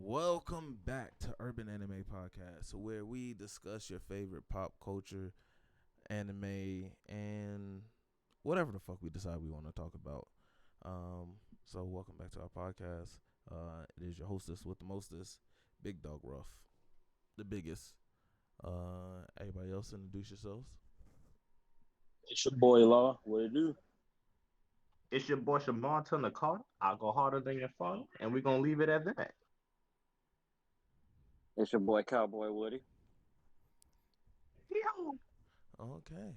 Welcome back to Urban Anime Podcast, where we discuss your favorite pop culture, anime, and whatever the fuck we decide we want to talk about. So welcome back to our podcast. It is your hostess with the mostest, Big Dog Ruff, the biggest. Everybody else introduce yourselves. It's your boy Law. What it do? It's your boy Shamar to the car. I'll go harder than your father, and we're gonna leave it at that. It's your boy Cowboy Woody. Yo. Okay.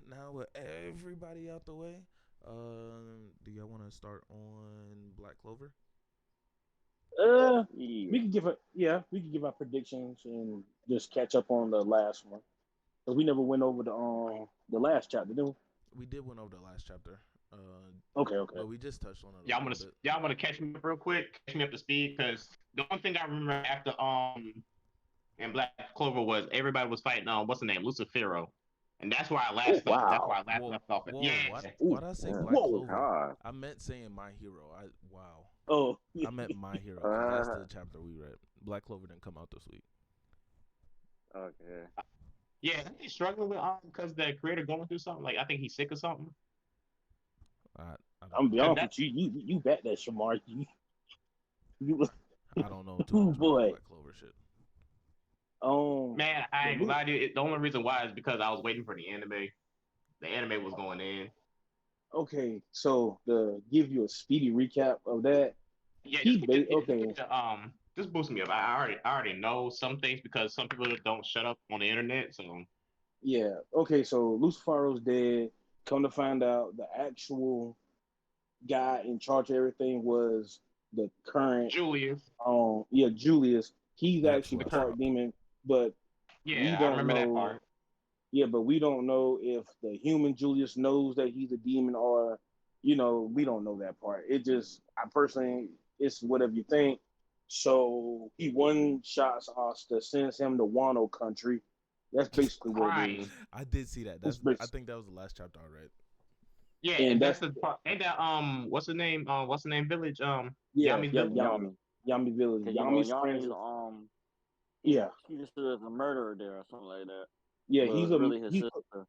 Now with everybody out the way, do y'all want to start on Black Clover? We could give our predictions and just catch up on the last one. Because we never went over the last chapter, did we? We did went over the last chapter. Okay. But we just touched on it. Y'all wanna catch me up real quick? Catch me up to speed, because the one thing I remember after in Black Clover was everybody was fighting what's the name, Lucifero, and that's where I last wow. That's where I left off. Why did I say Black Clover? God. I meant saying My Hero. Wow. Oh, I meant My Hero. 'Cause that's the chapter we read. Black Clover didn't come out this week. Okay. Yeah, he's struggling with because the creator going through something. Like I think he's sick or something. I I'm don't be know. honest with you. You bet that Shamar. You I don't know too much boy. about Black Clover shit. Man, I ain't gonna lie to you. The only reason why is because I was waiting for the anime. The anime was going in. Okay, so to give you a speedy recap of that, Yeah, okay. Just boost me up. I already know some things because some people don't shut up on the internet. So Yeah. Okay. So Lucifero's dead. Come to find out, the actual guy in charge of everything was the current. Julius, Julius. He's That's actually who I part thought. demon, but we yeah, I don't remember that know. part. Yeah, but we don't know if the human Julius knows that he's a demon, or we don't know that part. I personally, it's whatever you think. So he one shots Asta, sends him to Wano country. That's basically what it is. Crying. I did see that. It's I bas- think that was the last chapter I read. Yeah, and and that's that's the part. Ain't that what's the name? What's the name? Village. yeah, Yami's yeah, village. Yami. Yami Village. Cause Yami's friends. Yami's Yeah, she just as a murderer there or something like that. yeah. But it's really his sister.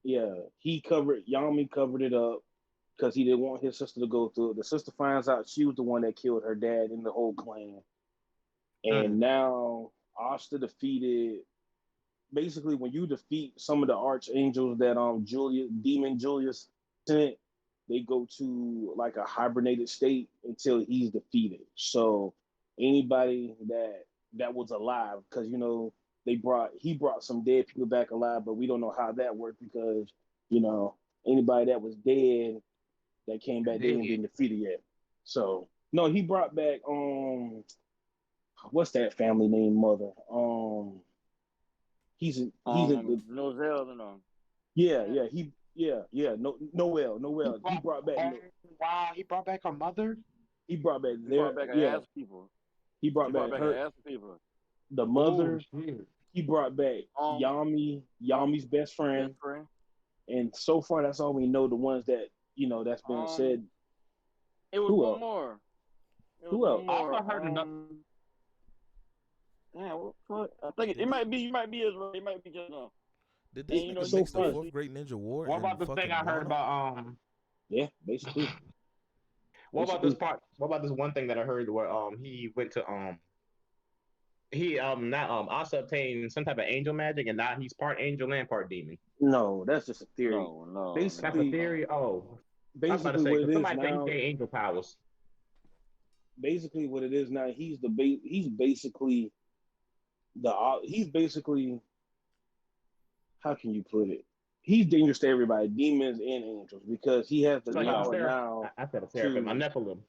Yeah, Yami covered it up because he didn't want his sister to go through it. The sister finds out she was the one that killed her dad and the whole clan. And now Asta defeated. Basically, when you defeat some of the archangels that Demon Julius sent, they go to like a hibernated state until he's defeated. So anybody that was alive, because he brought some dead people back alive, but we don't know how that worked because you know anybody that was dead that came back, they ain't been defeated yet. So no, he brought back what's that family name? Mother. He's Nozel and no, Noel. He brought back. Oh, wow, he brought back her mother. He brought back he brought back yeah. ass people. He brought He back brought back her, ass people. the Oh mother. shit. He brought back Yami's best friend, Best friend. and so far that's all we know. The ones that that's been said. It was Who one else? more. It was Who else? one I more. also heard another. Damn, what? I think it might be. You might be Israel. It might be just Did this And, nigga so mix the far- fourth Great Ninja War What and about this fucking thing I heard Wano? about Yeah, basically. What about this part? What about this one thing that I heard where he went to he not also obtained some type of angel magic and now he's part angel and part demon. No, that's just a theory. no. That's a Basically, theory. Oh, I was about to basically say what it because is somebody said he now. gained angel powers. Basically, what it is now. He's basically he's basically, how can you put it? He's dangerous to everybody, demons and angels, because he has the So he's power a now. I said a seraphim, a to Nephilim.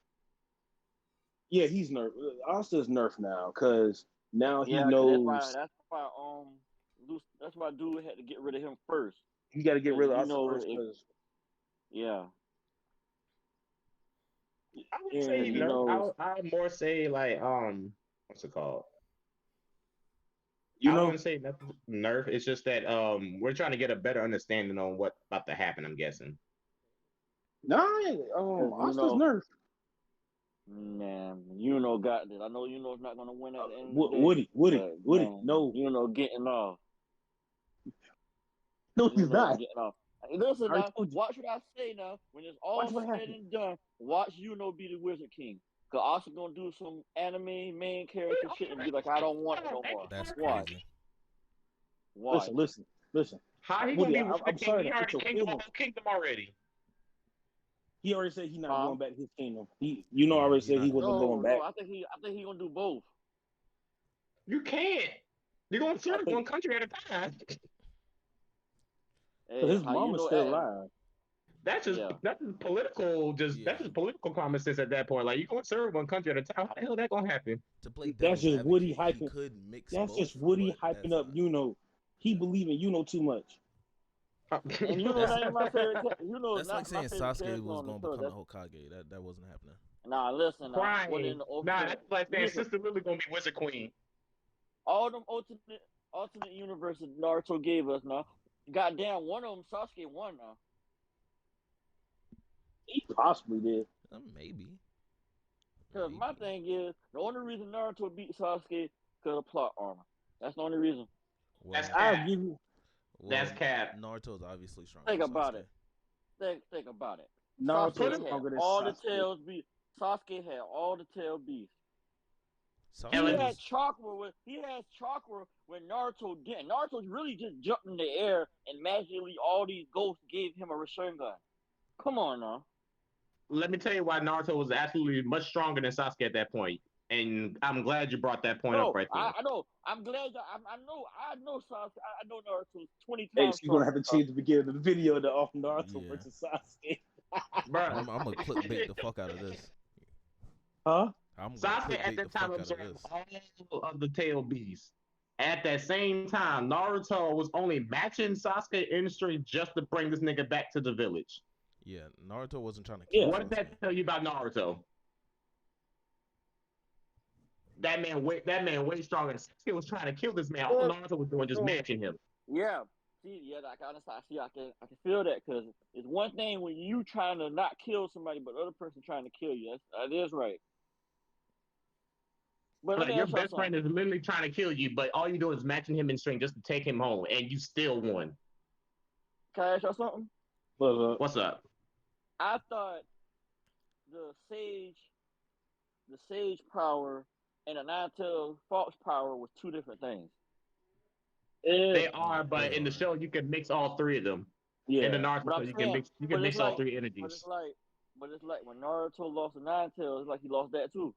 Yeah, he's nerf. Asta's nerf now because now he Yeah, knows that's why dude had to get rid of him first. you got to get rid of You Asta know, first because Yeah. I would say he nerf. knows I would more say like what's it called? you I know wouldn't say nothing nerf. It's just that we're trying to get a better understanding on what's about to happen. I'm guessing. nah. Because Asta's nerf. man, Yuno got this. I know Yuno's not gonna win at the end of the day. Woody, But, man, no, Yuno getting off. no, he's not. Getting off. Hey, listen I now, told you. watch what I say now. When it's all Watch what said happened. and done, watch Yuno be the Wizard King. Cause also gonna do some anime main character shit and be like, I don't want it no more. That's Watch. crazy. Watch. Listen. How he Woody, gonna be I'm king? sorry He to hurt already your kingdom feelings. whole kingdom already. He already said he's not Huh? going back to his kingdom. Already said he wasn't going back. No, I think he gonna do both. You can't. You're gonna serve think- one country at a time. But his how mama's Yuno still acting. alive. That's just political. That's just political common sense at that point. Like you gonna serve one country at a time. How the hell that gonna happen? To play That's devil's just Woody advocate, he hyping. could mix That's both, just Woody but hyping that's up not- Yuno. He believe in Yuno too much. And Yuno's not even my favorite. Yuno's That's not like saying my favorite Sasuke character was on the going to show. become the Hokage. That wasn't happening. Nah, listen. Crying. When in the Nah, that's like saying listen, Sister Lily gonna be Wizard Queen. all them alternate universes Naruto gave us now. Goddamn, one of them Sasuke won now. He possibly did. Maybe. Cause my thing is the only reason Naruto beat Sasuke because of plot armor. That's the only reason. Well, That's I'll cap. give you. That's cap. Naruto's obviously stronger. Think than about Sasuke. it. Think about it. Naruto's Sasuke stronger had than all Sasuke. the tails beef. Sasuke had all the tail beef. Sasuke Hell, He it had was- chakra when Naruto didn't. Naruto really just jumped in the air and magically all these ghosts gave him a Rasengan. Come on now. Let me tell you why Naruto was absolutely much stronger than Sasuke at that point. And I'm glad you brought that point up right there. I know. I'm glad. I know Sasuke. I know Naruto's 20 Hey, times so you're gonna have stronger. to change the beginning of the video to off Naruto Yeah. versus Sasuke. Bruh, I'm gonna clickbait the fuck out of this. Huh? I'm gonna Sasuke clickbait at the that time fuck out of absorbed this. all of the tail beasts. At that same time, Naruto was only matching Sasuke in strength just to bring this nigga back to the village. Yeah, Naruto wasn't trying to Yeah. kill What did Sasuke. that tell you about Naruto? That man way stronger. Sasuke was trying to kill this man. All Naruto was doing just matching him. Yeah. See, yeah, I can feel that because it's one thing when you trying to not kill somebody, but the other person trying to kill you. That is right. But let Like me your ask y'all best friend something. is literally trying to kill you, but all you do is matching him in strength just to take him home, and you still won. Can I ask y'all something? What's up? I thought the sage power and the nine-tailed fox power was two different things. They are, but They in the are. show you can mix all three of them. Yeah. In the Naruto, But I'm you saying, can mix all three energies. But it's like when Naruto lost the nine-tails, it's like he lost that too.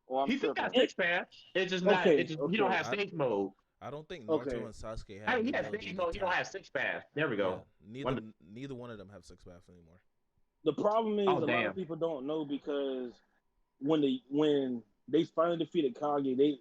Or I'm He still tripping. got six paths. It's just not. Okay, It's just you don't okay. have stage mode. I don't think Naruto Okay. and Sasuke have. I mean, the you have ability stage to mode. You don't tap. have six paths. There we go. Yeah, neither one of them have six paths anymore. The problem is Oh, a lot damn. of people don't know because when they finally defeated Kage,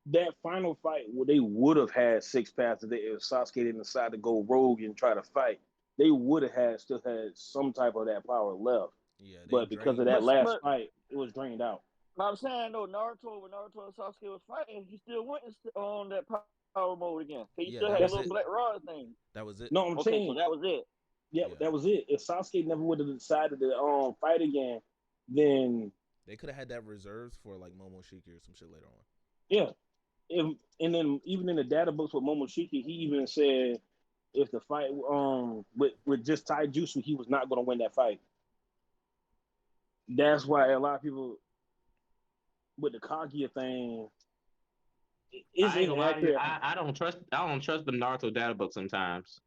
that final fight they would have had six paths if Sasuke didn't decide to go rogue and try to fight. They would have still had some type of that power left. Yeah, they But because of drained that it. last fight, it was drained out. But I'm saying though, when Naruto and Sasuke was fighting, he still went on that power mode again. He Yeah, still that had a was little it. black rod thing. That was it. No, I'm Okay, saying so that was it. yeah, Yeah. that was it. If Sasuke never would have decided to fight again, then They could have had that reserves for like Momoshiki or some shit later on. yeah. And then even in the data books with Momoshiki, he even said if the fight with just Taijutsu, he was not going to win that fight. That's why a lot of people with the Kaguya thing is I ain't gonna lie to you. inaccurate. I don't trust the Naruto data book sometimes.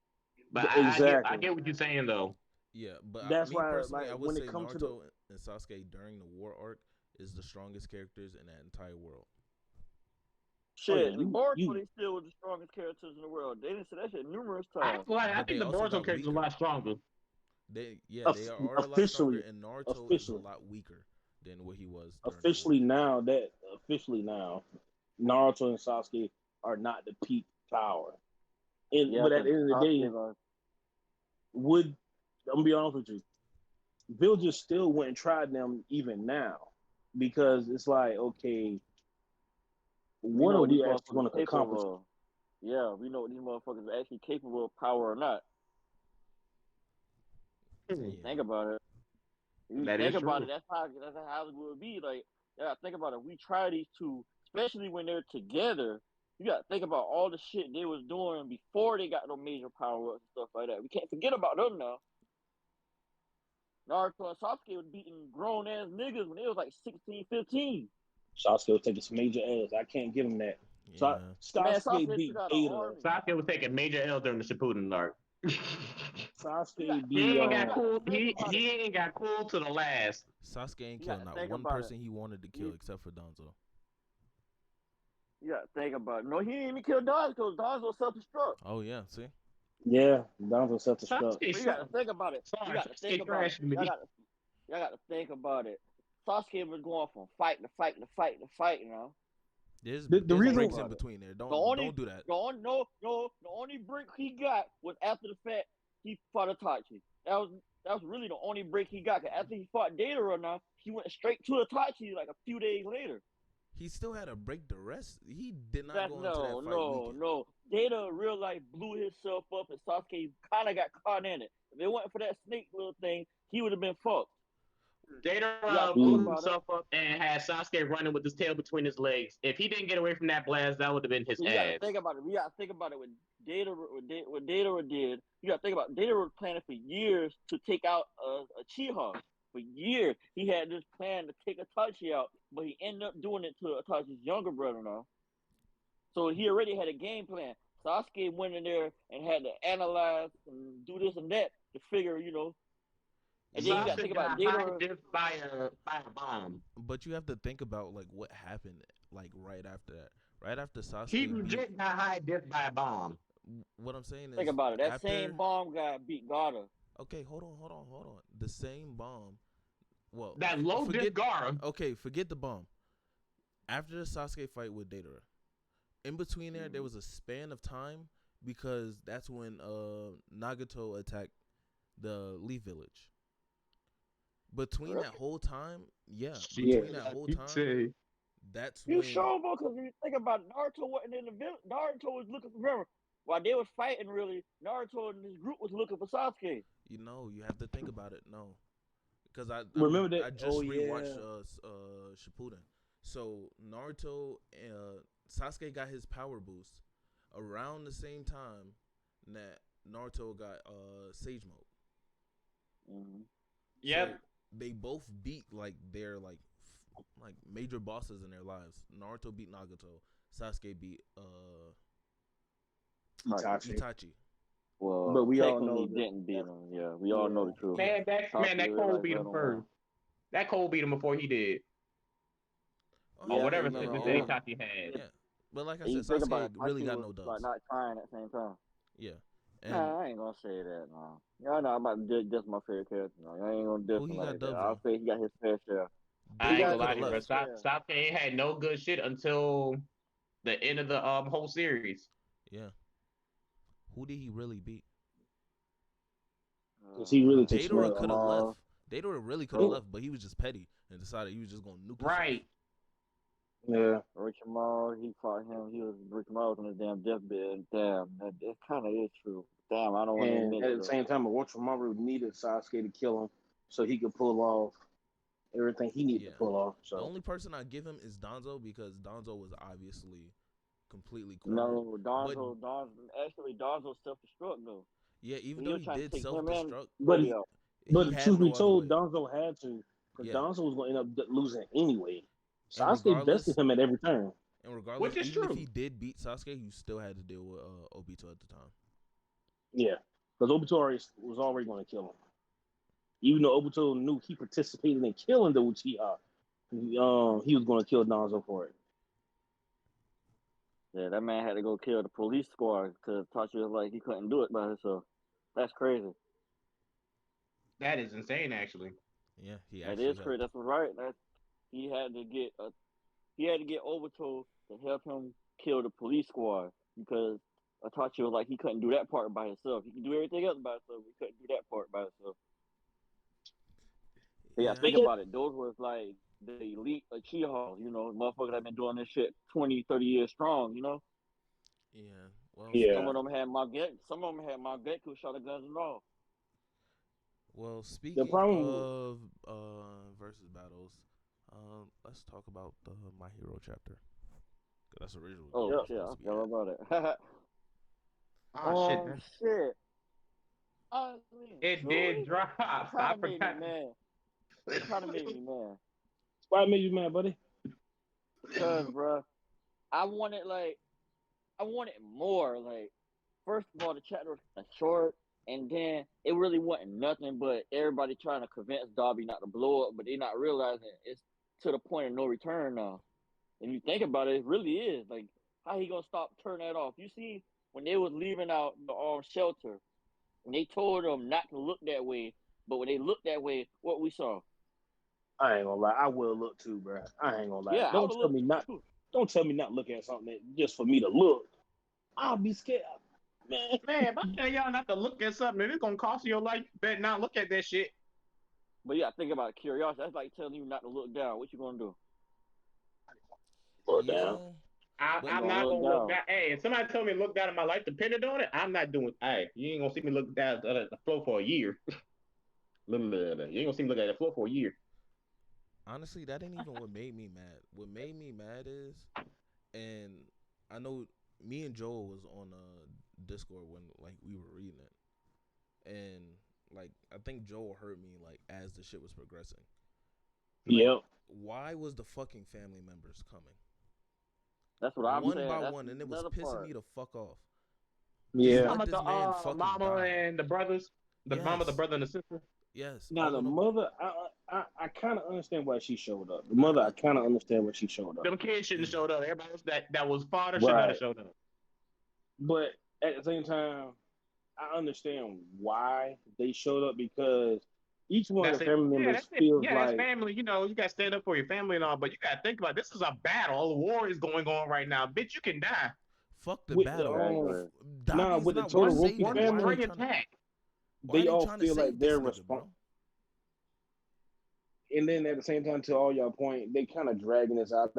But Exactly. I get what you're saying though. Yeah, but That's me why, personally, like, I would when say it comes to Naruto and Sasuke during the war arc is the strongest characters in that entire world. Shit, you- Boruto, you- they still were the strongest characters in the world. They didn't say that shit numerous I times. think But the they also Naruto got character's a weaker. lot stronger. They are a lot stronger, officially- and Naruto is a officially. lot weaker than what he was. During officially now, Naruto and Sasuke are not the peak power. But at the end of the day, I'm gonna be honest with you, villagers still wouldn't try them even now because it's like, okay, what are we actually going to accomplish? Yeah, we know what these motherfuckers are actually capable of power or not. Yeah. Think about it. You That think is about true. it, that's how it would be. Like, yeah, think about it. We try these two, especially when they're together. You got to think about all the shit they was doing before they got no major power ups and stuff like that. We can't forget about them now. Naruto and Sasuke was beating grown ass niggas when they was like 16, 15. Sasuke was taking some major L's. I can't give him that. Yeah. Man, Sasuke Sasuke beat took out an Gator. army. Sasuke was taking major L during the Shippuden arc. Sasuke He beat ain't got cool. Think about He ain't got cool to the last. Sasuke ain't You killed gotta not think one about person it. he wanted to kill except for Danzo. You gotta think about it. No, he didn't even kill Danzo because Danzo self-destruct. Oh yeah, see? Yeah, Danzo self-destruct. Sasuke So you gotta think about it. Sorry, You gotta Sasuke think about it. trash to me. Y'all gotta think about it. Sasuke was going from fight to fight to fight to fight, you know. There's The reason breaks about in it. between there. The only Don't do that. the only break he got was after the fact he fought Itachi. That was really the only break he got. 'Cause after he fought Datara, now he went straight to Itachi like a few days later. He still had to break the rest. He did not That's go into that fight weekend. no. Data real life blew himself up, and Sasuke kind of got caught in it. If it wasn't for that snake little thing, he would have been fucked. Datara blew himself up and had Sasuke running with his tail between his legs. If he didn't get away from that blast, that would have been his You ass. gotta think about it. We gotta think about it. What Data did. You gotta think about Data was planning for years to take out a Chiha. For years, he had this plan to take Itachi out, but he ended up doing it to Itachi's younger brother now. So he already had a game plan. Sasuke went in there and had to analyze and do this and that to figure, you know. And then you gotta think about Data. by a bomb. But you have to think about like what happened like right after that. Right after Sasuke He beat, legit got high diff by a bomb. what I'm saying is Think about it. That after, same bomb guy beat Gaara. Okay, hold on. The same bomb. Well, That low diff Gaara. Okay, forget the bomb. After the Sasuke fight with Datara, in between there was a span of time because that's when Nagato attacked the Leaf Village. Between that whole time, that's You when. sure, bro? Because when you think about it, Naruto wasn't in the village. Naruto was looking for, remember, while they was fighting, really, Naruto and his group was looking for Sasuke. You have to think about it. No, because I just rewatched Shippuden. So Naruto, Sasuke got his power boost around the same time that Naruto got Sage Mode. Mm-hmm. Yep. So they both beat like their like major bosses in their lives. Naruto beat Nagato. Sasuke beat Itachi. Well, but we all know didn't beat him. Yeah, we all know the truth. Man, that Cole beat him first. That Cole beat him before he did. Or whatever Itachi had. Yeah. But like I said, Sasuke really got no dubs. Like not trying at the same time. Yeah. And I ain't gonna say that, no. Y'all know I'm about to diss my favorite character. No, I ain't gonna diss him like that. I'll say he got his fair share. I ain't gonna lie to you, bro. Sasuke ain't had no good shit until the end of the whole series. Yeah. Who did he really beat? Because he really took Datara could have left. Datara really could have left, but he was just petty and decided he was just gonna nuke himself. Right. Yeah. Orochimaru, he fought him. Orochimaru was on his damn deathbed. Damn, that kind of is true. Damn, I don't want to admit it. At the same time, Orochimaru needed Sasuke to kill him so he could pull off everything he needed to pull off. So the only person I give him is Danzo because Danzo was obviously completely cornered. No, Danzo self-destruct though. Yeah, even though he did self-destruct, but truth be told, Danzo had to because Danzo was going to end up losing anyway. Sasuke bested him at every turn. And regardless, even if he did beat Sasuke, you still had to deal with Obito at the time. Yeah, because Obito was already going to kill him. Even though Obito knew he participated in killing the Uchiha, he was going to kill Danzo for it. Yeah, that man had to go kill the police squad because Tachi was like he couldn't do it by himself. That's crazy. That is insane, actually. Yeah, that is crazy. That's right. He had to get Obito to help him kill the police squad because Itachi was like he couldn't do that part by himself. He could do everything else by himself. He couldn't do that part by himself. Yeah, think about it. Those was like the elite Uchiha, you know, motherfuckers that been doing this shit 20, 30 years strong, you know? Yeah. Well, some of them had Mangekyou shotguns and all. Well, The speaking problem, of versus battles, let's talk about the My Hero chapter. 'Cause that's originally what Oh we yeah, were shit, supposed I to be forgot at. about it. Oh shit, Shit. Honestly, it did truly, drop. it kind I of made me forgot. mad. It kind of made me mad. why made you mad, buddy? Cause, bruh, I wanted like I wanted more. Like, first of all, the chapter was kind of short, and then it really wasn't nothing but everybody trying to convince Darby not to blow up, but they not realizing it's to the point of no return now. And you think about it, it really is. Like, how he gonna stop turning that off? You see, when they was leaving out the shelter, and they told them not to look that way, but when they looked that way, what we saw? I ain't gonna lie, I will look too, bro. I ain't gonna lie. Yeah, I would have looked too. Don't tell me not look at something just for me to look. I'll be scared, man. Man, if I tell y'all not to look at something, if it's gonna cost you your life, you better not look at that shit. But yeah, think about curiosity. That's like telling you not to look down. What you gonna do? Look down. Yeah, but You I'm gonna not look gonna look down. down. Hey, if somebody told me to look down and my life depended on it, I'm not doing. Hey, you ain't gonna see me look down at the floor for a year. You ain't gonna see me look at the floor for a year. honestly, that ain't even what made me mad. What made me mad is, and I know me and Joel was on Discord when like we were reading it, and like I think Joel heard me like as the shit was progressing. Like, Yep. why was the fucking family members coming That's what I'm one Mm, by saying. That's one, and it was another pissing part. me the fuck off? Just You yeah. talking let about this man the fucking mama die. and the brothers, the mama, the Yes, brother, and the sister? yes, Now all the of them. mother, I kind of understand why she showed up. The I, mother, I I kind of understand why she showed up. Them kids shouldn't have yeah, showed up. Everybody else that was father should not have Right. showed up. But at the same time, I understand why they showed up because each one of That's the it. family Yeah, members that's it. feels Yeah, that's like family. You know, you gotta stand up for your family and all, but you gotta think about it. This is a battle. A war is going on right now. Bitch, you can die. fuck the with the battle. Exactly. Dobby's with the not worth total Roki saving. One Why are they family, stray trying to? attack. Why are they they all trying to feel like save this they're nigga, bro? responsible. And then at the same time, to all y'all point, they kind of dragging this out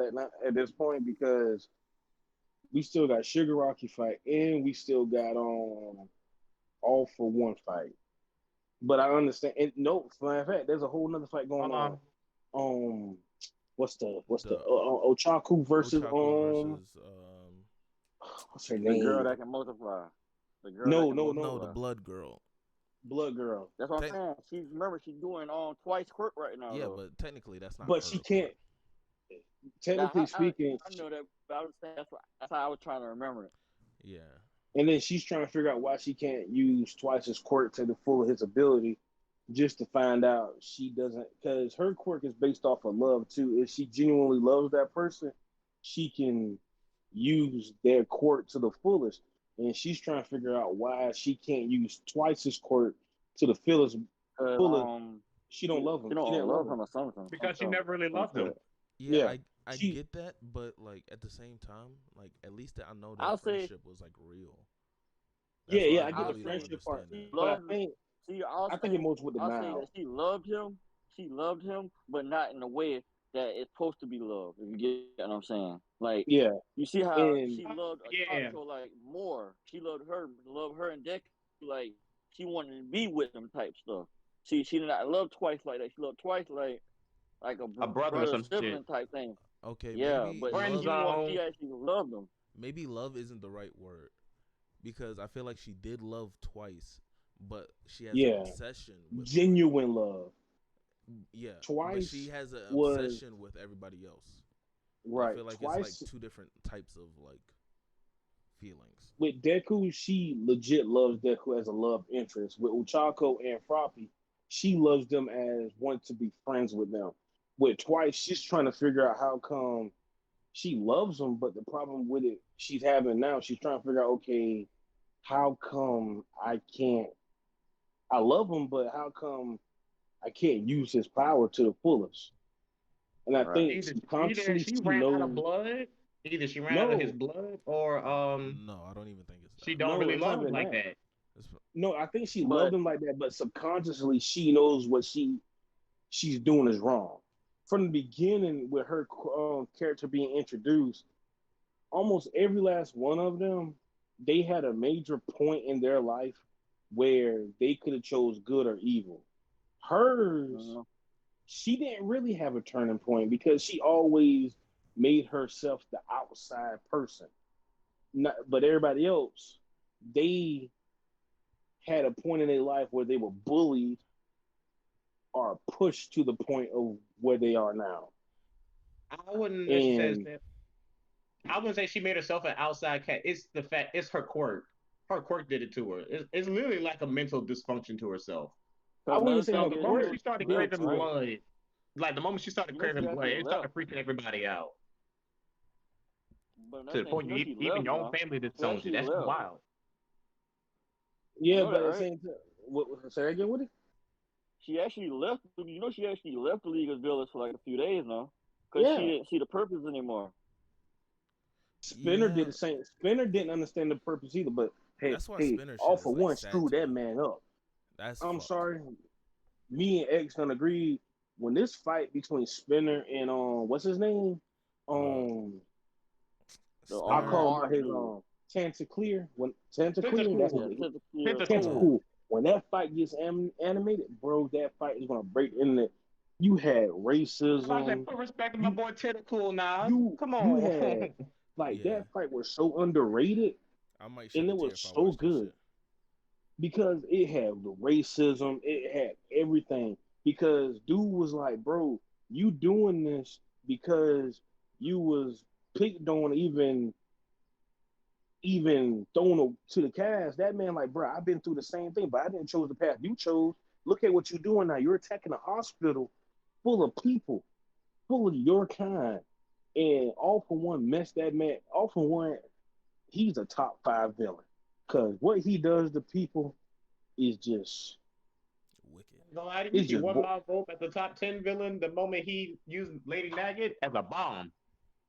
at this point because we still got Sugar Rocky fight and we still got all for one fight. But I understand. And no, matter of fact, there's a whole nother fight going on. Um, Um, what's the The Ochaku versus Ochaku versus what's her The girl name? that can multiply. The girl that No, can no, no, no, the multiply. blood girl. Blood Girl. That's what I'm Te- saying. She's doing twice quirk right now yeah, though. but technically that's not But her she quirk. can't. Technically Now speaking, I know that, but I was saying that's how I was trying to remember it. Yeah, and then she's trying to figure out why she can't use twice his quirk to the full of his ability, just to find out she doesn't, because her quirk is based off of love too. If she genuinely loves that person, she can use their quirk to the fullest. And she's trying to figure out why she can't use twice his quirk to the fullest. Cause Fullest, she don't she, love him. she She don't didn't love love him. him or something. because she never really Some loved him. shit. yeah, Yeah, I she. get that, but like at the same time, like at least I know their I'll say friendship was like real. Yeah, That's why I yeah, I get the I'll really don't say friendship part, understand that. she but loved. See, I think it most with the I'll say that now. she loved him. She loved him, but not in the way that it's supposed to be loved. If you get what I'm saying, like Yeah, you see how and she loved Yeah, Atacho like more. She loved her and Deku like she wanted to be with them type stuff. She did not love twice like that. She loved twice like a a brother or brother some shit. sibling type thing. Okay, Yeah, but Friend she zone. actually loved him. maybe love isn't the right word because I feel like she did love twice, but she has an yeah, obsession with one. genuine love. Yeah, but she Twice has an was obsession with everybody else. I right. feel like it's like Twice two different types of like feelings. with Deku, she legit loves Deku as a love interest. With Uchako and Froppy, she loves them as wanting to be friends with them. With Twice, she's trying to figure out how come she loves them, but the problem with it she's having now, she's trying to figure out, okay, how come I can't? I love him, but how come I can't use his power to the fullest? And I Right. think Either subconsciously she she ran out of knows. blood, either she ran out of his No, blood, or No, I don't even think it's she that. don't no, really it's not love him even like that. that. It's, No, I think she loved But him like that, but subconsciously she knows what she's doing is wrong. From the beginning, with her character being introduced, almost every last one of them, they had a major point in their life where they could have chose good or evil. Hers, she didn't really have a turning point because she always made herself the outside person. But everybody else, they had a point in their life where they were bullied or pushed to the point of where they are now. I wouldn't necessarily And say. I wouldn't say she made herself an outside cat. It's the fact. It's her quirk. Her quirk did it to her. It's literally like a mental dysfunction to herself. I wouldn't say Like her the Get moment quirk she started did it craving to her. blood, like the moment she started You know she craving blood, actually it started left. freaking everybody out But to another the thing, point you know she even left your own now. family She disowned you. actually That's left. wild. You Yeah, know that, but at the right? same time, what say again with it? She actually left. You know she actually left the League of Villains for like a few days now, because she Yeah, didn't see the purpose anymore. Spinner did Yeah, the same. Spinner didn't understand the purpose either. But hey, that's why hey, Spinner all shit for is like one, sad screw to that me. man up. That's I'm fucked. sorry. Me and X done agreed when this fight between Spinner and what's his name? Uh, Um, The I Spinner. call him by arm his dude. Tentaclear. When Tentaclear, that's Tentacle, Yeah, what he. Tentacle. Uh, tentacle. Tentacle. When that fight gets animated, bro, that fight is gonna break the internet. You had I said, racism. put respect on my You boy Tentacle now. you Come you on. had like yeah, that fight was so underrated I might shed and a it tear was if I so watch that good shit. because it had the racism, it had everything. Because dude was like, bro, you doing this because you was picked on, even thrown to the cast. That man, like, bro, I've been through the same thing, but I didn't choose the path you chose. Look at what you're doing now. You're attacking a hospital full of people, full of your kind. And all for one, mess that man. All for one, he's a top 5 villain. Cause what he does to people is just, I ain't gonna lie to you, it's he just, won my vote as the top 10 villain the moment he used Lady Maggot as a bomb.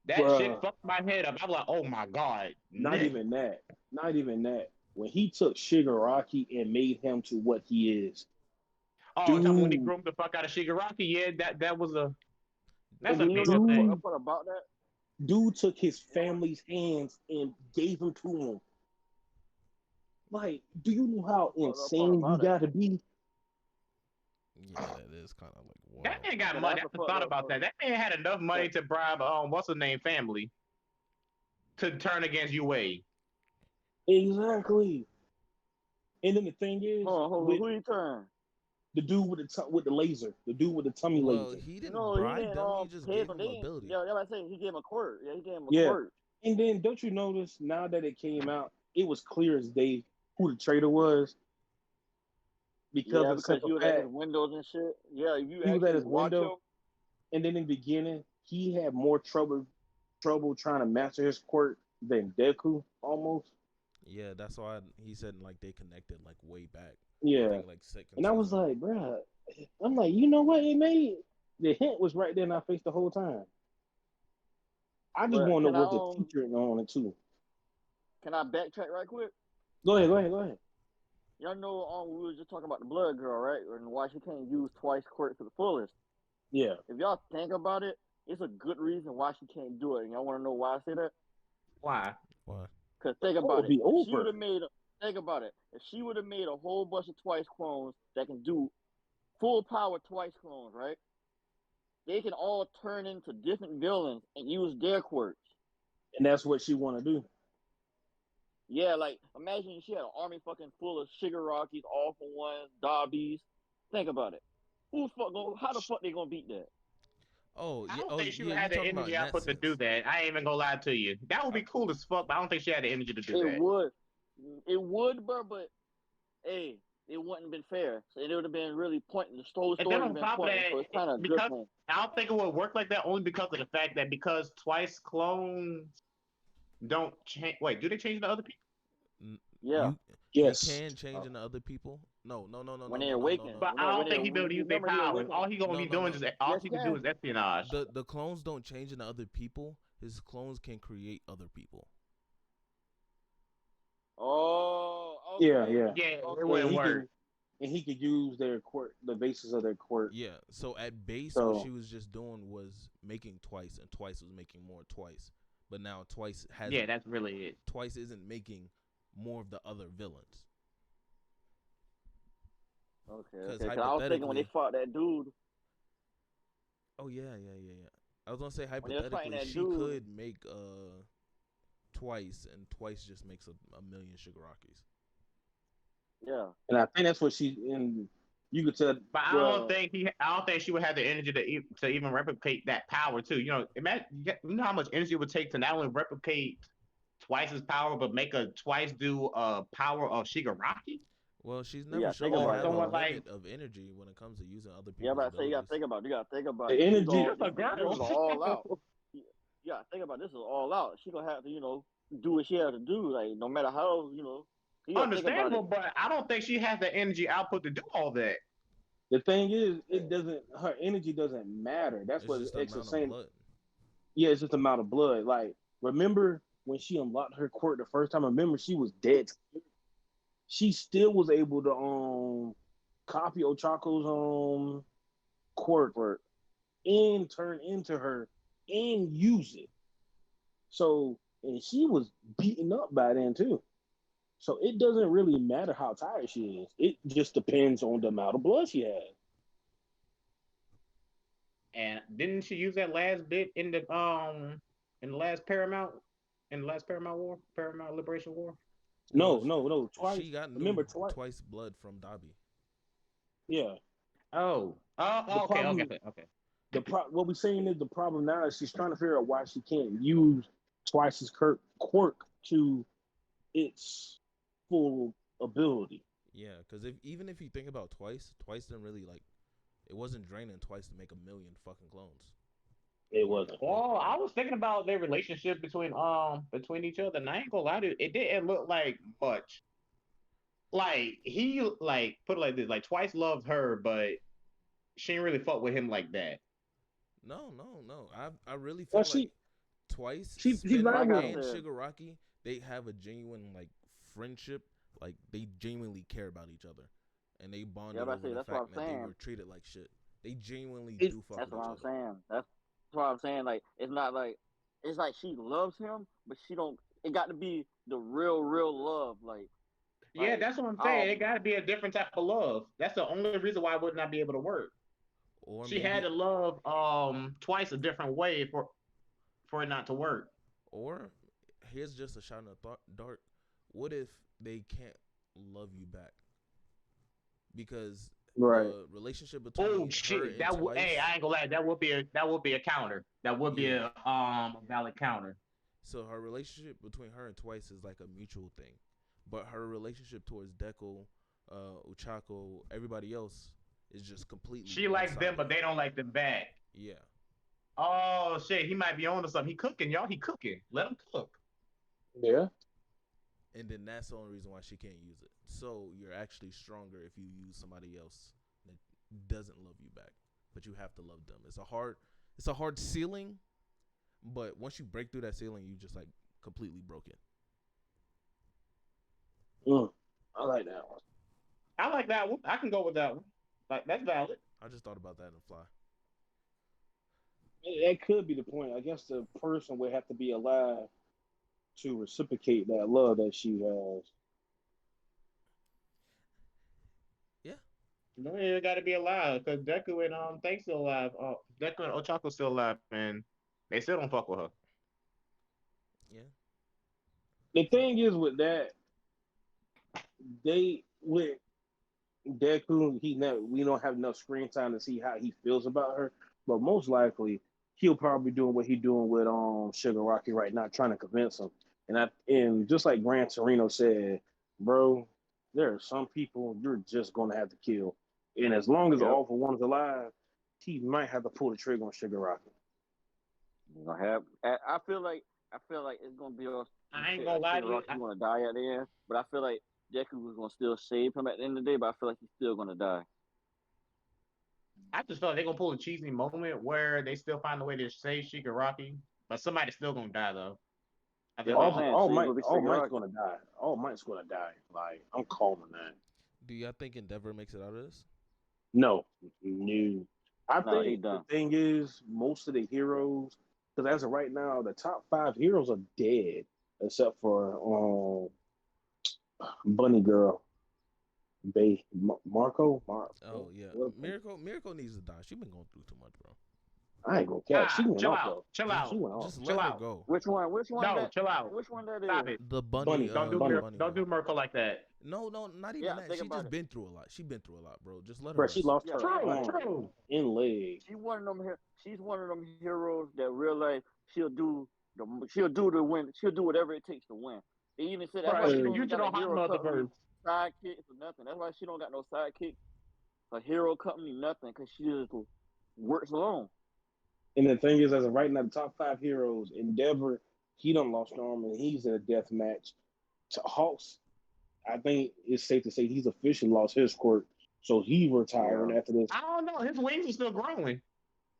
That shit bruh. fucked my head up. I'm like, oh my god, Not Nick. even that. Not even that. When he took Shigaraki and made him to what he is, Oh, tell me when he dude, groomed the fuck out of Shigaraki. Yeah, that was a that's And a then you know major the thing. dude, fucked part about that? dude took his family's hands and gave them to him. Like, do you know how Fucked up part insane you about it. gotta be? Yeah, that is kind of like That wow. man got Yeah, money. that's I the just fucked thought up about part. that. That man had enough money That, to bribe what's the name family to turn against UA. Exactly. And then the thing is, hold on, with who you turn? the dude with with the laser, the dude with the tummy Well, laser. he didn't No, he bribe didn't them. He just pay gave for them things. ability. Yeah, I say he gave him a quirk. Yeah, he gave him a Yeah. quirk. And then don't you notice now that it came out, it was clear as day who the traitor was because Yeah, of the because simple he was at his fact windows and shit. Yeah, if you he was at actually his watch him, window, and then in the beginning he had more trouble trying to master his quirk than Deku almost. Yeah, that's why he said like they connected like way back. I Yeah. think like second And I was season. like, bruh, I'm like, you know what? It made the hint was right there in our face the whole time. I just but want to know was the teacher on it too. can I backtrack right quick? Go ahead. Y'all know we was just talking about the blood girl, right? And why she can't use twice quirk to the fullest. Yeah. If y'all think about it, it's a good reason why she can't do it. And y'all want to know why I say that? Why? Why? Because think Oh, it'll about it. be If she would over. have made, think about it. If she would have made a whole bunch of twice clones that can do full power twice clones, right? They can all turn into different villains and use their quirks. And that's what she want to do. Yeah, like imagine she had an army fucking full of Shigarakis, All for Ones, Dobbies. Think about it. How the fuck they gonna beat that? Oh I yeah. don't Oh think she would yeah. You have the talking about energy in I that put to do sense? that. I ain't even gonna lie to you. That would I, be cool as fuck, but I don't think she had the energy to do It that. would. It would, bro, but hey, it wouldn't have been fair. So it would have been really pointless. The whole And then story would have on been top of pointless. that, So it's kind of a good because thing. I don't think it would work like that only because of the fact that because twice clones don't change. Wait, do they change to other people? Yeah. you he Yes. can change into other people. No, no, no, no, When no, they no, no, no, awaken, no. But I don't when they think he be able to use their remember he powers. awakened. All he gonna No, be no, doing no. is all Yes, he you can do can. is espionage. The clones don't change into other people. His clones can create other people. Oh, Yeah, okay. yeah. Yeah, it Okay. And wouldn't he work. can use their quirk, the basis of their quirk. Yeah. So at base, what she So was just doing was making twice, and twice was making more twice. But now twice Yeah, hasn't. that's really it. Twice isn't making more of the other villains. Okay, Because okay. Cause I was thinking when they hypothetically, fought that dude, oh yeah. I was gonna say when they was fighting hypothetically, that she dude, could make twice, and twice just makes a million Shigarakis. yeah, And I think that's what she and you could tell. But Well, I don't think she would have the energy to even replicate that power too. You know, imagine you know how much energy it would take to not only replicate twice his power, but make a twice do power of Shigaraki. Well, she's you never gotta think shown to Or about it have a someone though. like limit of energy when it comes to using other Yeah, people's but I say abilities. you gotta think about the it. energy. just a This is girl. all out. You gotta think about it. This is all out. She gonna have to, do what she has to do. Like no matter how, you gotta think about Understandable, it. but I don't think she has the energy output to do all that. The thing is, it doesn't. Her energy doesn't matter. That's It's what just the X is amount of saying. blood. Yeah, it's just amount of blood. Like, remember when she unlocked her quirk the first time? Remember she was dead. She still was able to copy Ochako's quirk For and turn into her and use it. So and she was beaten up by then too. So it doesn't really matter how tired she is. It just depends on the amount of blood she has. And didn't she use that last bit in the last Paramount War, Paramount Liberation War? Well, No. Twice. she got new Remember twice. twice blood from Dabi. Yeah. The Okay, problem okay. what we're saying is the problem now is she's trying to figure out why she can't use Twice's quirk to its full ability. Yeah, because even if you think about twice didn't really like it wasn't draining twice to make a million fucking clones. It wasn't. Well, I was thinking about their relationship between each other, and I ain't gonna lie to you, it didn't look like much. Like he like put it like this, like Twice loved her, but she didn't really fuck with him like that. No. I really Well, feel like twice she Spinner lied like I with and him. said, Shigaraki they have a genuine like friendship. Like they genuinely care about each other, and they yeah, bonded but I over say the that's what fact I'm that they saying. were treated like shit. They genuinely It, do fuck That's with what each I'm other. saying. That's what I'm saying. Like it's not like it's like she loves him, but she don't. It got to be the real love. Yeah, Like that's what I'm saying. It um, got to be a different type of love. That's the only reason why it would not be able to work. Or She had maybe, to love Twice a different way for it not to work. or here's just a shot in the dark. What if they can't love you back? Because right. the relationship Oh between her shit! and Hey, Twice, I ain't gonna lie. That would be a counter. That would be yeah. a valid counter. So her relationship between her and Twice is like a mutual thing, but her relationship towards Deco, Uchako, everybody else is just completely She one likes them, sided. but they don't like them back. Yeah, Oh shit! He might be on to something. He cooking, y'all. He cooking. Let him cook. Yeah. and then that's the only reason why she can't use it. So you're actually stronger if you use somebody else that doesn't love you back, but you have to love them. It's a hard ceiling, but once you break through that ceiling, you just like completely broken. I like that one. I like that one. I can go with that one. Like that's valid. I just thought about that in the fly. That could be the point. I guess the person would have to be alive to reciprocate that love that she has. Yeah, No, you got to be alive because Deku and Thanks still alive. Deku and Ochako still alive, and they still don't fuck with her. yeah. The So thing is with that, they with Deku, we don't have enough screen time to see how he feels about her. But most likely, he'll probably be doing what he's doing with Shigaraki right now, trying to convince him. And just like Gran Torino said, bro, there are some people you're just gonna have to kill. And as long as Yep. all for one's alive, he might have to pull the trigger on Shigaraki. you gonna have. I feel like it's gonna be some I ain't shit gonna like lie to you. Shigaraki gonna die at the end, but I feel like Deku was gonna still save him at the end of the day. But I feel like he's still gonna die. I just feel like they're gonna pull a cheesy moment where they still find a way to save Shigaraki, but somebody's still gonna die though. I Yeah, think what they're I'm All, gonna. saying. all So it's Mike, gonna be all Mike's Shigaraki. gonna die. All Mike's gonna die. Like I'm calling that. do y'all think Endeavor makes it out of this? No, no. I No, he think the done. thing is, most of the heroes, because as of right now, the top five heroes are dead, except for Bunny Girl. Marco. Oh yeah, What- Miracle needs to die. She been going through too much, bro. I ain't gonna catch. She went Chill off out, though. chill Just She out, went off. just chill let her out. go. Which one? Which one? No, chill out. Which one that Stop is? it. The bunny, Bunny. bunny. Don't do Merkel like that. No, not even Yeah, that. think She about just it. been through a lot. She been through a lot, bro. Just let her Bro, she rest. lost Yeah, her think about True, it. arm true. and leg. She's one of them. She's one of them heroes that real life she'll do to win. She'll do whatever it takes to win. They even said that's Bro, why she Uh, you don't just got a don't have hero no other company, verse. sidekicks or nothing. That's why she don't got no sidekick, a hero company, nothing, because she just works alone. and the thing is, as of right now, the top 5 heroes, Endeavor, he done lost an arm and he's in a death match. To Hawks, I think it's safe to say he's officially lost his quirk, so he retiring Yeah. after this. I don't know. His wings are still growing.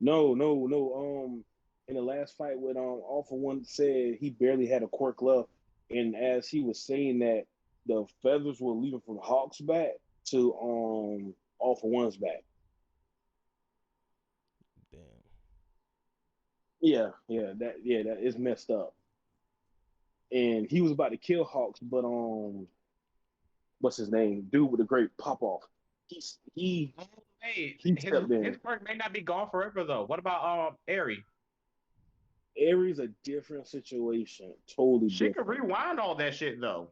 No. In the last fight with All For One said he barely had a quirk left, and as he was saying that, the feathers were leaving from Hawk's back to All For One's back. Damn. That is messed up. And he was about to kill Hawks, but what's his name? Dude with the great pop off. He Hey, he his stepped in. his quirk may not be gone forever though. What about Aerie? Aries a different situation, totally She could different. rewind all that shit though.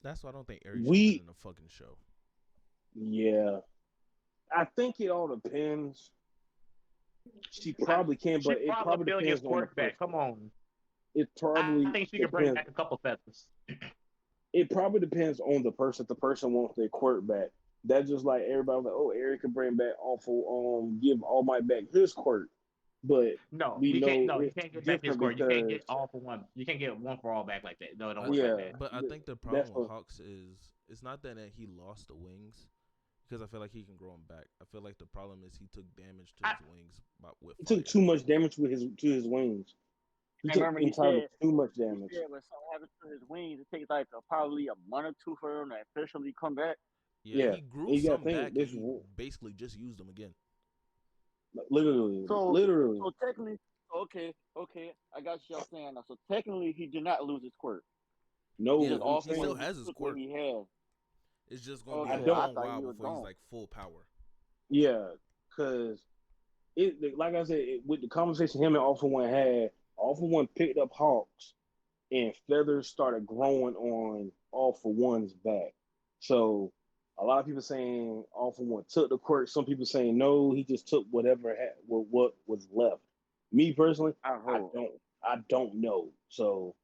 That's why I don't think Aries should have We been in the fucking show. Yeah, I think it all depends. She probably can, She but it probably probably still gets depends on the quirk back. person. Come on. It I probably think she could bring depends. back a couple feathers. It probably depends on the person. If the person wants their quirk back. That's just like everybody like, oh, Eric can bring back awful, give All Might back his quirk, but No, we he can't. know No, he it's can't get back his different quirk. You can't because get all for one. You can't get one for all back like that. No, it don't I, work like yeah, that. but I think the that's problem with what. Hawks is it's not that he lost the wings because I feel like he can grow them back. I feel like the problem is he took damage to I, his wings with He fire. took too much damage with his wings. He And took remember, entirely too much damage. he said when something happens to his wings, it takes like probably a month or two for him to officially come back. Yeah, Yeah, he grew and you gotta some think back and this he basically just used them again. So, literally. so technically, okay, I got y'all saying now. So technically, he did not lose his quirk. No, Yeah, Just I'm all he for still saying one has his took what quirk. he had. It's just gonna be I a Okay, I don't. long thought he while was before he's gone. like full power. Yeah, because like I said, with the conversation him and All For One had, All For One picked up Hawks, and feathers started growing on All For One's back. So a lot of people saying All For One took the quirk. Some people saying no, he just took whatever what was left. Me personally, I hope. I don't know. So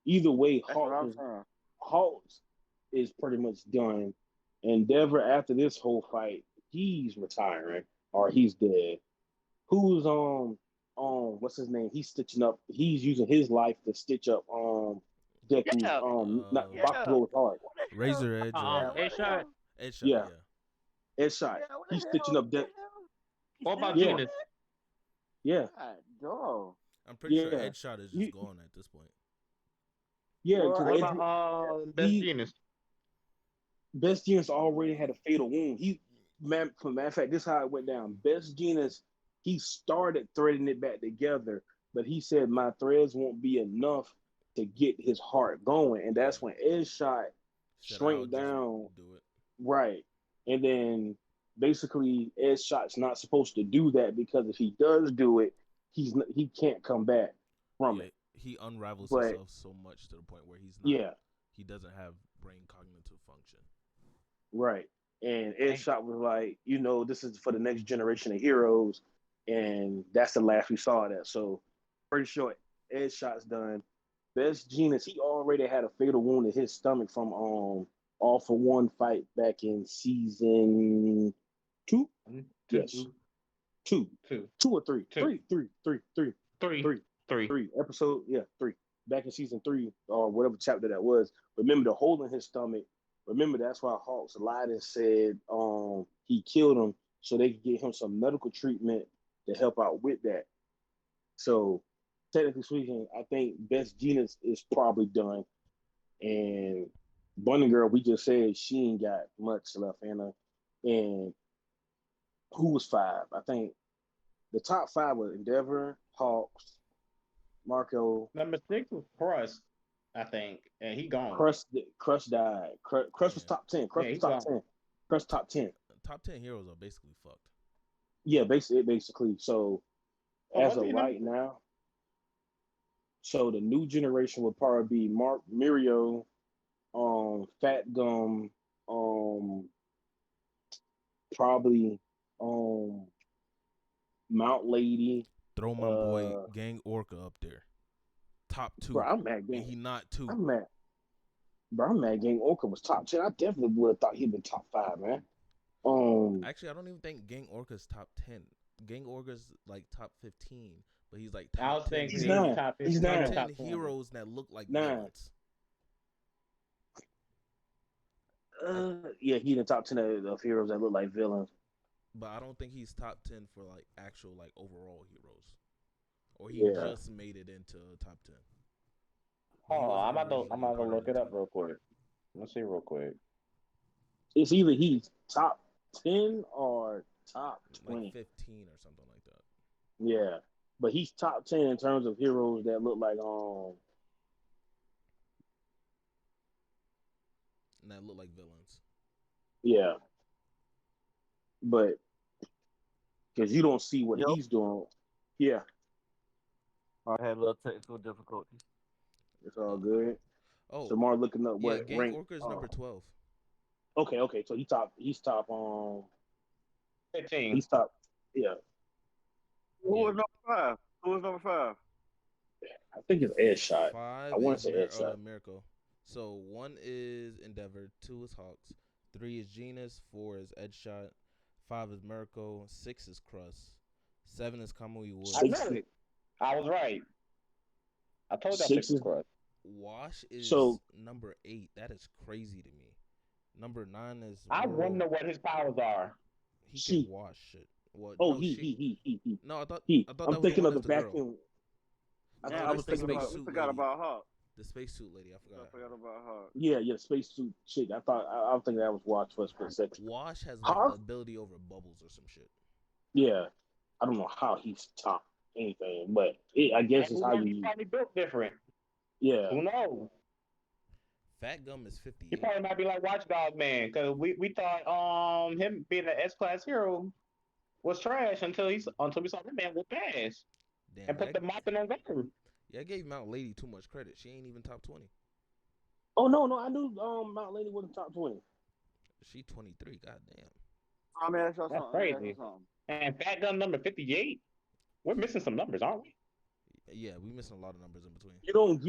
either way, That's what I'm saying. Hawks is pretty much done. Endeavor after this whole fight, he's retiring or he's dead. Who's what's his name? He's stitching up. He's using his life to stitch up Deku's Yeah, not Uh, yeah. Bakugo's heart. What the hell? Razor Edge Yeah, or A what the shot. hell? Headshot. Yeah, Yeah, headshot. Yeah, what the He's stitching hell? up What the that. hell? He What still about Yeah, doing Genius? that? yeah, God, dog. I'm pretty sure yeah. Headshot is just You, gone at this point. yeah, Well, because What I about think Best he Genius? Best Genius already had a fatal wound. For matter of fact, this is how it went down. Best Genius, he started threading it back together, but he said my threads won't be enough to get his heart going, and Yeah, that's when Ed shot said I'll shrank just down. do it. Right, and then basically Ed shot's not supposed to do that because if he does do it, he can't come back from Yeah, it. he unravels But himself so much to the point where he's not. yeah, He doesn't have brain cognitive function. right. And Ed Hey, Shot was like, this is for the next generation of heroes. And that's the last we saw of that. So pretty sure Ed Shot's done. Best Genius, he already had a fatal wound in his stomach from All For One fight back in season two. one, Yes. two, Two. two, Two or three. two, Three. three, three. Episode, yeah, three. Back in season 3 or whatever chapter that was. Remember the hole in his stomach. Remember that's why Hawks lied and said he killed him so they could get him some medical treatment to help out with that. So technically speaking, I think Best Genius is probably done. And Bunny Girl, we just said she ain't got much left in her. And who was 5? I think the top 5 was Endeavor, Hawks, Marco, Number 6 was Crust, I think, and he gone. Crush died. Crush was Yeah, top 10. Yeah, Crush was he top gone. 10. Press top 10. Top 10 heroes are basically fucked. Yeah, basically. So Oh, as was of he right now, so the new generation would probably be Mark Mirio, Fat Gum, um, probably um Mount Lady. Throw my boy Gang Orca up there. Top 2. Bro, I'm mad. And he not 2. I'm mad. Bro, I'm mad. Gang Orca was top 10. I definitely would have thought he'd been top 5, man. Actually, I don't even think Gang Orca's top 10. Gang Orca's like top 15, but he's like I was top 10. thinking He's he was nine. top He's 15 or nine. 10 top 20. heroes that look like 9. villains. Yeah, he's in the top 10 of heroes that look like villains. But I don't think he's top 10 for like actual like overall heroes. Or he Yeah. just made it into top 10. Oh, I'm about to originally part of look the it up team. real quick. Let's see real quick. It's either he's top 10 or top 20. Like 15 or something like that. Yeah. But he's top 10 in terms of heroes that look like And that look like villains. yeah. But because you don't see what Yep. he's doing. Yeah. I had a little technical difficulties. It's all good. Oh, Samar looking up yeah, what Gang rank. Orca is number 12. Okay. So he's top 15. he's top yeah. Who Yeah. was number 5? Who was number 5? I think it's Ed Shot. 5 I want is to say Ed Shot. Miracle. So 1 is Endeavor, 2 is Hawks, 3 is Genus, 4 is Edshot, 5 is Miracle, 6 is Crust, 7 is Kamui Wood. I got it. I was right. I told y'all 6 is crust. Wash is So- number 8. That is crazy to me. Number 9 is I Moro. wonder what his powers are. He She. can wash shit. What? Oh, no, he. No, I thought He. that I'm was thinking the of one the that's the girl. vacuum. No, I that's was the thinking space about. suit We forgot lady. about Hawk. The spacesuit lady. I I forgot. forgot about Hawk. Yeah, spacesuit chick. I was thinking that was Watch for a split second. Wash has like Hawk? the ability over bubbles or some shit. Yeah, I don't know how he's top anything, but I guess it's how He's you. probably built different. Yeah, Who knows? Fat Gum is He 58. probably might be like Watchdog Man, because we thought him being an S-class hero was trash until we saw that man whoop ass Damn, and put the mop in his record. I gave Mount Lady too much credit. She ain't even top 20. Oh no, I knew Mount Lady wasn't top 20. She 23. Goddamn. I'm gonna ask y'all That's something. crazy. And Fat Gun number 58. We're missing some numbers, aren't we? Yeah, we missing a lot of numbers in between. You don't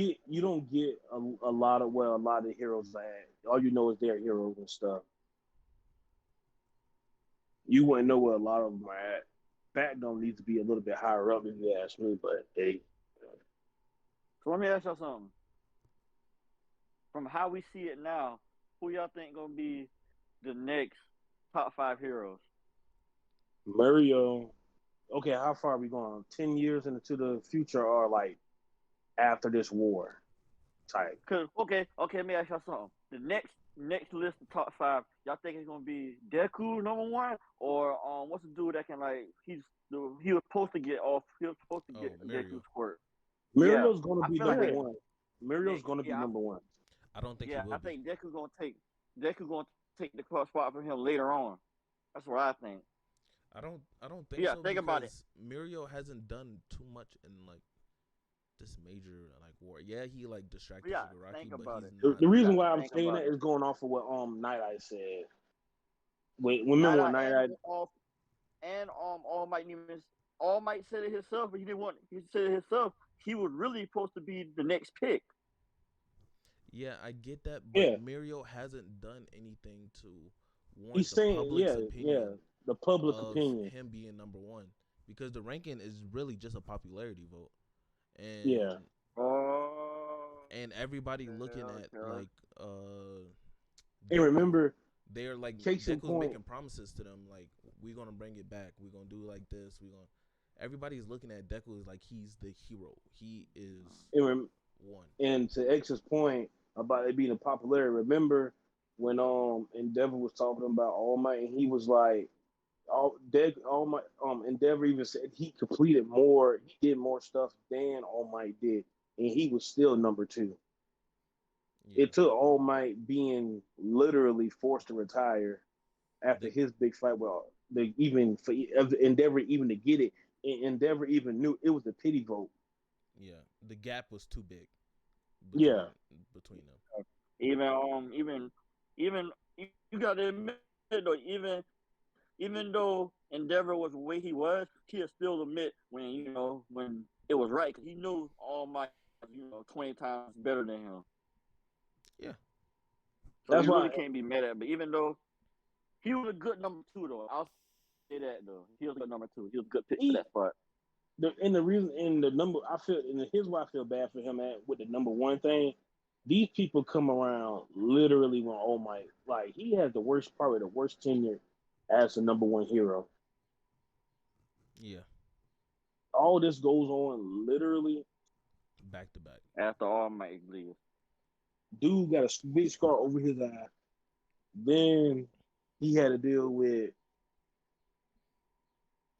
get a lot of the heroes that all you know is their heroes and stuff. You wouldn't know where a lot of them are at. Fat don't need to be a little bit higher up if you ask me, but hey. So let me ask y'all something. From how we see it now, who y'all think gonna be the next top 5 heroes? Mario. Okay, how far are we going? 10 years into the future or like after this war type? Cause okay, let me ask y'all something. The next list of top 5, y'all think it's gonna be Deku number 1, or what's the dude that can like he was supposed to get off? He was supposed to get Mario. Deku squirt. Mario's going to be feel number like- 1. Mario's going to be number 1. I don't think Yeah, he will I be. think Deku gonna take the cross spot from him later on. That's what I think. I don't think Yeah, so. think about it. because Mirio hasn't done too much in like this major like war. Yeah, he like distracted Yeah, Shigaraki, think but about he's it. not. The reason gotta why I'm think saying about that it. is going off of what Night Eye said. Wait, remember when Night Eye? All Might said it himself, but he didn't want. He said it himself. He was really supposed to be the next pick. Yeah, I get that, but Yeah. Mirio hasn't done anything to warrant He's the saying, public's opinion the public of opinion. him being number 1, because the ranking is really just a popularity vote, and Yeah. and everybody looking at okay. like And Deku. remember, They're like case in Deku's point- making promises to them, like we're gonna bring it back, we're gonna do like this, we're gonna. Everybody's looking at Deku as like he's the hero. He is one. and to X's point about it being a popularity, remember when Endeavor was talking about All Might and he was like Endeavor even said he did more stuff than All Might did, and he was still number 2. Yeah. It took All Might being literally forced to retire after The his big fight. Well, they even for Endeavor even to get it, and Endeavor even knew it was a pity vote. yeah, the gap was too big between Yeah, between them. Even even you gotta admit though, even though Endeavor was the way he was, he'll still admit when when it was right because he knew All Might was 20 times better than him. Yeah, So that's you really why. can't be mad at it. But even though he was a good number two though, I'll say that though. He was a good number two. He was a good pick for that spot. He and the reason in the number I feel and here's why I feel bad for him at with the number one thing. These people come around literally when All Might like he has the worst probably the worst tenure as the number one hero. yeah, All this goes on literally. back to back. After All Might leaves. Dude got a big scar over his eye. Then he had to deal with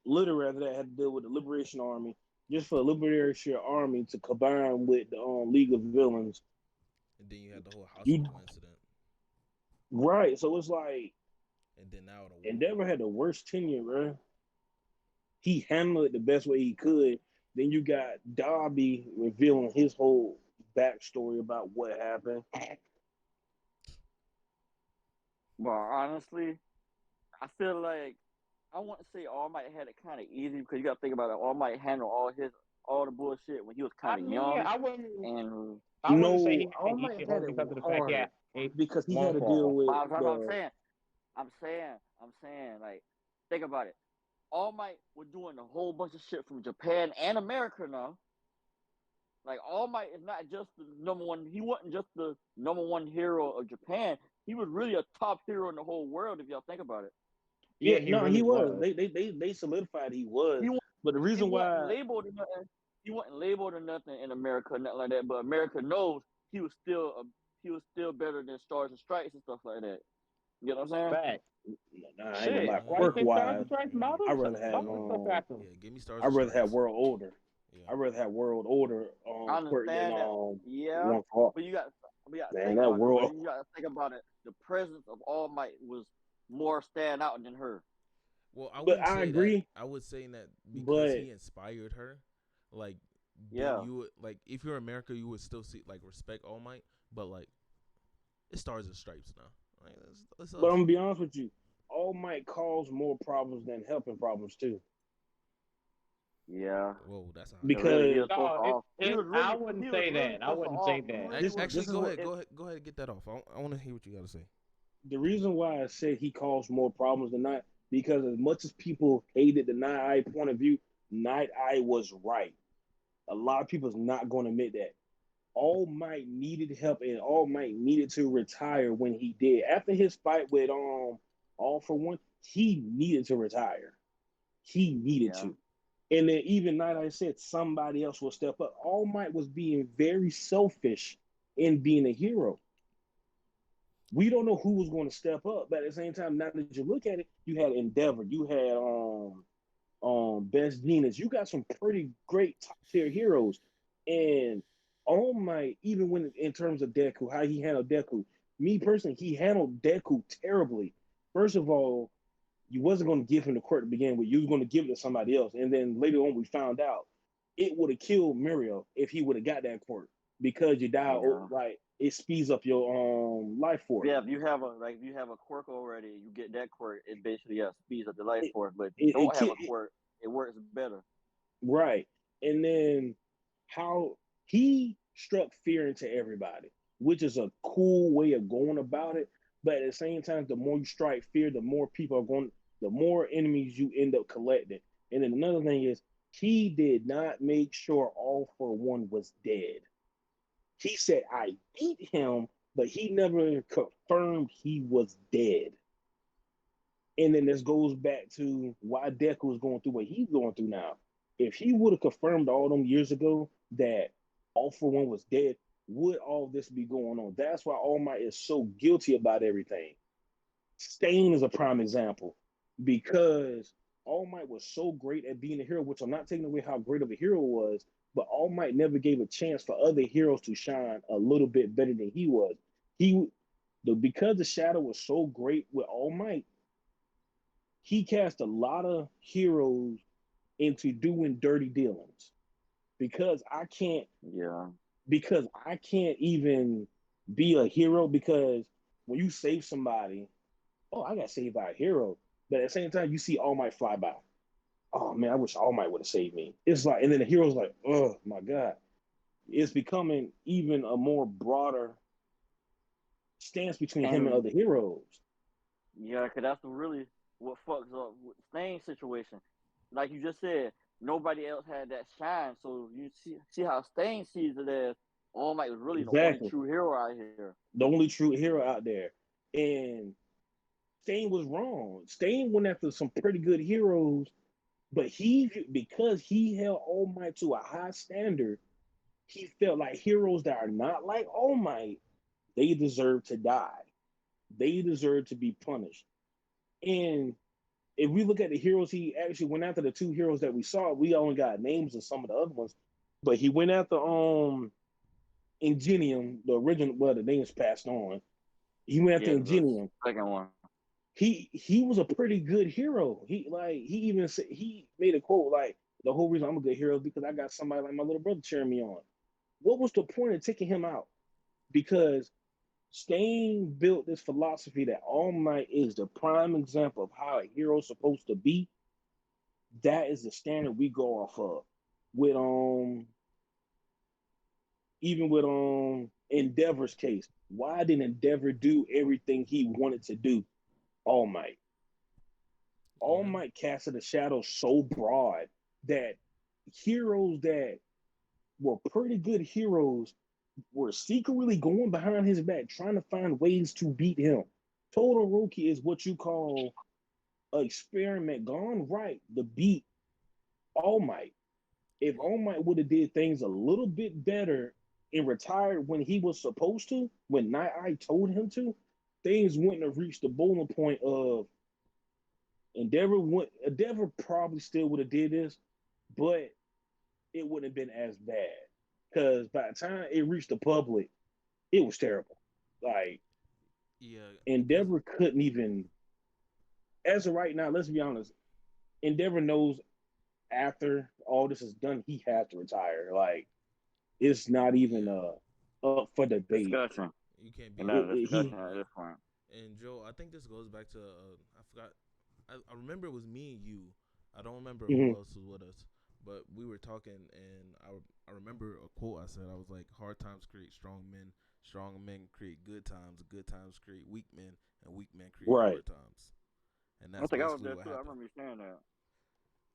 literally after that had to deal with the Liberation Army just for the Liberation Army to combine with the League of Villains. And then you had the whole You hospital incident, right, so it's like and then now the war. Endeavor had the worst tenure, bro. He handled it the best way he could. Then you got Darby revealing his whole backstory about what happened. Well, honestly, I feel like I want to say All Might had it kind of easy because you got to think about it. All Might handled all the bullshit when he was I kind of mean, young, and I wouldn't say No, he had All it Might easy had only it because of the fact he hard had a because he had one to deal fall. with I'm the saying, I'm saying, like, think about it. All Might was doing a whole bunch of shit from Japan and America now. Like All Might is not just the number one. He wasn't just the number one hero of Japan. He was really a top hero in the whole world if y'all think about it. yeah. Yeah, he No, he really was. was. They solidified he was. He wa- But the he reason wasn't why, labeled or nothing. He wasn't labeled or nothing in America, nothing like that. But America knows he was still better than Stars and Stripes and stuff like that. You know what I'm saying? Fact. nah, I ain't gonna Shit. lie. Why you Quirk Uh, think Stars wise, and Stripes I rather have stuff after him? yeah, give me stars I and rather have stripes. World Order. Yeah, I rather have World Order I Quirk than understand that. Yeah, one for all. but you got to Man, think that about it though. world. You got to think about it. The presence of All Might was more stand out than her. well, I But wouldn't I say that. agree. I would say that because But he inspired her, like then Yeah. you would like if you're America, you would still see like respect All Might, but like it's stars and stripes now. Like that's but I'm us. gonna be honest with you. All Might cause more problems than helping problems too. Yeah. Whoa, that's a hot Cause take. really, Because No, I he wouldn't was say really that. I supposed to wouldn't say off. that. He was Actually, this is go what ahead, go ahead, get that off. I want to hear what you got to say. the reason why I said he caused more problems than not because as much as people hated the Night Eye point of view, Night Eye was right. A lot of people's not going to admit that. All Might needed help and All Might needed to retire when he did. After his fight with All for One, he needed to retire. He needed Yeah. to. And then even Night I said somebody else will step up. All Might was being very selfish in being a hero. We don't know who was going to step up, but at the same time, now that you look at it, you had Endeavor, you had Best Venus, you got some pretty great top tier heroes. And All Might, even when in terms of Deku, how he handled Deku, me personally, he handled Deku terribly. First of all, you wasn't going to give him the quirk to begin with. You was going to give it to somebody else. And then later on, we found out it would have killed Muriel if he would have got that quirk because you die Yeah. like it speeds up your life force. Yeah, if you have a quirk already, you get that quirk. It basically speeds up the life It, force. But if you it, don't have a it, quirk, it works better. right. And then how he struck fear into everybody, which is a cool way of going about it. But at the same time, the more you strike fear, the more people are going, the more enemies you end up collecting. And then another thing is, he did not make sure All for One was dead. He said, I beat him, but he never confirmed he was dead. And then this goes back to why Deku is going through what he's going through now. If he would have confirmed all them years ago that All for One was dead, would all this be going on? That's why All Might is so guilty about everything. Stain is a prime example because All Might was so great at being a hero, which I'm not taking away how great of a hero was, but All Might never gave a chance for other heroes to shine a little bit better than he was. He because the shadow was so great with All Might, he cast a lot of heroes into doing dirty dealings because Yeah. I can't even be a hero because when you save somebody, oh, I got saved by a hero. But at the same time, you see All Might fly by. Oh man, I wish All Might would have saved me. It's like, and then the hero's like, oh my god, it's becoming even a more broader stance between him and And other heroes. yeah, because that's really what fucks up with Stain's situation. Like you just said, nobody else had that shine. So you see how Stain sees it as All Might was really the only Exactly, true hero out here. the only true hero out there, and Stain was wrong. Stain went after some pretty good heroes, but because he held All Might to a high standard, he felt like heroes that are not like All Might, they deserve to die. They deserve to be punished. And if we look at the heroes, he actually went after the two heroes that we saw. We only got names of some of the other ones, but he went after Ingenium, the original. Well, the name's passed on. He went after Yeah, the Ingenium. second one. He was a pretty good hero. He even said, he made a quote like, the whole reason I'm a good hero is because I got somebody like my little brother cheering me on. What was the point of taking him out? Because Stain built this philosophy that All Might is the prime example of how a hero's supposed to be. That is the standard we go off of. With even with Endeavor's case, why didn't Endeavor do everything he wanted to do? All Might. All Yeah. Might casted a shadow so broad that heroes that were pretty good heroes were secretly going behind his back, trying to find ways to beat him. Todoroki is what you call an experiment gone right to beat All Might. If Well, All Might would have did things a little bit better and retired when he was supposed to, when Night Eye told him to, things wouldn't have reached the boiling point of Endeavor probably still would have did this, but it wouldn't have been as bad. Because by the time it reached the public, it was terrible. Like yeah, because Endeavor couldn't even, as of right now, let's be honest, Endeavor knows after all this is done, he has to retire. Like it's not even yeah, up for debate. Discussion. you can't be Another He discussion at yeah. this point. And Joe, I think this goes back to I forgot. I remember it was me and you. I don't remember who mhm. else was with us, but we were talking, and I remember a quote I said. I was like, "Hard times create strong men create good times create weak men, and weak men create Right. hard times." And I that's think I was basically there what too. I happened. remember you saying that.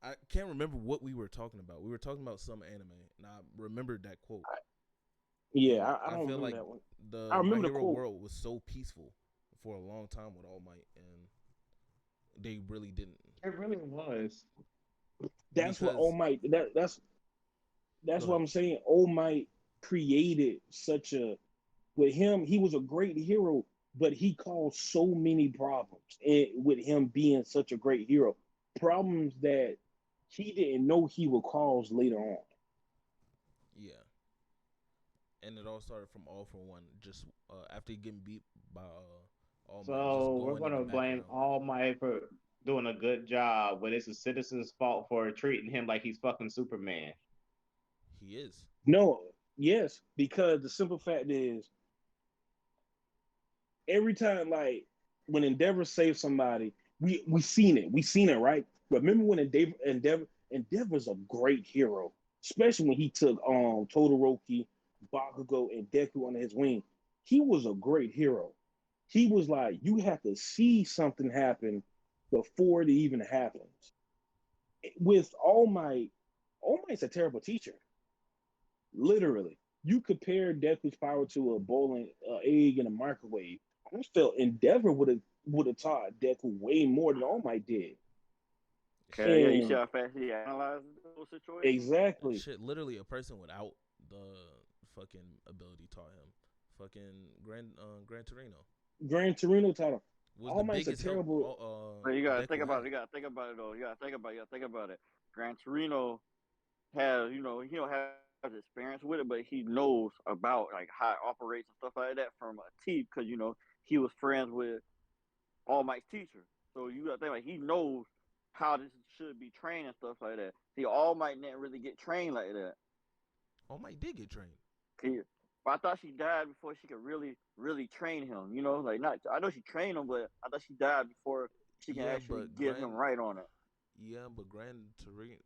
I can't remember what we were talking about. We were talking about some anime, and I remembered that quote. Yeah, And I I don't feel remember like that one. I the My remember the Hero quote. world was so peaceful for a long time with All Might, and they really didn't, It really was. That's what All because Might. That's go what ahead. I'm saying. All Might created such a with him. He was a great hero, but he caused so many problems. And with him being such a great hero, problems that he didn't know he would cause later on. Yeah, and it all started from All for One. Just after getting beat by All Might, just So we're going in the gonna blame background. All Might for doing a good job, but it's the citizens' fault for treating him like he's fucking Superman. He is. No, yes, because the simple fact is, every time like when Endeavor saves somebody, we seen it. We seen it, right? Remember when Endeavor's a great hero, especially when he took Todoroki, Bakugo, and Deku under his wing. He was a great hero. He was like, you have to see something happen before it even happens. With All Might's a terrible teacher. Literally, you compare Deku's power to a bowling egg in a microwave. I felt Endeavor would have taught Deku way more than All Might did. Hell yeah, you see And how fast he analyzed those situations? exactly, Shit, literally a person without the fucking ability taught him. Fucking Gran Torino Gran Torino taught him. was All the Might's a biggest help terrible. But you gotta think Deku about it. had. You gotta think about it though. You gotta think about it. Gran Torino has, he don't have experience with it, but he knows about like how it operates and stuff like that from a T because he was friends with All Might's teacher. So you got to think like he knows how this should be trained and stuff like that. See, All Might didn't really get trained like that. All Might did get trained. But I thought she died before she could really train him. You know, like not. I know she trained him, but I thought she died before she can Yeah, actually but get him right on it. Grand Turismo.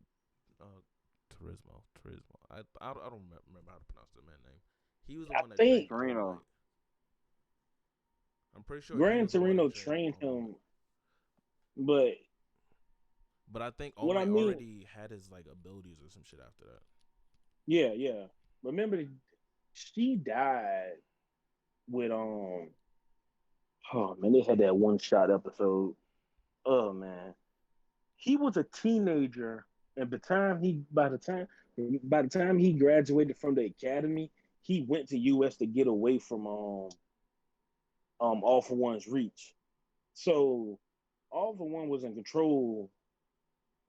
I don't remember how to pronounce the man's name. He was the I one that think trained All Torino. Might. I'm pretty sure he Gran was the one Torino that trained trained All Might. him, but But I think All what I Might mean, already had his like abilities or some shit after that. yeah. Remember, she died with Oh man, they had that one shot episode. Oh man, he was a teenager, and by the time he graduated from the academy, he went to U.S. to get away from All for One's reach. So All for One was in control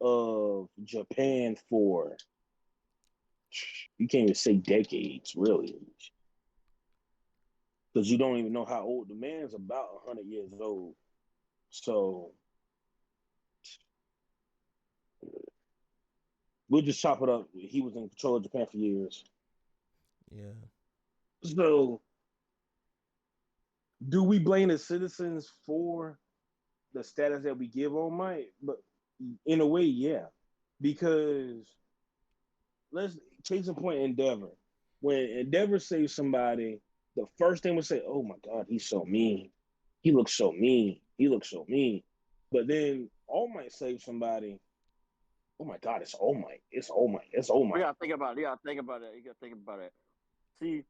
of Japan for you can't even say decades, really, because you don't even know how old the man's about 100 years old. So we'll just chop it up. He was in control of Japan for years. Yeah. So do we blame the citizens for the status that we give All Might? But in a way, yeah, because let's case in point Endeavor. When Endeavor saves somebody, the first thing we say, "Oh my God, he's so mean. He looks so mean. He looks so mean." But then All Might saves somebody. Oh my God, it's All Might. It's All Might. It's All We Might. gotta think about it. You gotta think about it. You gotta think about it. See,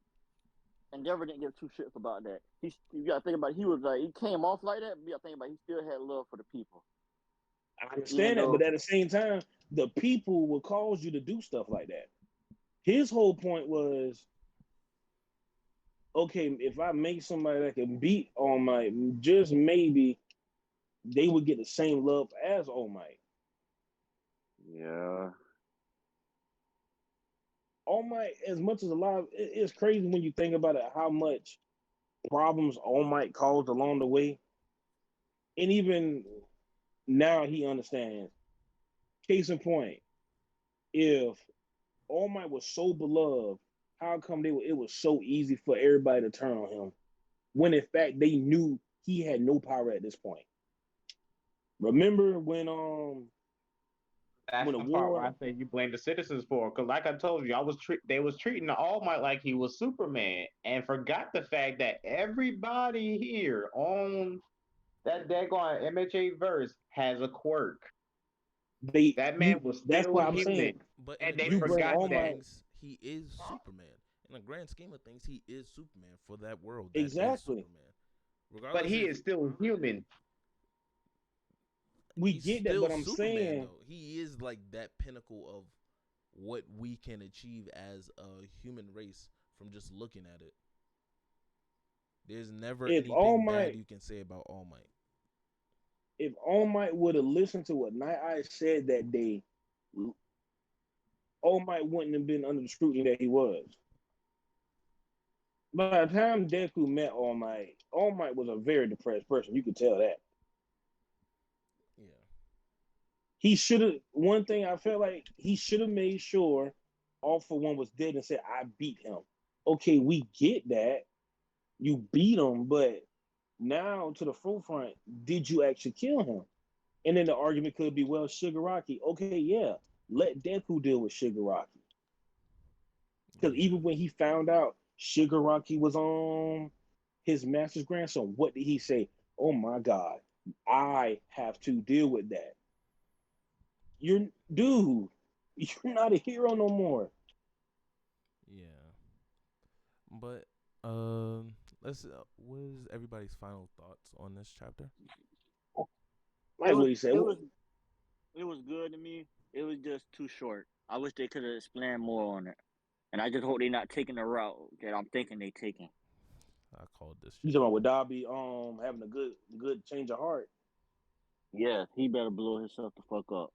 Endeavor didn't give two shits about that. You gotta think about it. He was like he came off like that, but you gotta think about it. He still had love for the people. I Even understand that, but though at the same time, the people will cause you to do stuff like that. His whole point was, okay, if I make somebody that can beat All Might, just maybe they would get the same love as All Might. yeah. All Might, as much as a lot, it's crazy when you think about it, how much problems All Might caused along the way, and even now he understands. Case in point, if All Might was so beloved, how come it was so easy for everybody to turn on him when in fact they knew he had no power at this point? Remember That's when the the part where war I say you blame the citizens for. Because, like I told you, they was treating the All Might like he was Superman, and forgot the fact that everybody here on that daggone MHA verse has a quirk. they That you man was that's still why I'm human, saying But in the and they you grand bring forgot scheme All of that. Might things, he is Superman. In the grand scheme of things, he is Superman for that world. That is exactly. Superman. But Regardless he if is still human. We he's get that, still but I'm Superman saying though. He is like that pinnacle of what we can achieve as a human race from just looking at it. There's never if All anything bad Might you can say about All Might. if All Might would have listened to what Night Eyes said that day, All Might wouldn't have been under the scrutiny that he was. By the time Deku met All Might was a very depressed person. You could tell that. Yeah. He should have. One thing I felt like he should have made sure All for One was dead and said, "I beat him." Okay, we get that you beat him, but now to the forefront, did you actually kill him? And then the argument could be, well, Shigaraki. Okay, yeah, let Deku deal with Shigaraki. Because Yeah. even when he found out Shigaraki was on his master's grandson, what did he say? Oh my God, I have to deal with that. You're, dude, you're not a hero no more. Yeah. But let's what is everybody's final thoughts on this chapter? It Like was what he said. it was it was good to me. It was just too short. I wish they could have explained more on it. And I just hope they're not taking the route that I'm thinking they taking. I called this You shit. talking about with Dobby having a good change of heart. Yeah, he better blow himself the fuck up.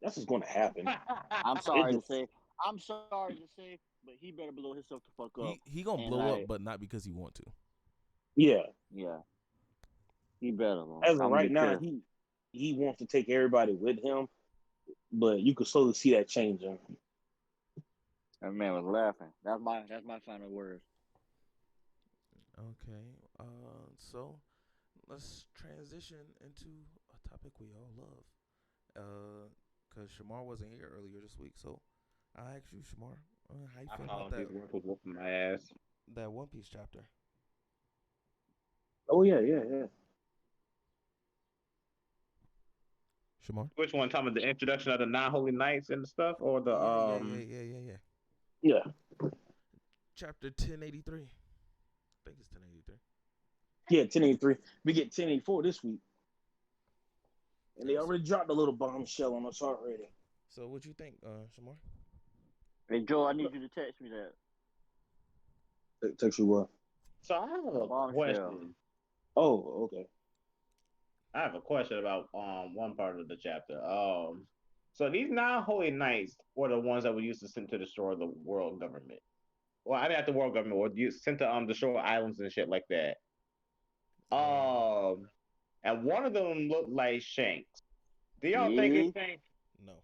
That's what's gonna happen. I'm It sorry to just say. I'm sorry to say, but he better blow himself the fuck up. He gonna And blow up, like, but not because he want to. yeah. yeah. He better, man. As of I'm gonna right be now, careful. he wants to take everybody with him, but you could slowly see that changing. That man was laughing. That's my final words. Okay. So let's transition into a topic we all love. Cause Shamar wasn't here earlier this week, so I asked you, Shamar, how you I feel about found that his work was whooping my ass. that One Piece chapter? Oh yeah, yeah, yeah. Shamar? Which one? Talking about the introduction of the non-holy knights and stuff, or the Yeah. Yeah. Chapter 1083. I think it's 1083. Yeah, 1083. We get 1084 this week. And they Yeah, already dropped a little bombshell on us already. so what you think, Shamar? Hey Joe, I need you to text me that Text you what? So I have a bombshell. question. Oh, okay. I have a question about one part of the chapter. So these non-holy knights were the ones that were used to send to destroy the world government. Well, I mean, not the world government, were used sent to destroy islands and shit like that. Um, and one of them looked like Shanks. Do y'all think Yeah. it's Shanks, No.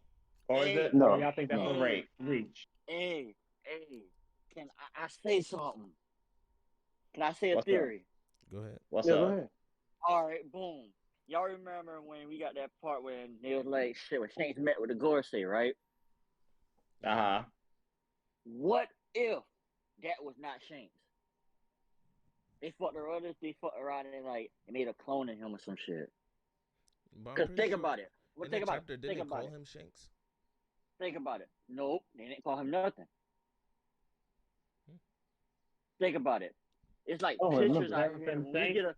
or is Hey, it, or No, y'all think that's no. a hey, reach? hey. Can I say something? Can I say a What's up? theory? Go ahead. What's Yeah, go up? ahead. All right, boom. Y'all remember when we got that part when they was like, shit, when Shanks met with the Gorsey, right? Uh Yeah. huh. What if that was not Shanks? They fucked around and like made a clone of him or some shit. But I'm Cause pretty think sure about it. Well, in think that about it. chapter, didn't Think they about call it. him Shanks? Think about it. Nope, they didn't call him nothing. Hmm. Think about it. It's like I don't pictures remember. out Never here. been When we Shanks. get a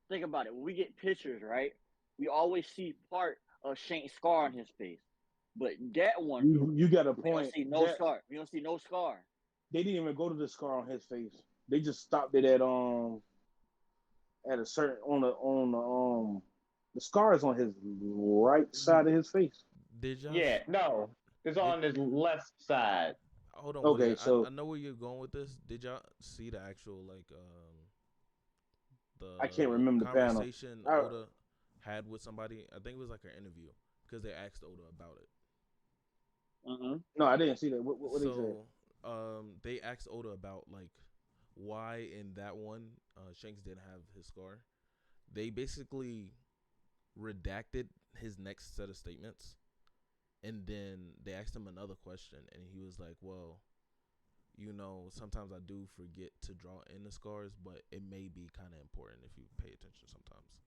think about it. When we get pictures, right? We always see part of Shank's scar on his face, but that one You got a we don't point. see no That scar. We don't see no scar. they didn't even go to the scar on his face. They just stopped it at a certain the scar is on his right side of his face. Did y'all Yeah, no, it's did on his left side. hold on, Woody? Okay, so I know where you're going with this. Did y'all see the actual I can't the remember the panel. conversation I, Oda had with somebody? I think it was like an interview because they asked Oda about it. Mm-hmm. no, I didn't see that. What they said? So they asked Oda about like why in that one Shanks didn't have his scar. They basically redacted his next set of statements, and then they asked him another question, and he was like, "Well, sometimes I do forget to draw in the scars, but it may be kind of important if you pay attention sometimes."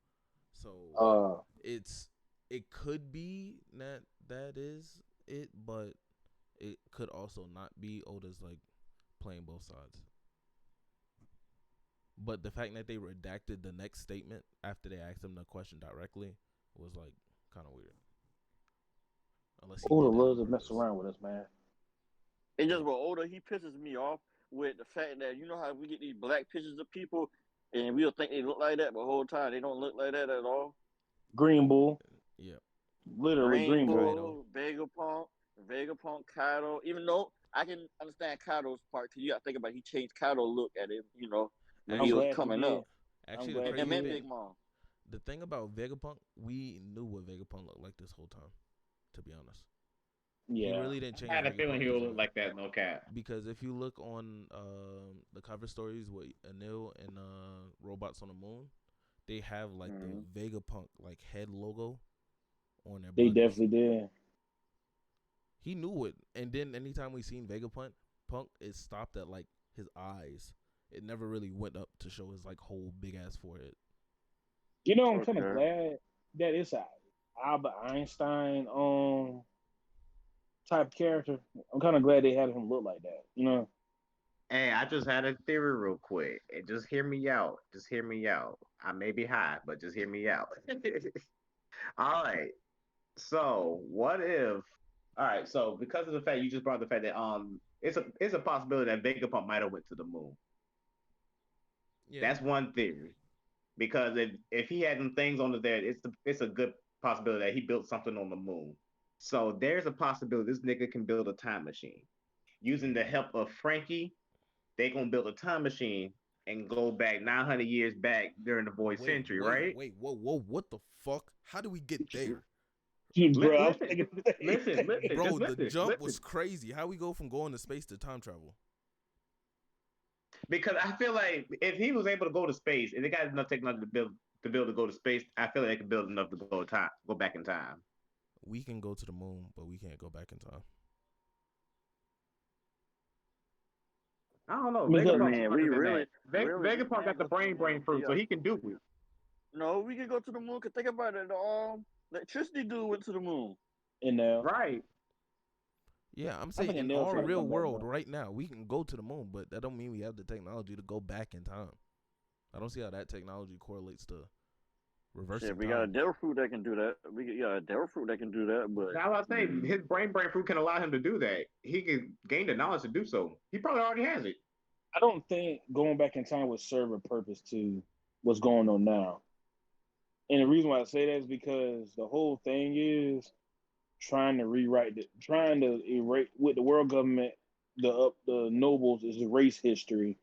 So Uh, it could be that is it, but it could also not be. Oda's like playing both sides. But the fact that they redacted the next statement after they asked him the question directly was like kind of weird. Unless he Oda did that loves on to mess purpose. around with us, man. It's just with Oda, he pisses me off with the fact that you know how we get these black pictures of people and we'll think they look like that, but the whole time they don't look like that at all. Green Bull, Yeah, literally Green Green Bull. Kaido. Bull, Vegapunk, Kaido. Even though I can understand Kaido's part, because you got to think about it, he changed Kaido look at him, when I'm he was Actually, glad he coming did. up. I'm actually, the glad And he crazy him and did. Big thing, Mom. the thing about Vegapunk, we knew what Vegapunk looked like this whole time. To be honest, he Yeah. really didn't I change had a feeling Vegapunk he would look design like that. No cap. because if you look on the cover stories with Anil and Robots on the Moon, they have like Mm-hmm. the Vegapunk like head logo on their They buttons. definitely did. He knew it, and then anytime we seen Vegapunk, it stopped at like his eyes. It never really went up to show his like whole big ass forehead. I'm kind of Okay. glad that it's a Albert Einstein type character. I'm kind of glad they had him look like that. Hey, I just had a theory real quick. And just hear me out. Just hear me out. I may be high, but just hear me out. All right. So what if? All right. So because of the fact you just brought the fact that it's a possibility that Vegapunk might have went to the moon. Yeah, That's one theory. Because if he had them things on there, it's a good possibility that he built something on the moon. So there's a possibility this nigga can build a time machine using the help of Frankie. They gonna build a time machine and go back 900 years back during the void century, right? Whoa, what the fuck? How do we get there? Bro, I was Listen, thinking listen, Bro, just the listen, jump listen. was crazy. How we go from going to space to time travel? Because I feel like if he was able to go to space, and they got enough technology to go to space, I feel like they could build enough to go back in time. We can go to the moon, but we can't go back in time. I don't know. Because, Vegapunk's Man, smarter we than really, that. really we Vegapunk got can't the go to the brain moon. fruit, so he can do it. No, we can go to the moon. Cause think about it. The electricity dude went to the moon. and now Right. Yeah, I'm I saying think in Nell our tried to real come back, world though. right now, we can go to the moon, but that don't mean we have the technology to go back in time. I don't see how that technology correlates to reversing Shit, we time. got a devil fruit that can do that. We got a devil fruit that can do that. But Now I say his brain fruit can allow him to do that. He can gain the knowledge to do so. He probably already has it. I don't think going back in time would serve a purpose to what's going on now. And the reason why I say that is because the whole thing is trying to trying to erase with the world government, the nobles is erase history,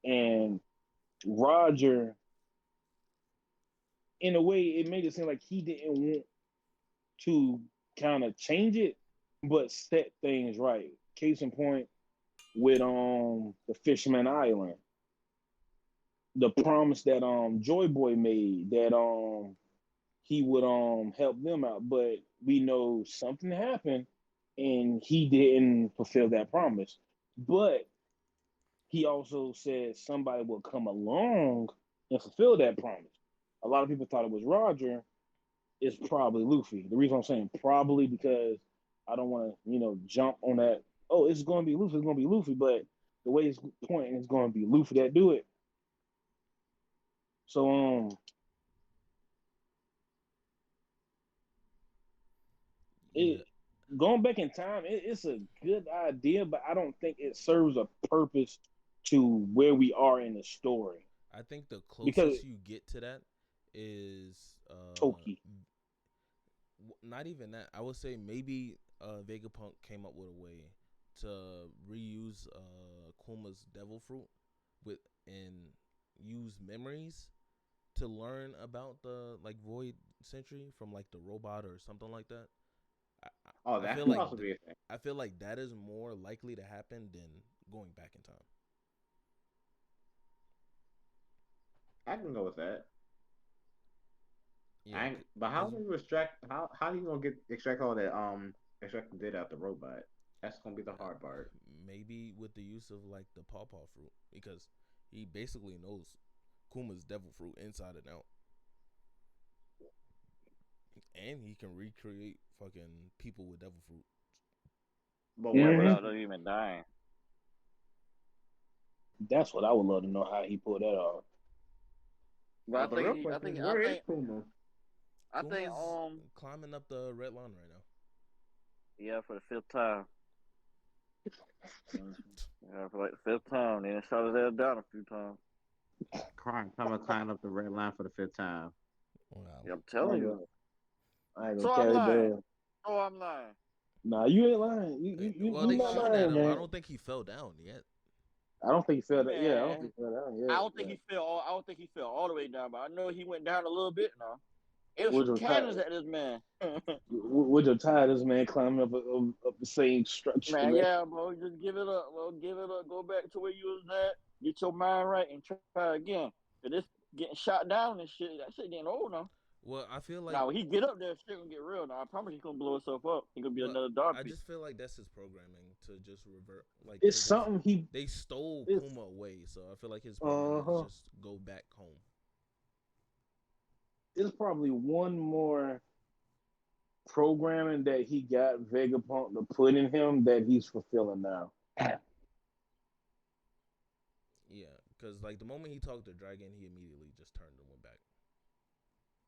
and Roger, in a way, it made it seem like he didn't want to kind of change it, but set things right. Case in point with the Fisherman Island, the promise that Joy Boy made that he would help them out, but we know something happened and he didn't fulfill that promise. But he also said somebody will come along and fulfill that promise. A lot of people thought it was Roger. It's probably Luffy. The reason I'm saying probably because I don't want to, jump on that. Oh, it's going to be Luffy. It's going to be Luffy. But the way it's pointing, it's going to be Luffy that do it. So Yeah, it going back in time, it's a good idea, but I don't think it serves a purpose to where we are in the story. I think the Because closest you get to that is Toki. not even that. I would say maybe Vegapunk came up with a way to reuse Kuma's devil fruit with and use memories to learn about the like void century from like the robot or something like that. Oh, I that feel could like also be a thing. I feel like that is more likely to happen than going back in time. I can go with that. Yeah, But how because do you extract? How you gonna extract all that extract the data out the robot? That's gonna be the hard part. maybe with the use of like the pawpaw fruit because he basically knows Kuma's devil fruit inside and out, and he can recreate fucking people with devil fruit. But yeah, what if without it's them even dying. That's what I would love to know how he pulled that off. But the real question is where is Kuma? I think Kuma's climbing up the red line right now. yeah, for the fifth time. Yeah, for like the fifth time. Then shot his ass down a few times. Climb up the red line for the fifth time. Wow. Yeah, I'm I telling ain't you. gonna, I ain't gonna So I'm carry lying. bad. Oh, I'm lying. Nah, you ain't lying. Well, You they not shooting at lying, him. I man. don't think he fell down yet. I don't think he fell that. Yeah, I don't Man, think he fell down I yet. don't think But he fell. I don't think he fell all the way down, but I know he went down a little bit now. It was with some your cannons tire, at this man. with your tire, this man climbing up the same structure, Man, man. yeah, bro. Just give it up, bro. Give it up. Go back to where you was at. Get your mind right and try again. Cause this getting shot down and shit. That shit getting old now. Well, I feel like Now when he get up there, shit gonna get real. Now I promise he's gonna blow himself up. He gonna be well, another dog I piece. just feel like that's his programming to just revert. Like It's to just something he. they stole It's Kuma away, so I feel like his programming is uh just go back home. It's probably one more programming that he got Vegapunk to put in him that he's fulfilling now. Yeah, because like the moment he talked to Dragon, he immediately just turned and went back.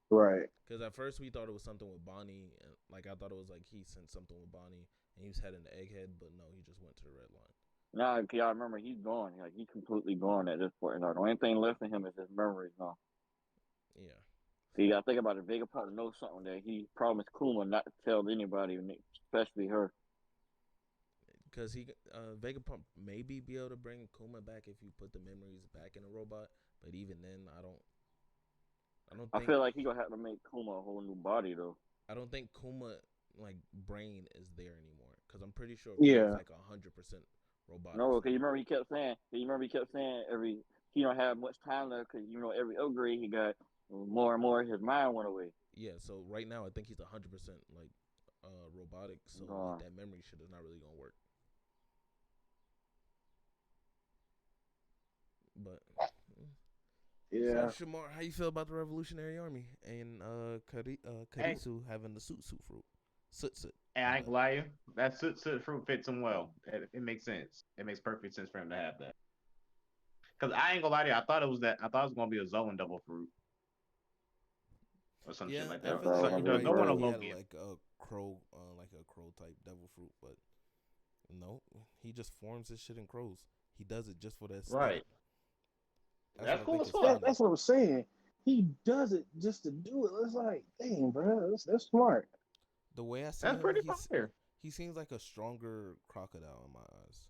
Right. Because at first we thought it was something with Bonnie, and like I thought it was like he sent something with Bonnie, and he was heading to Egghead, but no, he just went to the red line. Now, y'all remember he's gone. Like he's completely gone at this point. Now, the only thing left in him is his memories now. Yeah. So you gotta think about it. Vegapunk knows something that he promised Kuma not to tell anybody, especially her. because Vegapunk maybe be able to bring Kuma back if you put the memories back in a robot, but even then, I don't I think feel like he gonna have to make Kuma a whole new body though. I don't think Kuma like brain is there anymore because I'm pretty sure Kuma's Yeah. like 100% robotic. No, because you remember he kept saying. You remember he kept saying he don't have much time left because every upgrade he got more and more his mind went away. Yeah, so right now I think he's 100% like robotic, so like that memory shit is not really gonna work. But Yeah. so Shamar, how you feel about the Revolutionary Army and Karisu having the soot fruit? Soot. And I ain't gonna lie to you, that soot fruit fits him well. It makes sense. It makes perfect sense for him to have that. Cause I ain't gonna lie to you, I thought it was gonna be a Zoan double fruit. Or some shit like I that. feel like Something you're don't want a right. He had Logan. like a crow type devil fruit, but no, he just forms his shit in crows. He does it just for that aesthetic. Right. That's cool as fuck. That's what I'm saying. He does it just to do it. It's like, dang, bro, that's smart. The way I see That's him, pretty fire. he seems like a stronger crocodile in my eyes.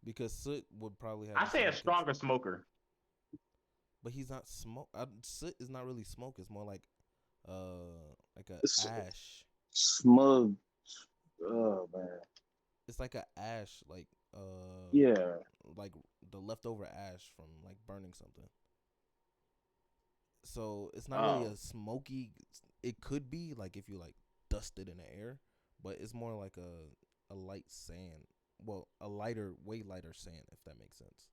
Because Soot would probably have. I say a stronger smoker. But he's not smoke. Soot is not really smoke. It's more like a ash. Smug. Oh man. It's like a ash, like yeah, like the leftover ash from like burning something. So it's not really a smoky. It could be like if you like dust it in the air, but it's more like a light sand. Well, a way lighter sand, if that makes sense.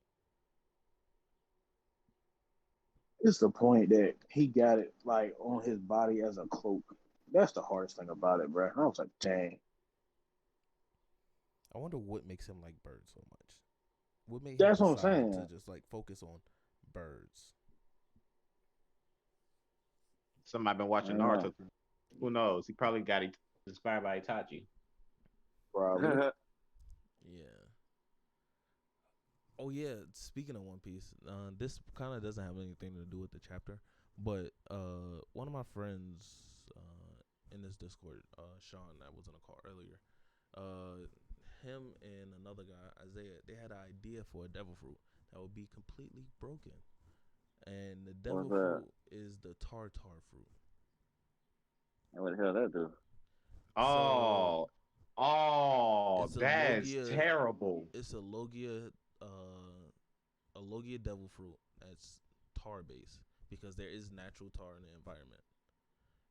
It's the point that he got it like on his body as a cloak. That's the hardest thing about it, bro. I was like, dang. I wonder what makes him like birds so much. What made That's him what I'm decide saying. to just like focus on birds? Somebody been watching Naruto. Who knows? He probably got inspired by Itachi. Probably. Yeah. Oh yeah. Speaking of One Piece, this kind of doesn't have anything to do with the chapter, but one of my friends in this Discord, Sean, that was in a call earlier, him and another guy, Isaiah, they had an idea for a devil fruit that would be completely broken, and the devil fruit is the tartar fruit. And what the hell that do? That's terrible. It's a Logia devil fruit that's tar based because there is natural tar in the environment,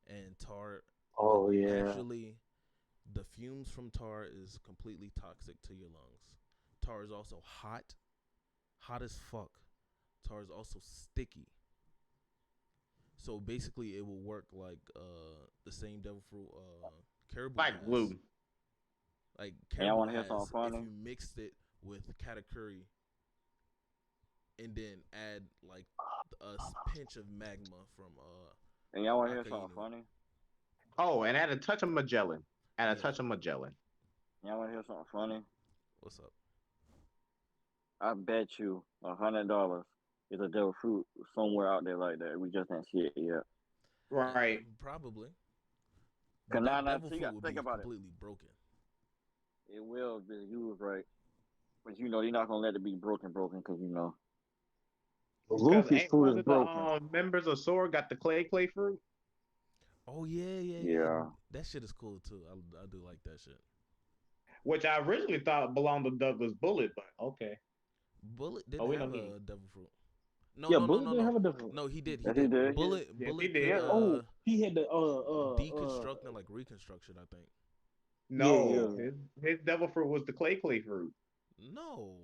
and tar. Oh yeah. Actually, the fumes from tar is completely toxic to your lungs. Tar is also hot as fuck. Tar is also sticky. So basically, it will work like the same devil fruit caribou like glue. Like caribou want to hear something funny? If you mixed it with katakuri and then add like a pinch of magma from And y'all want to hear something funny? Oh, and add a touch of Magellan. Touch of Magellan. Y'all want to hear something funny? What's up? I bet you $100 is a devil fruit somewhere out there like that. We just didn't see it yet. Right. Probably. Cause that now devil fruit would be completely broken. It will be. You was right. But they're not going to let it be broken because Luffy's fruit is broken. The members of Sword got the clay fruit. Oh yeah. That shit is cool too. I do like that shit. Which I originally thought belonged to Douglas Bullet, but okay. Bullet didn't have a devil fruit. No, Bullet didn't have a devil fruit. No, he did. He did. Bullet he did. He had the deconstruct and like reconstruction, I think. No, his devil fruit was the clay fruit. No.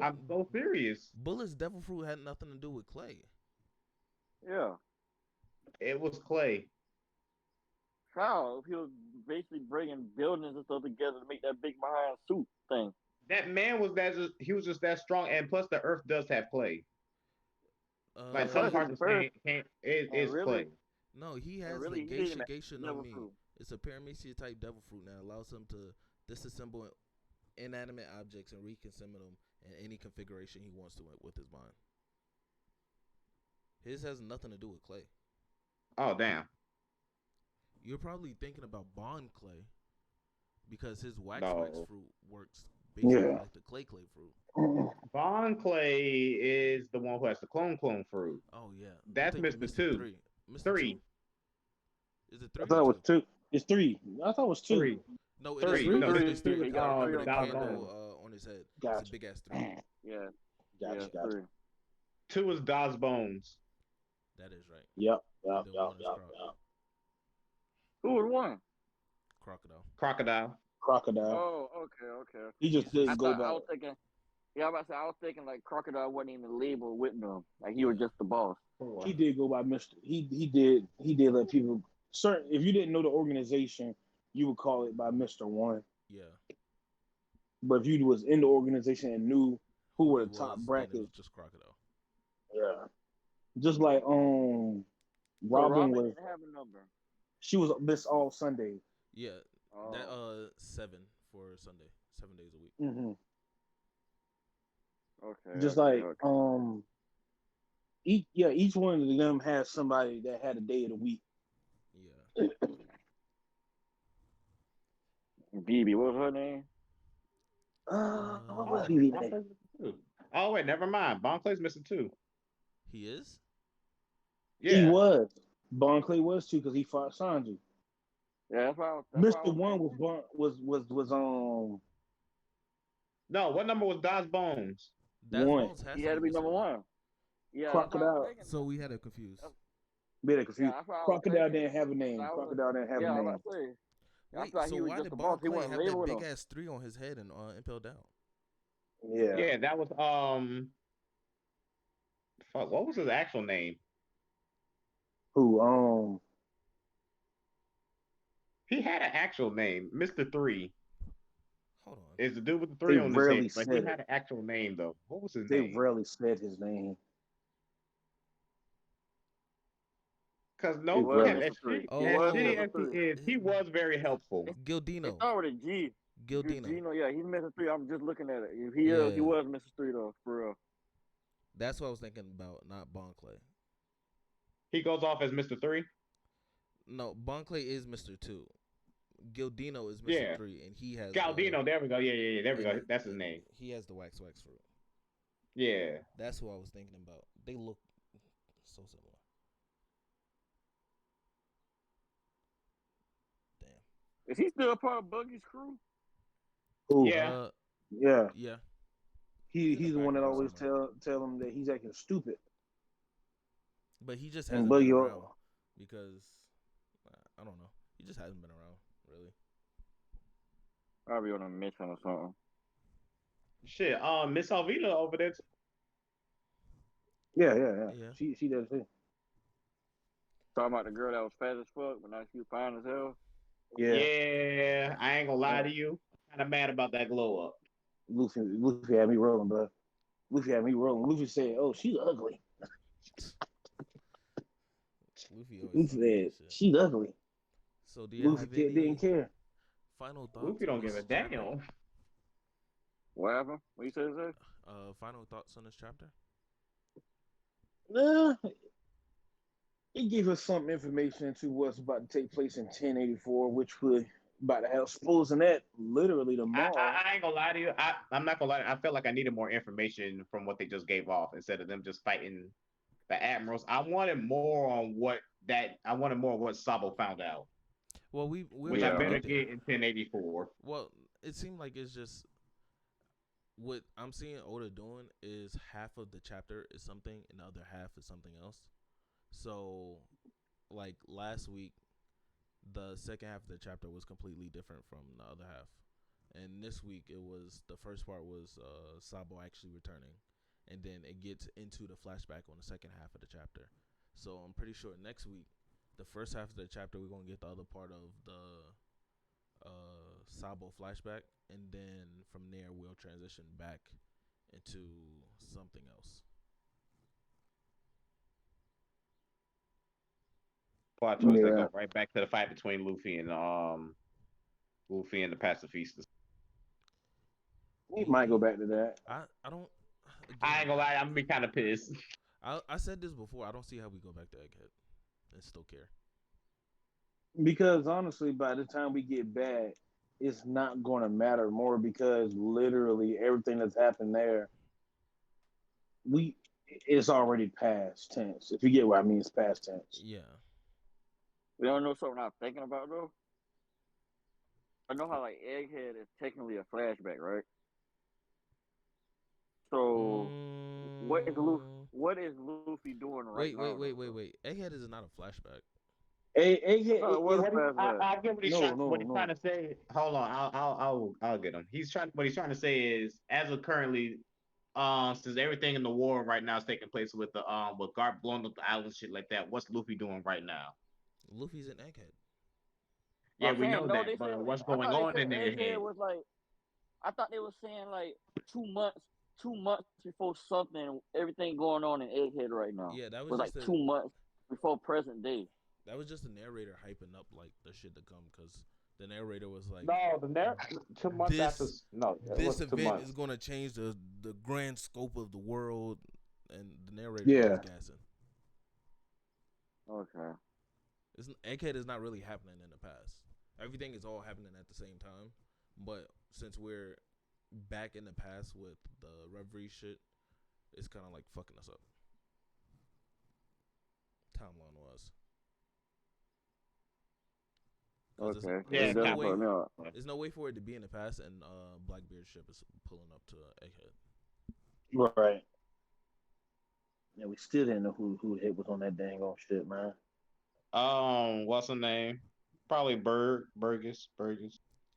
I'm so serious. Bullet's devil fruit had nothing to do with clay. Yeah. It was clay. How? He was basically bringing buildings and stuff together to make that big behind suit thing. That man was just that strong, and plus the earth does have clay. Like some parts of it is clay. No, he has the Geisha no Mi. It's a paramecia type devil fruit that allows him to disassemble inanimate objects and reconsume them in any configuration he wants to with his mind. His has nothing to do with clay. Oh damn! You're probably thinking about bond clay, because his wax No. fruit works basically Yeah. like the clay fruit. Bon Clay is the one who has the clone fruit. Oh yeah, I'm That's thinking Mr. Mister Two. 3. Mister 2? 3. Is it I 3 or thought it was 2? 2. It's 3. I thought it was 2. 3. No, it is 3. 3. No, It this Three. is is 3 3. He because got I remember three the on Dodge his head. Bones. candle on his head. It's a Gotcha. big ass 3. Yeah, Gotcha. Gotcha. 3. 2 is Dodge Bones. That is right. Yep. And Yep. then Yep. 1 is Yep. Yep. Who would won? crocodile. Crocodile. Crocodile. Oh, okay. He just He's didn't I just go thought I back. was thinking. Yeah, I was thinking like Crocodile wasn't even labeled with them. Like he was Yeah. just the boss. He did go by Mr. He did let people certain if you didn't know the organization, you would call it by Mr. One. Yeah. But if you was in the organization and knew who Who were he the top was, then it was bracket, just crocodile. yeah. Just like So Robin Robin was didn't have a number. she was Miss All Sunday. Yeah. That Oh, 7 for Sunday. 7 days a week. Mm-hmm. okay. Just like each one of them has somebody that had a day of the week. Yeah. BB, what was her name? What was Oh, BB Bon name? Clay's Mr. 2. Oh, wait, never mind. Bon Clay's Mr. 2. He is? He Yeah. was. Bon Clay was too because he fought Sanji. Yeah, that's why I Mr. was One thinking. was No, what number was Dodge Bones? Daz one. Bones has He to had be to be Mr. number 1. one. Yeah, that's what I was Crocodile. thinking. So we had it confused. Made it Yeah, confused. that's what I was Crocodile thinking. didn't have a name. I was, Crocodile didn't have yeah, a I was name. about to say. I Wait, thought so he was why just did the Bon boss. He Clay wasn't have that labeling big him. ass 3 on his head and Impel Down? Yeah. Yeah, that was fuck, what was his actual name? Who? He had an actual name. Mr. 3 Hold on. is the dude with the They 3 on his head, rarely but he said had it. an actual name though. What was his They name? rarely said his name. Because They He no was cap, rarely. as Mr. 3. He as was shitty Mr. as he 3. is, he was very helpful. It Gildino. started with a G. Gildino. Gino, yeah, he's Mr. 3. I'm just looking at it. He Yeah. was Mr. 3 though, for real. That's what I was thinking about, not Bon Clay. He goes off as Mr. 3. No, Bon Clay is Mr. 2. Gildino is Mr. Yeah. 3, and he has Galdino, there we go. Yeah. There we go. and That's his name. He has the wax fruit. Yeah. That's what I was thinking about. They look so similar. Damn. Is he still a part of Buggy's crew? Who? Yeah. Yeah. Yeah. He's the one that background always somewhere. tell him that he's acting stupid. But he just And hasn't Buggy been Al- around because I don't know. He just hasn't been around really. Probably on a mission or something. Shit. Miss Alvita over there. Yeah. Yeah. She does too. Talking about the girl that was fat as fuck, but now she was fine as hell. Yeah. I ain't gonna lie to you. Kind of mad about that glow up. Luffy had me rolling, bro. Luffy had me rolling. Luffy said, "Oh, she's ugly." Luffy said, "She's ugly." So do you Luffy have any didn't care. final thoughts? Luffy on don't give this a damn. chapter? What happened? What you said? Final thoughts on this chapter? It gave us some information into what's about to take place in 1084, which would about to have supposing that literally tomorrow. I ain't gonna lie to you. I'm not gonna lie. I felt like I needed more information from what they just gave off instead of them just fighting the admirals. I wanted more on what Sabo found out, Well, we're which about I to better get there. get in 1084. Well, it seemed like it's just what I'm seeing Oda doing is half of the chapter is something and the other half is something else. So, like last week, the second half of the chapter was completely different from the other half, and this week the first part was Sabo actually returning, and then it gets into the flashback on the second half of the chapter. So I'm pretty sure next week, the first half of the chapter, we're gonna get the other part of the Sabo flashback, and then from there we'll transition back into something else. Plot twist, they Yeah. go right back to the fight between Luffy and the pacifistas. We might go back to that. I don't. Again, I ain't gonna lie, I'm gonna be kind of pissed. I said this before. I don't see how we go back to Egghead and still care. Because honestly, by the time we get back, it's not going to matter more because literally everything that's happened there, we it's already past tense. If you get what I mean, it's past tense. Yeah. You don't know something I'm thinking about though. I know how like Egghead is technically a flashback, right? So what is Luffy? Mm, What is Luffy doing right wait, now wait, though? wait, wait, wait. Egghead is not a flashback. Egghead No, what is is flashback? I get no, what no, he's trying no. to say. Hold on, I'll get him. What he's trying to say is, as of currently, since everything in the war right now is taking place with the with Garp blowing up the island, shit like that. What's Luffy doing right now? Luffy's an egghead. Yeah, I'm we saying know no. that, They said but what's I going thought they on said in their Egghead head? was like. I thought they were saying like 2 months, 2 months before something. Everything going on in Egghead right now Yeah, was like 2 months before present day. that was just the narrator hyping up like the shit to come because the narrator was like, No, the 2 months after. this No, it this was two event is months. gonna change the grand scope of the world, and the narrator Yeah. was gassing. Okay. Egghead is not really happening in the past. Everything is all happening at the same time, but since we're back in the past with the Reverie shit, it's kind of like fucking us up. Timeline was. Cause Okay. Yeah, It there's no doesn't way put me up. there's no way for it to be in the past, and Blackbeard's ship is pulling up to Egghead. Right. Yeah, we still didn't know who the hit was on that dang old shit, man. What's her name? Probably Burgess.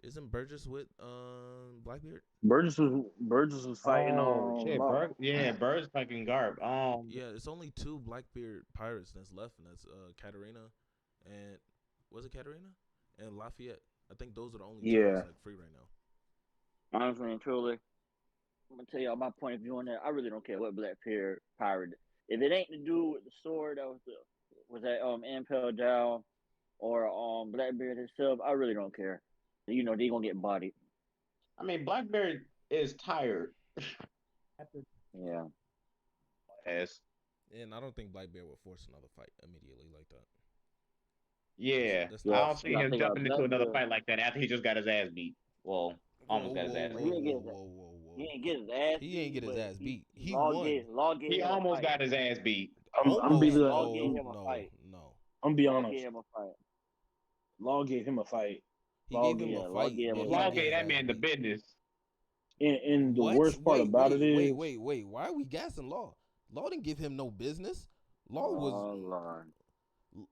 Isn't Burgess with Blackbeard? Burgess was fighting Oh on shit, Law. Bird's fucking Garp. Yeah, it's only two Blackbeard pirates that's left, and that's Katarina, and was it Katarina and Lafayette? I think those are the only two Yeah. that's like free right now. Honestly and truly, I'm gonna tell y'all my point of view on that. I really don't care what Blackbeard pirate. If it ain't to do with the sword that was that Impel Down or Blackbeard himself, I really don't care. You know they gonna get bodied. I mean, Blackberry is tired. Yeah. Yes. And I don't think Blackbeard would force another fight immediately like that. Yeah, That's I not Yeah. don't his see You style. gotta him think about jumping into another Blackbeard. fight like that after he just got his ass beat. Well, Whoa, almost got his whoa, ass whoa, He beat. ain't get whoa, his, whoa, whoa, he whoa. ain't get his ass He ain't beat, get his but ass beat. He Law won. He gave him a almost fight. got his ass beat. I'm gonna be Almost. Man, the, Law gave No, him a no, fight. no. I'm gonna be Law honest. gave him a fight. Law gave him a fight. He Law gave him gave a Yeah, Law fight, gave him a but he didn't Law fight. get gave his that ass man the beat. business. and the What? worst part about it is Wait. Why are we gassing Law didn't give him no business. Law was Oh Lord.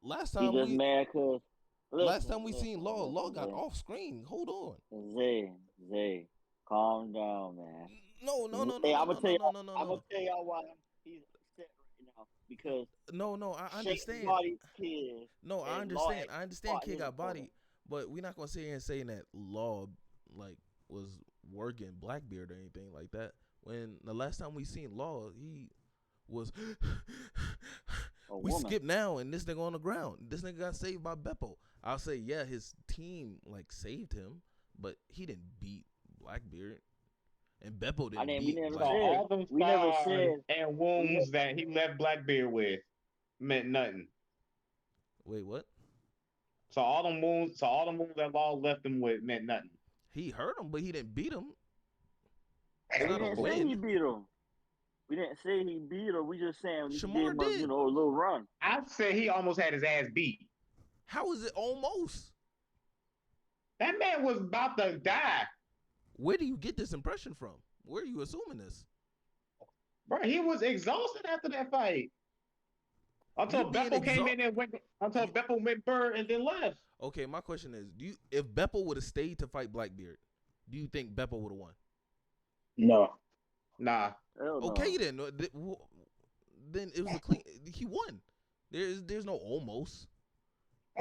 last He time just we mad cause last listen, time we seen listen, Law listen, got off screen. Hold on. Zay, calm down, man. No, no, no, no, Zay, no, I'm gonna no, tell no, no, y'all. no, no, I'm gonna no. tell y'all why he's upset right now because No, I Shake understand. Body's kid No, I and Law understand. actually I understand fought Kid him got for him. bodied, but we're not gonna sit here and saying that Law like was working Blackbeard or anything like that. When the last time we seen Law, he was A we woman. skip now and this nigga on the ground. This nigga got saved by Beppo. I'll say yeah, his team like saved him, but he didn't beat Blackbeard, and Beppo I didn't mean, beat So all Blackbeard. them we never scars said, and we ne- wounds that he left Blackbeard with meant nothing. Wait, what? So all them wounds that Law left him with meant nothing. He hurt him, but he didn't beat him. It's we not a didn't say he win. beat him. We didn't say he beat him. We just saying he gave Shamar him did. a little run. I said he almost had his ass beat. How is it almost? That man was about to die. Where do you get this impression from? Where are you assuming this? Bro, he was exhausted after that fight. You Until being Beppo came in and went until Beppo went bird and then left. Okay, my question is, if Beppo would have stayed to fight Blackbeard, do you think Beppo would have won? no. Nah. Hell no. Okay, then. Then it was a clean. He won. There's no almost.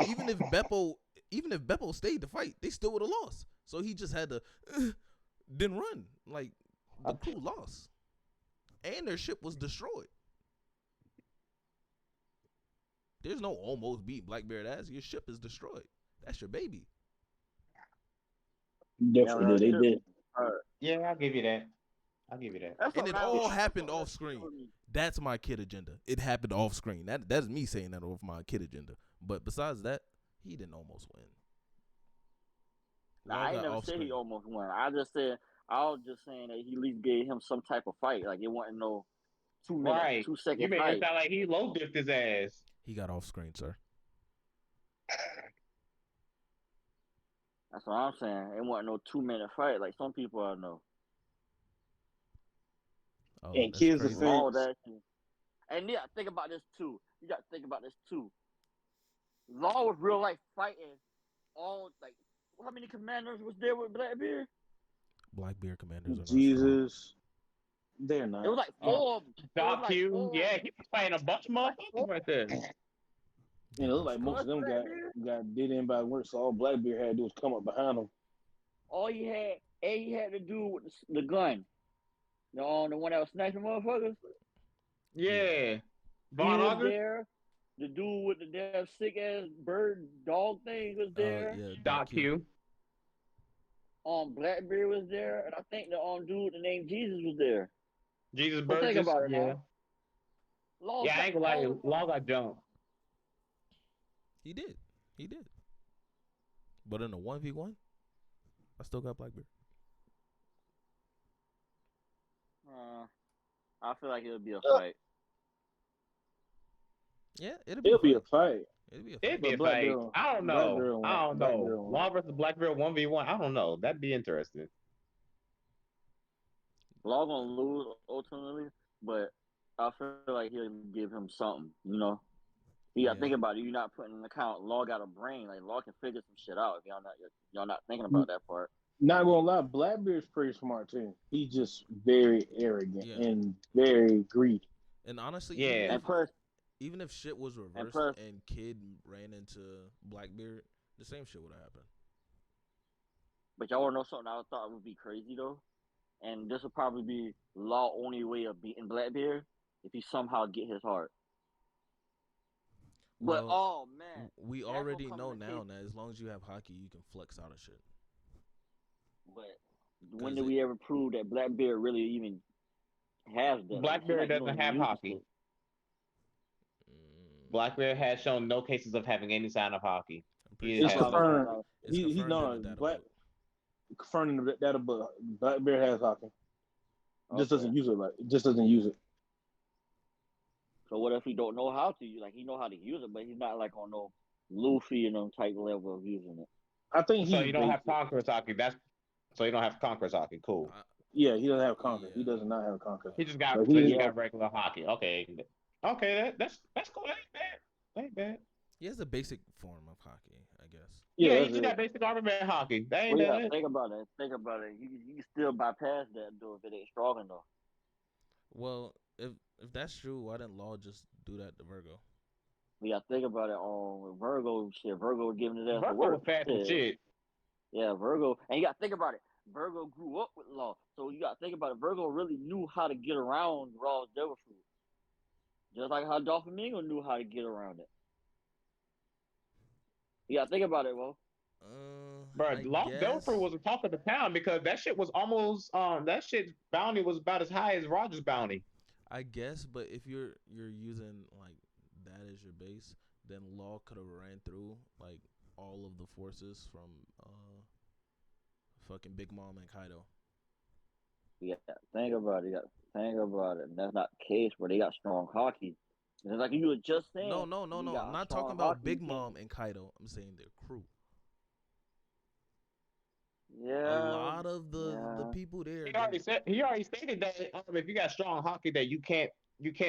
Even if Beppo stayed to fight, they still would have lost. So he just had to then run. Like the crew lost, and their ship was destroyed. There's no almost beat Blackbeard ass. Your ship is destroyed. That's your baby. Definitely did. They did. Yeah, I'll give you that. That's And what it matters. all That's happened what off screen. me. That's my kid agenda. It happened off screen. That's me saying that off my kid agenda. But besides that, he didn't almost win. Law I ain't got never off said he screen. almost won. I was just saying that he at least gave him some type of fight. Like it wasn't no 2 minute, Right. 2 second You made it fight. sound like he low dipped his ass. He got off screen, sir. That's what I'm saying. It wasn't no 2 minute fight like some people I know. Oh, And that's kids crazy. defense. Law that shit. And yeah, think about this too. You got to think about this too. Law was real life fighting all like how many commanders was there with Blackbeard? Blackbeard commanders are not strong. Jesus, they're not. It was like 4 of them. It was Doc like Q. 4 of Yeah, them. he was fighting a bunch of motherfuckers right there. And it looked like most of them got did in by work. So all Blackbeard had to do was come up behind him. All he had to do with the gun. The one that was sniping motherfuckers. Yeah. He Von was Auger? there. The dude with the damn sick ass bird dog thing was there. Yeah, Doc Q. Blackbeard was there, and I think the dude the name Jesus was there. Jesus So Burgess. think about it Yeah. now. Law Yeah, I got ain't gonna lie. all of them. Law got jumped. He did. He did. But in a 1v1, I still got Blackbeard. I feel like it'll be a fight. Yeah, It'll be a fight. It'll be a It'd fight. be a But fight. Blackbeard- I don't know. Blackbeard won. I don't Blackbeard know. won. Law versus Blackbeard 1v1. I don't know. That'd be interesting. Law gonna lose ultimately, but I feel like he'll give him something. You know, you gotta Yeah. think about it. You're not putting in account. Law got a brain. Like Law can figure some shit out. If y'all not thinking about that part. Not gonna lie, Blackbeard's pretty smart too. He's just very arrogant Yeah. and very greedy. And honestly, Yeah. And plus, even if shit was reversed plus- and Kid ran into Blackbeard, the same shit would have happened. but y'all wanna know something I thought would be crazy though, and this would probably be Law only way of beating Blackbeard if he somehow get his heart. But Well, oh man, we that already gonna come know in the now case. that as long as you have hockey, you can flex out of shit. But when did we ever prove that Blackbeard really even has that? Blackbeard Like, he doesn't don't have use the hockey. shit. Blackbeard has shown no cases of having any sign of hockey. I'm pretty He It's has sure confirmed. it's He confirmed no in the data Black book. confirming the data, but Blackbeard has hockey. Just Okay. doesn't use it. Just doesn't use it. So what if he don't know how to? Like he know how to use it, but he's not like on no Luffy and them type level of using it. I think So he's you don't have basic. Conqueror's hockey. So you don't have Conqueror's hockey. Cool. Yeah, he doesn't have conquer. He Yeah. does not have conquer. He just got But so he- he got regular hockey. Okay. That's cool. That ain't bad. That ain't bad. He has a basic form of hockey, I guess. Yeah, he that's just it. got basic armament hockey. That ain't Well, yeah, bad. think about it. Think about it. You can still bypass that though if it ain't strong enough. Well, if that's true, why didn't Law just do that to Virgo? We got to think about it on Virgo shit. Virgo was giving it as the Virgo work. was fast as shit. Yeah, Virgo. And you got to think about it. Virgo grew up with Law. So you got to think about it. Virgo really knew how to get around Raw's Devil Fruit. Just like how Dolphamingo knew how to get around it. You got to think about it, Will. Bro, Delfer was a talk of the town because that shit was almost that shit's bounty was about as high as Roger's bounty. I guess, but if you're using like that as your base, then Law could have ran through like all of the forces from fucking Big Mom and Kaido. Yeah, think about it. You got to think about it. And that's not the case where they got strong hockey. It's like you were just saying. No. I'm not talking about Big Mom and Kaido. I'm saying their crew. Yeah. A lot of the people there. He already stated that if you got strong hockey that you can't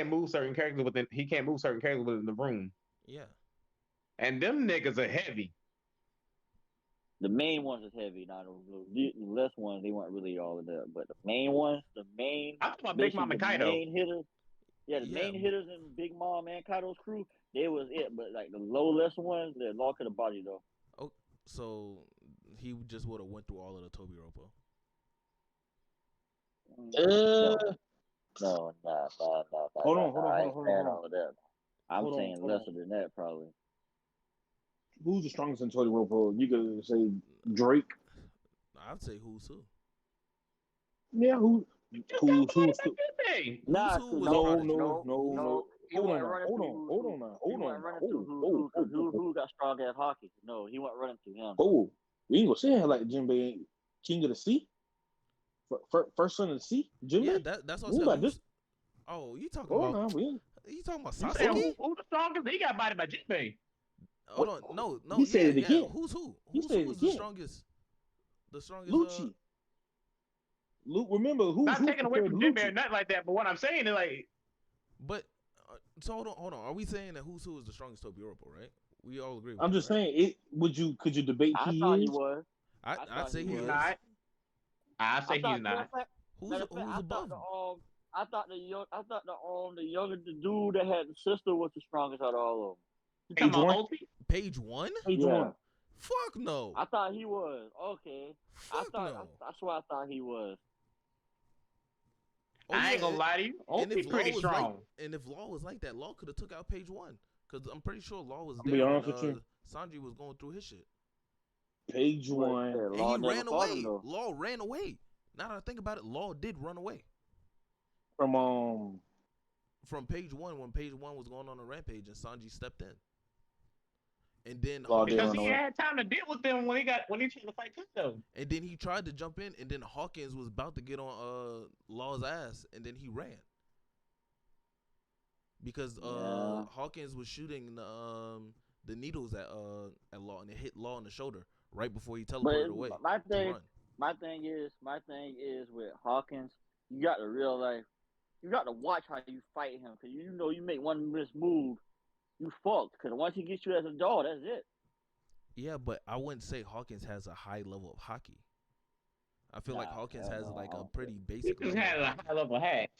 move certain characters within he can't move certain characters within the room. Yeah. And them niggas are heavy. The main ones is heavy. Now the less ones, they weren't really all of that. But the main ones, I'm talking about Big Mom and Kaido. main hitters. Yeah, the main hitters in Big Mom and Kaido's crew, they was it. But like the low lesser ones, the Law could have body though. Oh, so he just would have went through all of the Toby Ropo. No. Hold on. All of that. I'm saying hold lesser on. than that probably. Who's the strongest in Toy Ropo? You could say Drake. I'd say who's who. Yeah, who's Nah, Who's who was Prodigy? No. He Hold wasn't on, running hold through on, who- hold on, He hold wasn't on. running through who got strong ass hockey. No, he wasn't running through him. Oh, We ain't gonna say it like Jinbei ain't king of the sea, first son of the sea. Yeah, Jinbei. that's what I We ain't said. about this. Oh, you talking Oh about? no, we ain't. You talking about You saying Oh, Sasuke? who the strongest? He got bodied by Jinbei. Hold on, no, he yeah, said it yeah. again. Who's who? He said Who it is the again. strongest? The strongest. Lucci. Luke. Remember who's Not taking away compared to from Jinbei or Lucci? nothing like that, but what I'm saying is like, But so hold on. Are we saying that who's who is the strongest Tobirapa, right? We all agree with I'm that, just right? saying it. Could you debate I he thought he is? was. I I'd thought say he he he's was. is. not. I I say he's thought matter not. of fact, Who's I thought above him? the younger the dude that had the sister was the strongest out of all of them. You talking Page about one. Ulti? Page one? Page Yeah, one. Fuck no. I thought he was. Okay, Fuck no. that's why I thought he was. Oh I yeah, ain't gonna lie to you. and if Ulti Law pretty was like, strong. that, Law could have took out Page one, because I'm pretty sure Law was I'll be there when honest with you. Sanji was going through his shit, Page But one. and Law he never ran fought him away. though. Law ran away. Now that I think about it, Law did run away From from Page one when Page one was going on a rampage and Sanji stepped in, and then Law did Because run Hawkins, he away. had time to deal with them when he tried to fight Kaido. and then he tried to jump in, and then Hawkins was about to get on Law's ass, and then he ran because Yeah. Hawkins was shooting the needles at Law, and it hit Law in the shoulder right before he But teleported away my to thing, run. my thing is with Hawkins, you got to realize, you got to watch how you fight him, because you know you make one move, you fucked. Because once he gets you as a dog, that's it. Yeah, but I wouldn't say Hawkins has a high level of hockey. I feel like Nah, Hawkins hell has no, like I a don't pretty He basic just level had of a hockey. high level hack.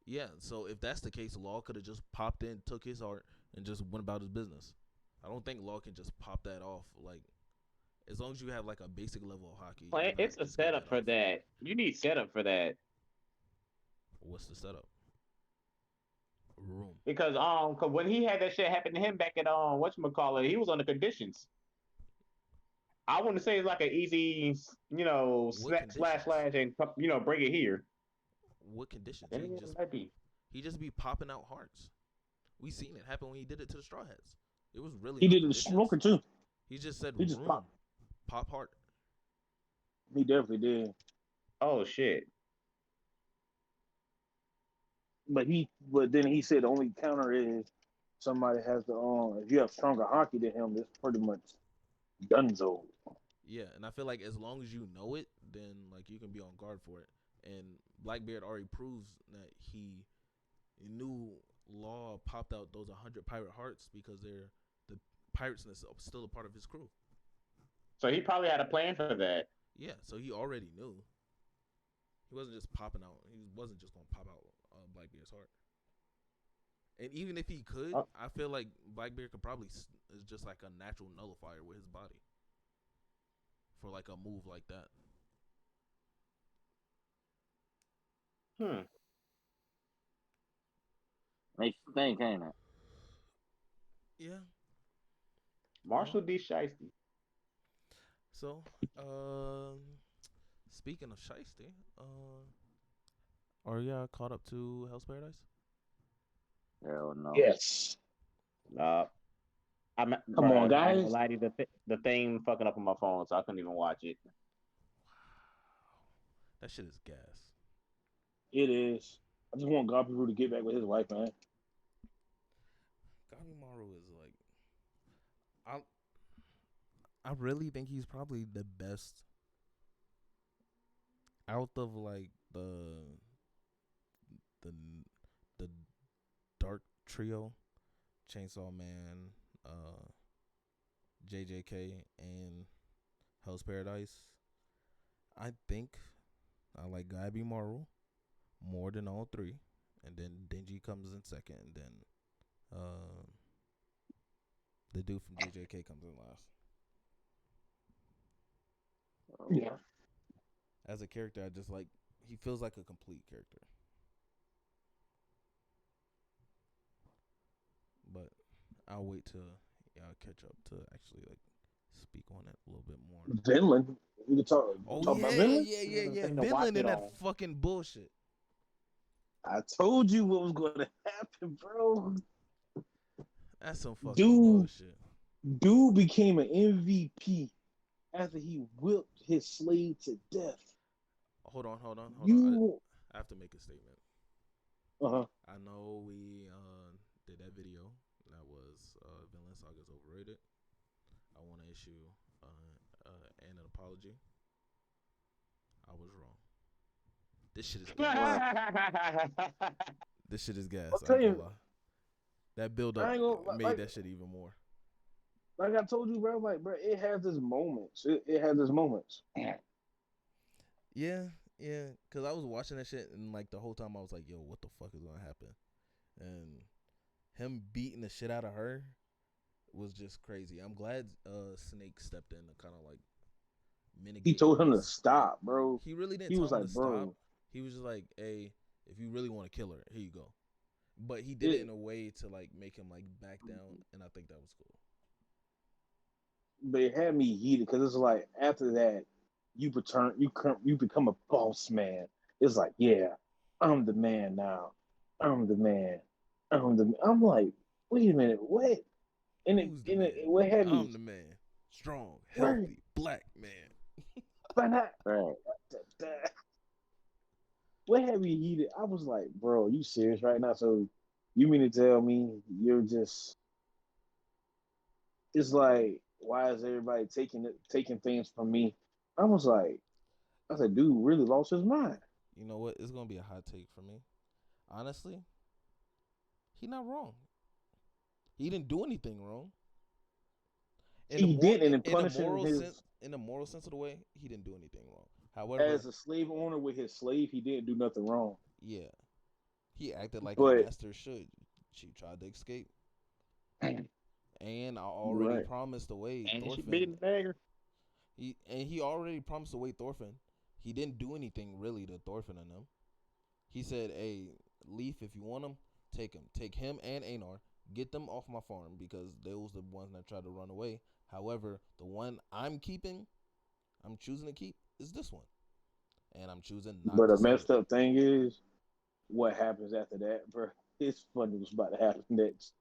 Yeah, so if that's the case, Law could have just popped in, took his heart, and just went about his business. I don't think Law can just pop that off. Like, as long as you have like a basic level of hockey, you're not It's a just getting setup that for off. that. You need setup for that. What's the setup? Room. Because 'cause when he had that shit happen to him back at whatchamacallit, he was on the conditions. I wouldn't say it's like an easy, What conditions? slash and bring it here. What conditions? Then it might be. He just be popping out hearts. We seen it happen when he did it to the Straw Hats. It was really He no did it to conditions. Smoker too. He just said He just room, popped. pop heart. He definitely did. Oh shit. But then he said the only counter is somebody has the if you have stronger hockey than him, it's pretty much donezo. Yeah, and I feel like as long as you know it, then like you can be on guard for it. And Blackbeard already proves that he knew Law popped out those 100 pirate hearts because the pirates still a part of his crew. So he probably had a plan for that. Yeah, so he already knew. He wasn't just popping out. He wasn't just gonna pop out Blackbeard's heart. And even if he could, I feel like Blackbeard could probably is just like a natural nullifier with his body for like a move like that. Makes you think, ain't it? Yeah. Marshall D. Shiesty. So, speaking of Shiesty, are y'all caught up to Hell's Paradise? Hell no. Yes. Come on, guys. The thing fucking up on my phone, so I couldn't even watch it. That shit is gas. It is. I just want Gabiru to get back with his wife, man. Gabimaru is like, I really think he's probably the best out of like the Dark Trio, Chainsaw Man, JJK, and Hell's Paradise. I think I like Gabimaru more than all three, and then Denji comes in second, and then the dude from JJK comes in last. Yeah. As a character, I just like, he feels like a complete character. But I'll wait till y'all catch up to actually like speak on it a little bit more. Vinland. We can talk about Vinland? Yeah. Vinland and that fucking bullshit. I told you what was going to happen, bro. That's some fucking bullshit. Dude became an MVP after he whipped his slave to death. Hold on. You, I have to make a statement. uh-huh. I know we did that video that was Vinland Saga is overrated. I want to issue an apology. I was wrong. This shit is gas. This shit is gas. I'll I tell ain't gonna you, lie. That build up I ain't gonna made that shit even more. like I told you, bro. Like, bro, it has its moments. It has its moments. Yeah. Cause I was watching that shit and like the whole time I was like, yo, what the fuck is gonna happen? And him beating the shit out of her was just crazy. I'm glad Snake stepped in to kind of like mitigate. He told him to this. stop, bro. He really didn't He tell was him like, to bro, stop. He was just like, hey, if you really want to kill her, here you go. But he did it in a way to like make him like back down, and I think that was cool. but it had me heated because it's like after that, you become a boss man. It's like, yeah, I'm the man now. I'm the man. I'm like, wait a minute, what? Who's the man? What had me? I'm the man. Strong, Right. healthy, black man. But not, Right. what had me heated? I was like, bro, you serious right now? So you mean to tell me you're just? It's like, why is everybody taking things from me? I was like, I said, dude really lost his mind. You know what? It's gonna be a hot take for me. Honestly, he not wrong. He didn't do anything wrong. He did, and in In a punishing moral his sense, in a moral sense of the way, he didn't do anything wrong. However, as a slave owner with his slave, he didn't do nothing wrong. yeah, he acted like a But master should. She tried to escape, you're and I already right. promised away And she Thorfinn. bit the dagger. He already promised away Thorfinn. He didn't do anything really to Thorfinn and them. He said, "Hey, Leaf, if you want him, take him. Take him and Einar. Get them off my farm because they was the ones that tried to run away. However, the one I'm choosing to keep is this one, and I'm choosing not But to the sell messed it." up thing is, what happens after that, bro? It's funny what's about to happen next.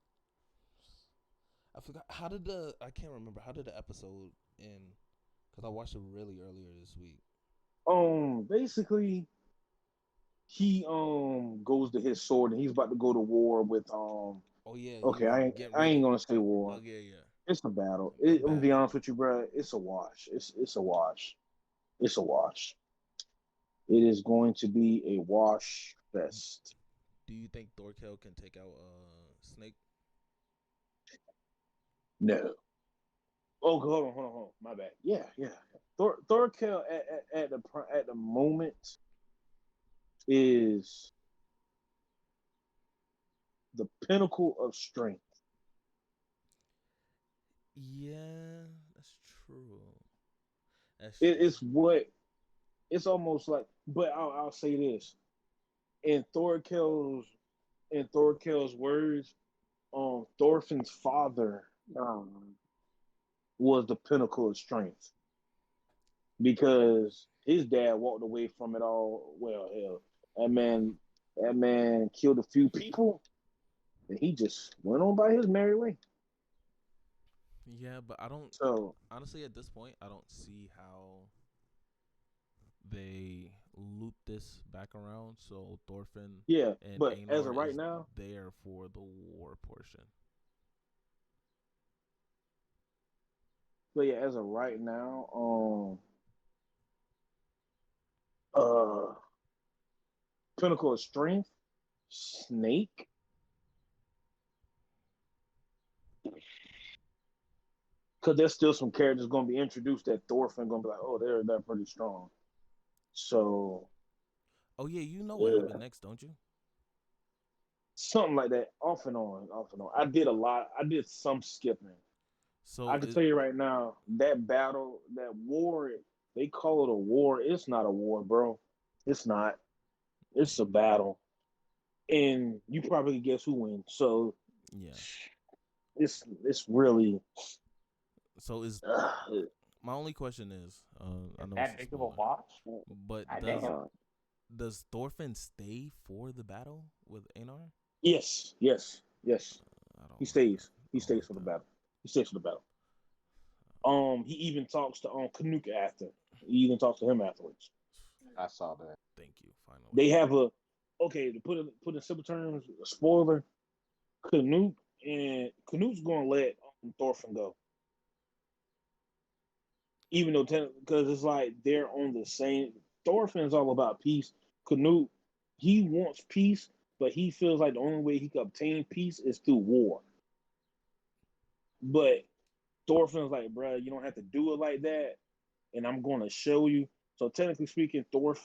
I forgot I can't remember how did the episode end because I watched it really earlier this week. Basically, he goes to his sword and he's about to go to war with Oh yeah, he Okay, was getting I ain't ready. gonna say war. Oh yeah. It's a battle. A I'm gonna be battle. honest with you, bro. It's a wash. It's a wash. It's a wash. It is going to be a wash fest. Do you think Thorkel can take out Snake? No. Oh, hold on. My bad. Yeah. Thorkel at the moment is the pinnacle of strength. Yeah, that's true. That's It, true. it's what it's almost like. But I'll say this: in Thorkel's words, Thorfinn's father was the pinnacle of strength because his dad walked away from it all. Well, hell, that man killed a few people, and he just went on by his merry way. Yeah, but I don't So honestly at this point I don't see how they loop this back around. So Thorfinn yeah, and but as Einar of right is now, there for the war portion. uh, pinnacle of strength, Snake. Because there's still some characters going to be introduced that Thorfinn going to be like, oh, they're pretty strong. So Oh yeah, you know what yeah, happened next, don't you? something like that, off and on, off and on. I did a lot. I did some skipping. I So can tell you right now, that battle, that war, they call it a war. It's not a war, bro. It's not. It's a battle, and you probably guess who wins. So yeah. it's really. So is my only question is, I know it's That a big of a spoiler, watch? but I damn. does Thorfinn stay for the battle with Einar? Yes. I don't He like that. stays. I He don't stays like for the that. battle. He stays for the battle. He even talks to Canuck after. He even talks to him afterwards. I saw that. Thank you. Finally. They have a okay to put in simple terms. A spoiler: Canuck's gonna let Thorfinn go, even though because it's like they're on the same. Thorfinn's all about peace. Canuck, he wants peace, but he feels like the only way he can obtain peace is through war. But Thorfinn's like, bro, you don't have to do it like that, and I'm going to show you. So technically speaking, Canuck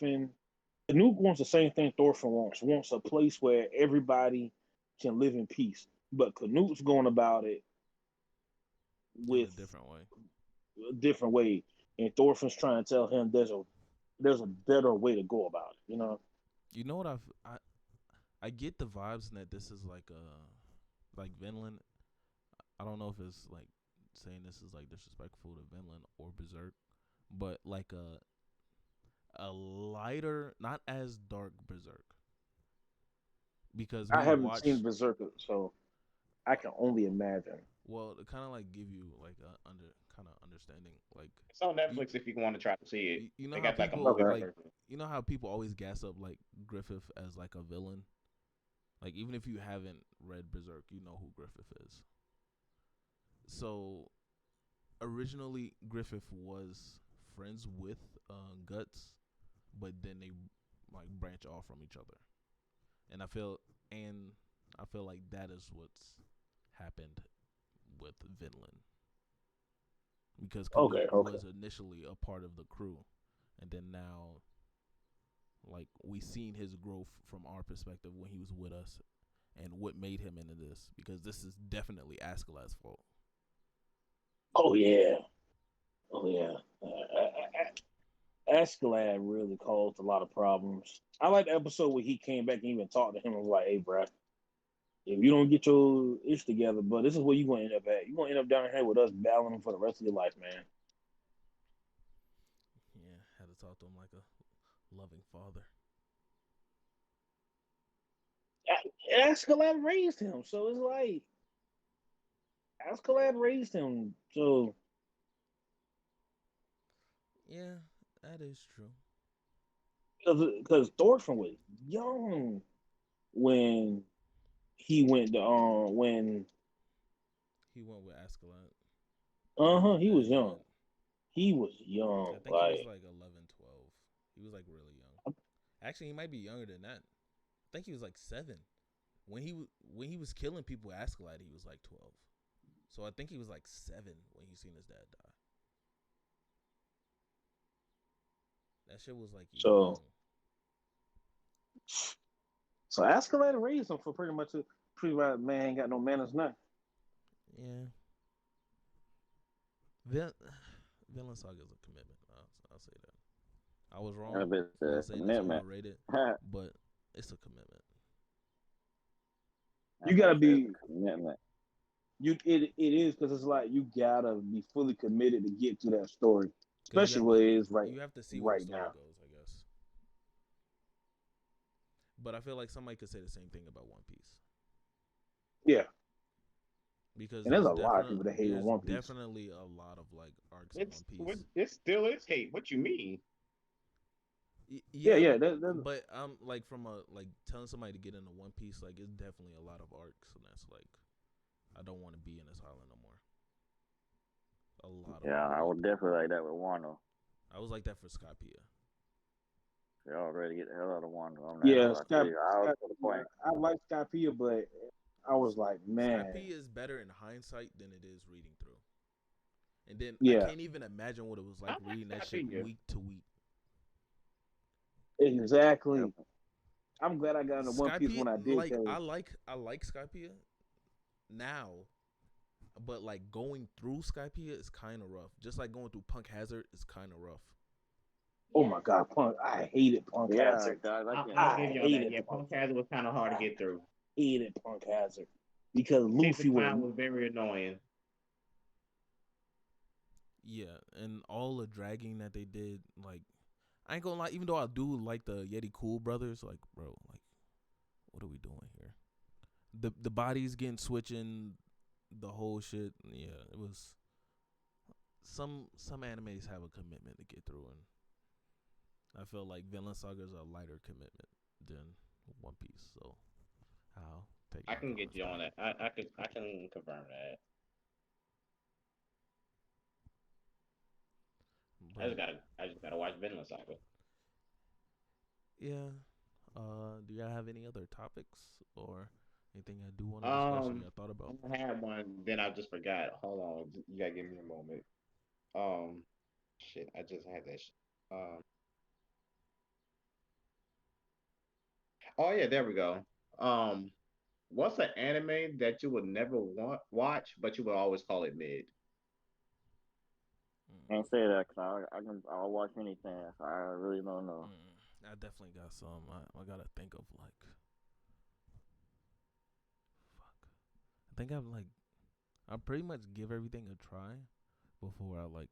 wants the same thing Thorfinn wants a place where everybody can live in peace. But Canuck's going about it with in a different way. And Thorfinn's trying to tell him there's a better way to go about it. You know what I get the vibes that this is like Vinland. I don't know if it's like saying this is like disrespectful to Vinland or Berserk, but like a lighter, not as dark Berserk. Because I haven't seen Berserk, so I can only imagine. Well, to kind of like give you like a understanding, like it's on Netflix if you want to try to see it. You know they how got people like you know how people always gas up like Griffith as like a villain. Like even if you haven't read Berserk, you know who Griffith is. So originally Griffith was friends with Guts, but then they like branch off from each other, and I feel like that is what's happened with Vinland, because Canuck was initially a part of the crew, and then now like we seen his growth from our perspective when he was with us, and what made him into this, because this is definitely Askeladd's fault. Oh yeah. Askeladd really caused a lot of problems. I like the episode where he came back and even talked to him and was like, "Hey, bro, if you don't get your ish together, but this is where you're gonna end up at. You're gonna end up down here with us battling for the rest of your life, man." Yeah, had to talk to him like a loving father. Askeladd raised him, so it's like Askeladd raised him, so yeah, that is true. Because Thorfinn was young when he went to when he went with Askeladd. He was young. He was young. I think he was like 11, 12. He was like really young. Actually, he might be younger than that. I think he was like 7. When he was killing people at Askeladd, he was like 12. So I think he was like 7 when he seen his dad die. That shit was like young. So Askeladd raised him for pretty much man ain't got no manners now. Yeah. Vinland Saga is a commitment. I'll say that. I was wrong. I bet it's a commitment. Overrated, but it's a commitment. You gotta be commitment. It is, because it's like you gotta be fully committed to get through that story, especially where it is right. You have to see where right the story now goes, I guess. But I feel like somebody could say the same thing about One Piece. Yeah. Because there's a lot of people that hate One Piece. Definitely a lot of like arcs in One Piece. It still is hate. What you mean? Yeah. But like from like telling somebody to get into One Piece, like it's definitely a lot of arcs, and that's like I don't want to be in this island no more. A lot. Yeah, I would definitely like that with Wano. I was like that for Skypiea. Y'all ready to get the hell out of Wano. Yeah, I like Skypiea, but I was like, man, Skypiea is better in hindsight than it is reading through. And then I can't even imagine what it was like reading that shit week to week. Exactly. I'm glad I got into One Piece when I did. Like I like Skypiea now, but like going through Skypiea is kind of rough. Just like going through Punk Hazard is kind of rough. Oh my God, Punk! I hated Punk Hazard. I hated it. Punk Hazard was kind of hard to get through. Hated Punk Hazard because Luffy was very annoying. Yeah, and all the dragging that they did, like I ain't gonna lie. Even though I do like the Yeti Cool brothers, like bro, like what are we doing here? The bodies getting switching, the whole shit. Yeah, it was. some animes have a commitment to get through, and I feel like Vinland Saga is a lighter commitment than One Piece. So I'll take. I My can get comments you on back. that. I can confirm that. But I just gotta watch Vinland Saga. yeah, do y'all have any other topics or anything I do want to discuss or Um, y'all thought about? I had one, then I just forgot. Hold on, you gotta give me a moment. Um, shit, I just had that. Oh yeah, there we go. Um, what's an anime that you would never watch, but you would always call it mid? Can't say that because I'll watch anything. So I really don't know. I definitely got some. I gotta think of like, fuck. I think I pretty much give everything a try before I like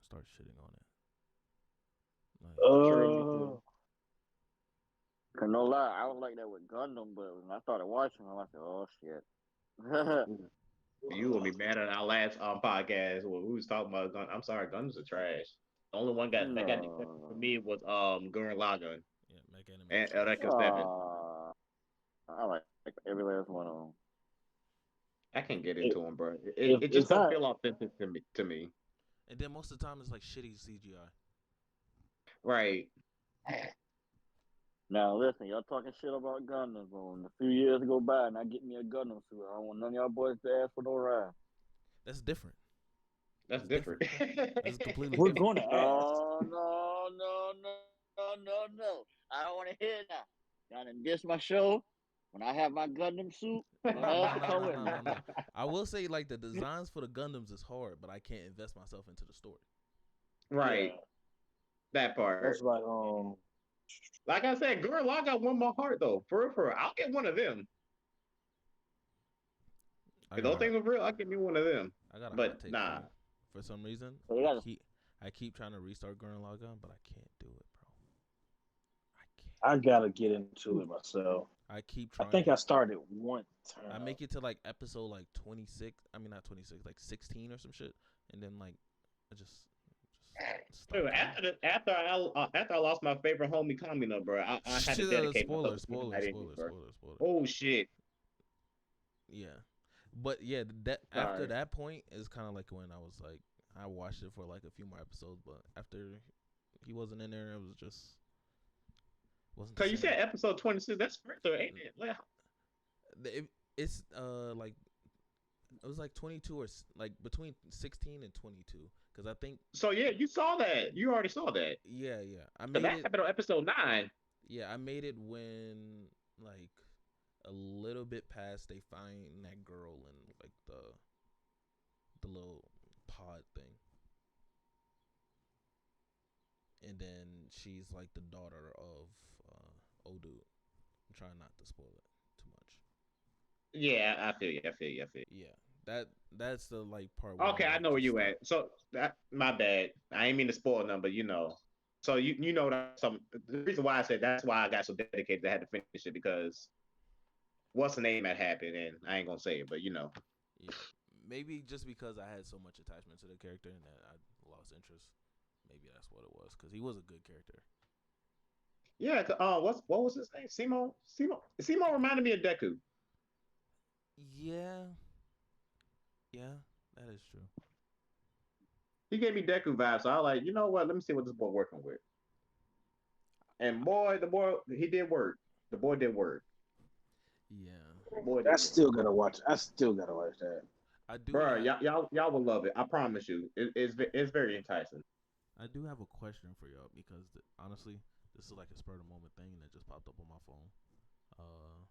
start shitting on it. Like, True, me too. Cause no lie, I was like that with Gundam, but when I started watching them, I said, "Oh shit." You will be mad at our last podcast where we was talking about gun. I'm sorry, guns are trash. The only one that got accepted for No. me was Gurren Lagann yeah, Mech Anime is and trash. Eureka 7. I like every last one of them. I can't get If into them, bro. It if just don't I feel authentic to me. And then most of the time it's like shitty CGI. Right. Now listen, y'all talking shit about Gundam. When a few years go by and I get me a Gundam suit, I don't want none of y'all boys to ask for no ride. That's different. That's That's different. different. That's completely we're different. going to ask, No. I don't want to hear that. Y'all done diss my show. When I have my Gundam suit, don't No, ask no, to no, come no, with no, me. no, no. I will say like the designs for the Gundams is hard, but I can't invest myself into the story. yeah, Right. That part. that's like Like I said, Gurren Lagann won my heart though. For real. I'll get one of them. I If got those a hot, things were real, I'll get me one of them. I got a hot But take for nah. you. For some reason, So you gotta, I keep trying to restart Gurren Lagann, but I can't do it, bro. I can't. I gotta get into it myself. I keep I think trying. I started one I time. make it to like episode like 26. I mean not 26, like 16 or some shit, and then like I just stop Dude, playing. after I lost my favorite homie Kamina, bro, I had to Shit, dedicate myself spoiler, to keeping spoiler, that ending, spoiler, bro. spoiler, spoiler. Oh shit. Yeah, but yeah, that after Sorry. that point is kind of like when I was like I watched it for like a few more episodes, but after he wasn't in there, it was just wasn't the Cause you same. said episode 26. That's further, ain't it? Like, It's like it was like 22 or like between 16 and 22 because I think so yeah, you saw that. You already saw that. yeah I Cause made that it. happened on episode 9. Yeah, I made it when like a little bit past they find that girl in like the little pod thing, and then she's like the daughter of old dude. I'm trying not to spoil it too much. Yeah, I feel you. I feel you. I feel you. Yeah, that's the like part where Okay, I'm I like know where just you stop. at. So that my bad. I ain't mean to spoil them, but you know. So you know that some the reason why I said that's why I got so dedicated I had to finish it because what's the name that happened and I ain't gonna say it, but you know. Yeah, maybe just because I had so much attachment to the character and that I lost interest. Maybe that's what it was because he was a good character. Yeah, what was his name? Simo reminded me of Deku. Yeah, yeah, that is true. He gave me Deku vibes, so I was like, you know what? Let me see what this boy working with. And boy, the boy he did work. The boy did work. Yeah, The boy I did work. still gotta watch. I still gotta watch that. I do Bro, have y'all will love it. I promise you. It's very enticing. I do have a question for y'all because honestly, this is like a spur of the moment thing that just popped up on my phone. Uh,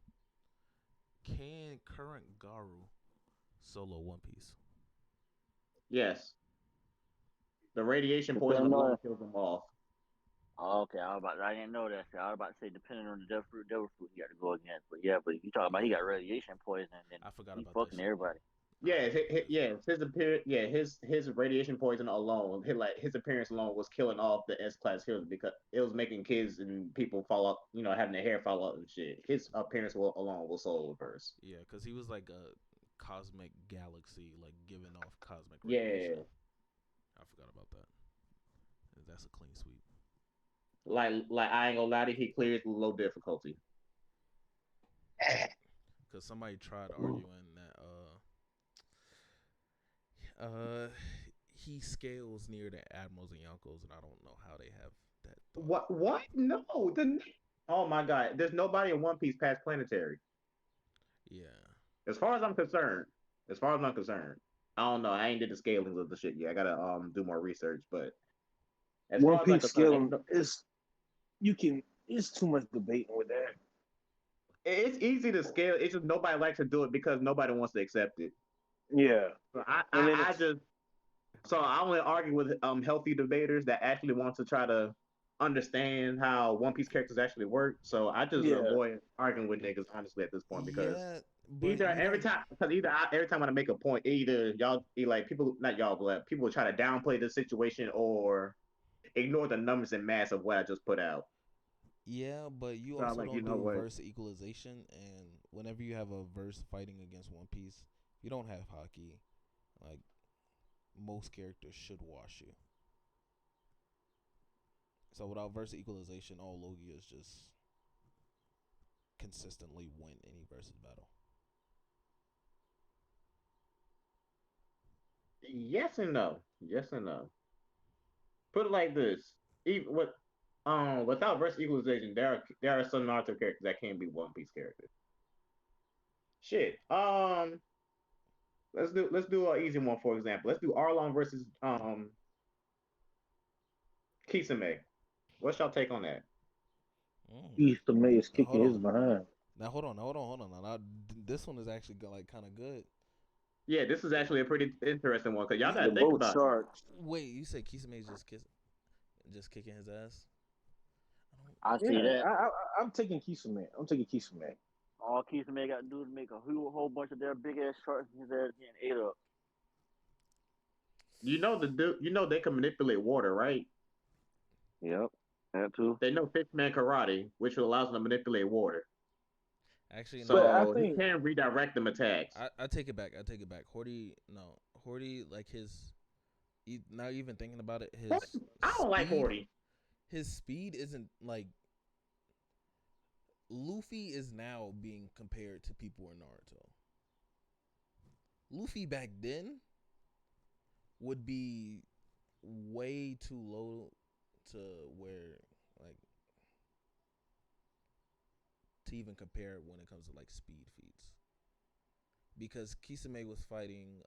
can current Garu solo One Piece? Yes. The radiation poison depending alone on. kills them off. Oh, okay, I didn't know that. I was about to say depending on the devil fruit he got to go against. But yeah, but if you talk about he Yeah, got radiation poison, then I forgot he about that fucking shit. everybody. Yeah, I forgot that shit. his radiation poison alone, his appearance alone was killing off the S class heroes because it was making kids and people fall out, having their hair fall out and shit. His appearance alone was soul reverse. Yeah, because he was like a cosmic galaxy, like giving off cosmic radiation. Yeah, I forgot about that. That's a clean sweep. Like I ain't gonna lie to you, he clears with low difficulty. Because somebody tried arguing that uh he scales near the admirals and yonkos, and I don't know how they have that thought. What? No. Oh my god. There's nobody in One Piece past planetary. Yeah. As far as I'm concerned. As far as I'm concerned. I don't know. I ain't did the scalings of the shit yet. I gotta do more research, but as One far as I'm Piece concerned, scaling is you can. It's too much debating with that. it's easy to scale. It's just nobody likes to do it because nobody wants to accept it. Yeah, So and then I just so I only argue with healthy debaters that actually want to try to understand how One Piece characters actually work. So I just yeah, avoid arguing with niggas honestly at this point because Yeah, but either you every don't. time because every time when I make a point, either y'all like people not y'all but like, people try to downplay the situation or ignore the numbers and mass of what I just put out. Yeah, but you So I'm also like, you don't know do what? verse equalization, and whenever you have a verse fighting against One Piece, you don't have hockey. Like most characters should wash you. So without verse equalization, all Logias just consistently win any versus battle. Yes and no. Yes and no. Put it like this: even with without verse equalization, there are some Naruto characters that can be One Piece characters. Shit. Let's do an easy one for example. Let's do Arlong versus Kisame. What's y'all take on that? Mm. East the Maze Now hold kicking his on. behind. Now hold on. Now, this one is actually like kind of good. Yeah, this is actually a pretty interesting one because y'all You gotta The think boat about it. sharks. wait. You said Kisame's just kicking his ass. I Yeah, see that. I'm taking Kisame. I'm taking Kisame. All Keith May got to do is make a whole bunch of their big ass sharks and his ass getting ate up. You know they can manipulate water, right? Yep, that too. They know Fishman karate, which allows them to manipulate water. Actually, But no. I So he think can redirect them attacks. I take it back. I take it back. Horty, no. Horty, like now even thinking about it, I don't like speed, Horty. his speed isn't like Luffy is now being compared to people in Naruto. Luffy back then would be way too low to where like to even compare when it comes to like speed feats. Because Kisame was fighting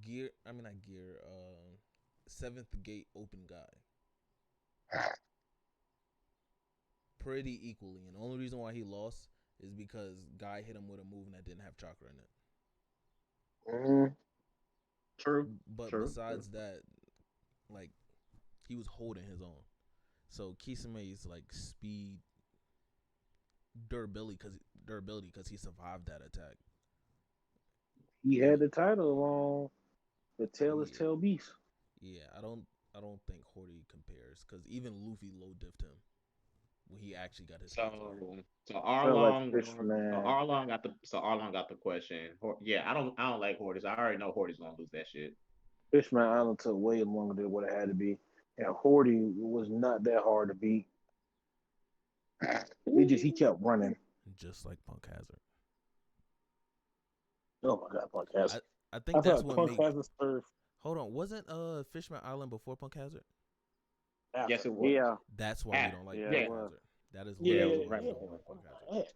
gear I mean not gear seventh gate open guy pretty equally, and the only reason why he lost is because guy hit him with a move that didn't have chakra in it. mm, True. But True. besides that, like he was holding his own. So Kisame's like speed durability because he survived that attack. he It had was the title on the tail is yeah tail beast. yeah. I don't think Horty compares because even Luffy low diffed him when he actually got his So hands on him. so Felt like Arlong so Fishman. Arlong got the question. Yeah, I don't like Hortis. I already know Hortis gonna lose that shit. Fishman Island took way longer than what it had to be. And Horty was not that hard to beat. He kept running. Just like Punk Hazard. Oh my god, Punk has. I I think feel that's like what Punk make. has a surf Hold on, wasn't Fishman Island before Punk Hazard? after. Yes, it was. Yeah, That's why we Ah, don't like yeah, it Punk yeah, was. Hazard. That is Yeah, yeah, it literally was yeah, why right we yeah. don't before. like Punk Hazard.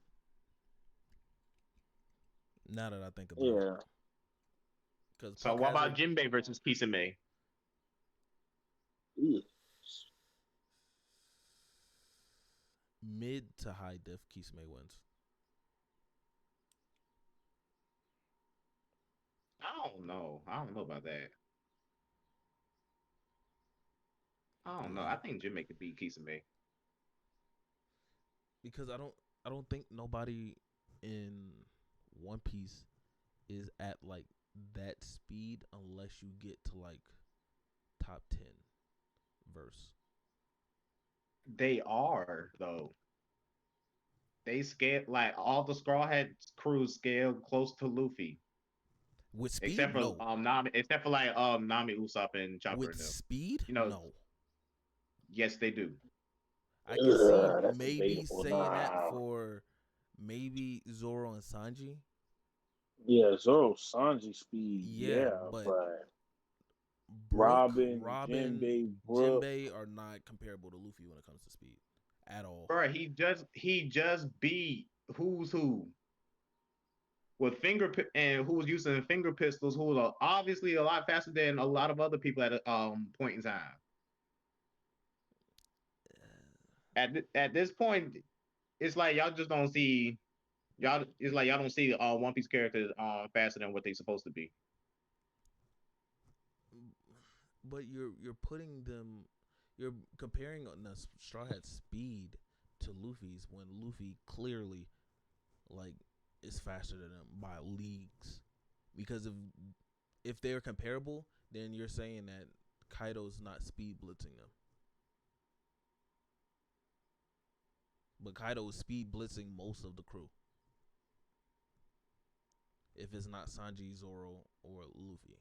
Yeah. Now that I think about it, Yeah. because So Punk what about Hazard Jinbei versus Kisame? Yeah. mid to high diff Kisame wins. I don't know. I don't know about that. I don't know. Yeah, I think Jinbei could beat Kisame. because I don't think nobody in One Piece is at like that speed unless you get to like top 10 verse. They are though. They scale like all the Straw Hat crews scale close to Luffy. With speed, except for no. Nami, except for like Nami, Usopp, and Chopper With and them. speed, You know, no. yes, they do. I can see That's maybe debatable. saying that Nah. for maybe Zoro and Sanji. Yeah, Zoro Sanji speed, Yeah, yeah, but but Brook, Robin, Robin, Jinbei, Brook. Jinbei are not comparable to Luffy when it comes to speed at all. Bro, he just beat who's who with and who was using finger pistols, who was obviously a lot faster than a lot of other people at a point in time. At this point, it's like y'all just don't see y'all. It's like y'all don't see One Piece characters faster than what they supposed to be. But you're putting them, you're comparing on the Straw Hat speed to Luffy's when Luffy clearly like is faster than them by leagues. Because if they're comparable, then you're saying that Kaido's not speed blitzing them. But Kaido is speed blitzing most of the crew. If it's not Sanji, Zoro, or Luffy.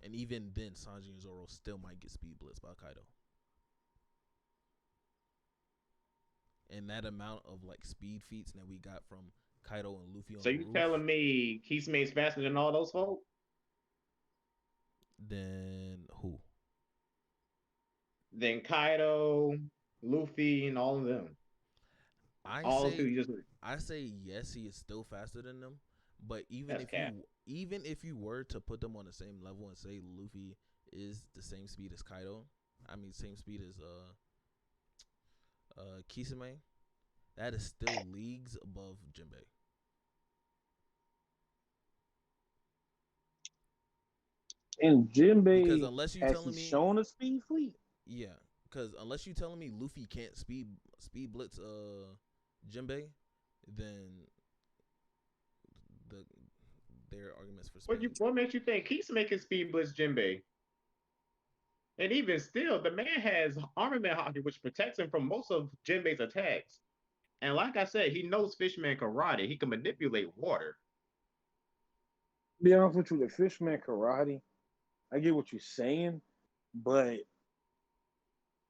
And even then, Sanji and Zoro still might get speed blitzed by Kaido. And that amount of like speed feats that we got from Kaido and Luffy on So the you roof, telling me Kisame's faster than all those folk? then who? Then Kaido, Luffy, and all of them. All those people you just I say yes, he is still faster than them. But That's cap. even if you were to put them on the same level and say Luffy is the same speed as Kaido, I mean same speed as Kisame, that is still leagues above Jinbei. And Because Jinbei, unless you has he telling me, shown a speed fleet? yeah, because unless you telling me Luffy can't speed blitz Jinbei, then the their arguments for speed. What makes you think Kisame can speed blitz Jinbei? And even still, the man has armament hockey, which protects him from most of Jinbei's attacks. And like I said, he knows Fishman karate. He can manipulate water. Be honest with you, the Fishman karate, I get what you're saying, but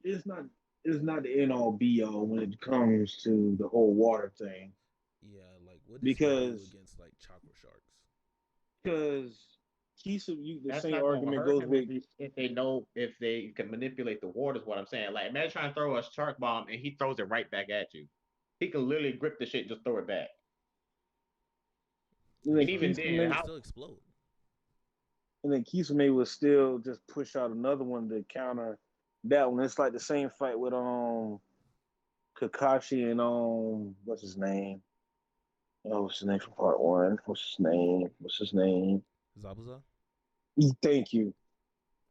it's not it's not the end all be all when it comes to the whole water thing. Yeah, like what does he do Because against like chakra sharks? because the That's same not going to argument hurt goes him with if they know if they can manipulate the water. Is what I'm saying. Like, imagine trying to throw a shark bomb and he throws it right back at you. He can literally grip the shit and just throw it back. and then And even then, It Kisame, how still explode. and then Kisame will still just push out another one to counter that one. It's like the same fight with Kakashi and what's his name? Oh, what's his name from part one? What's his name? Zabuza? Thank you.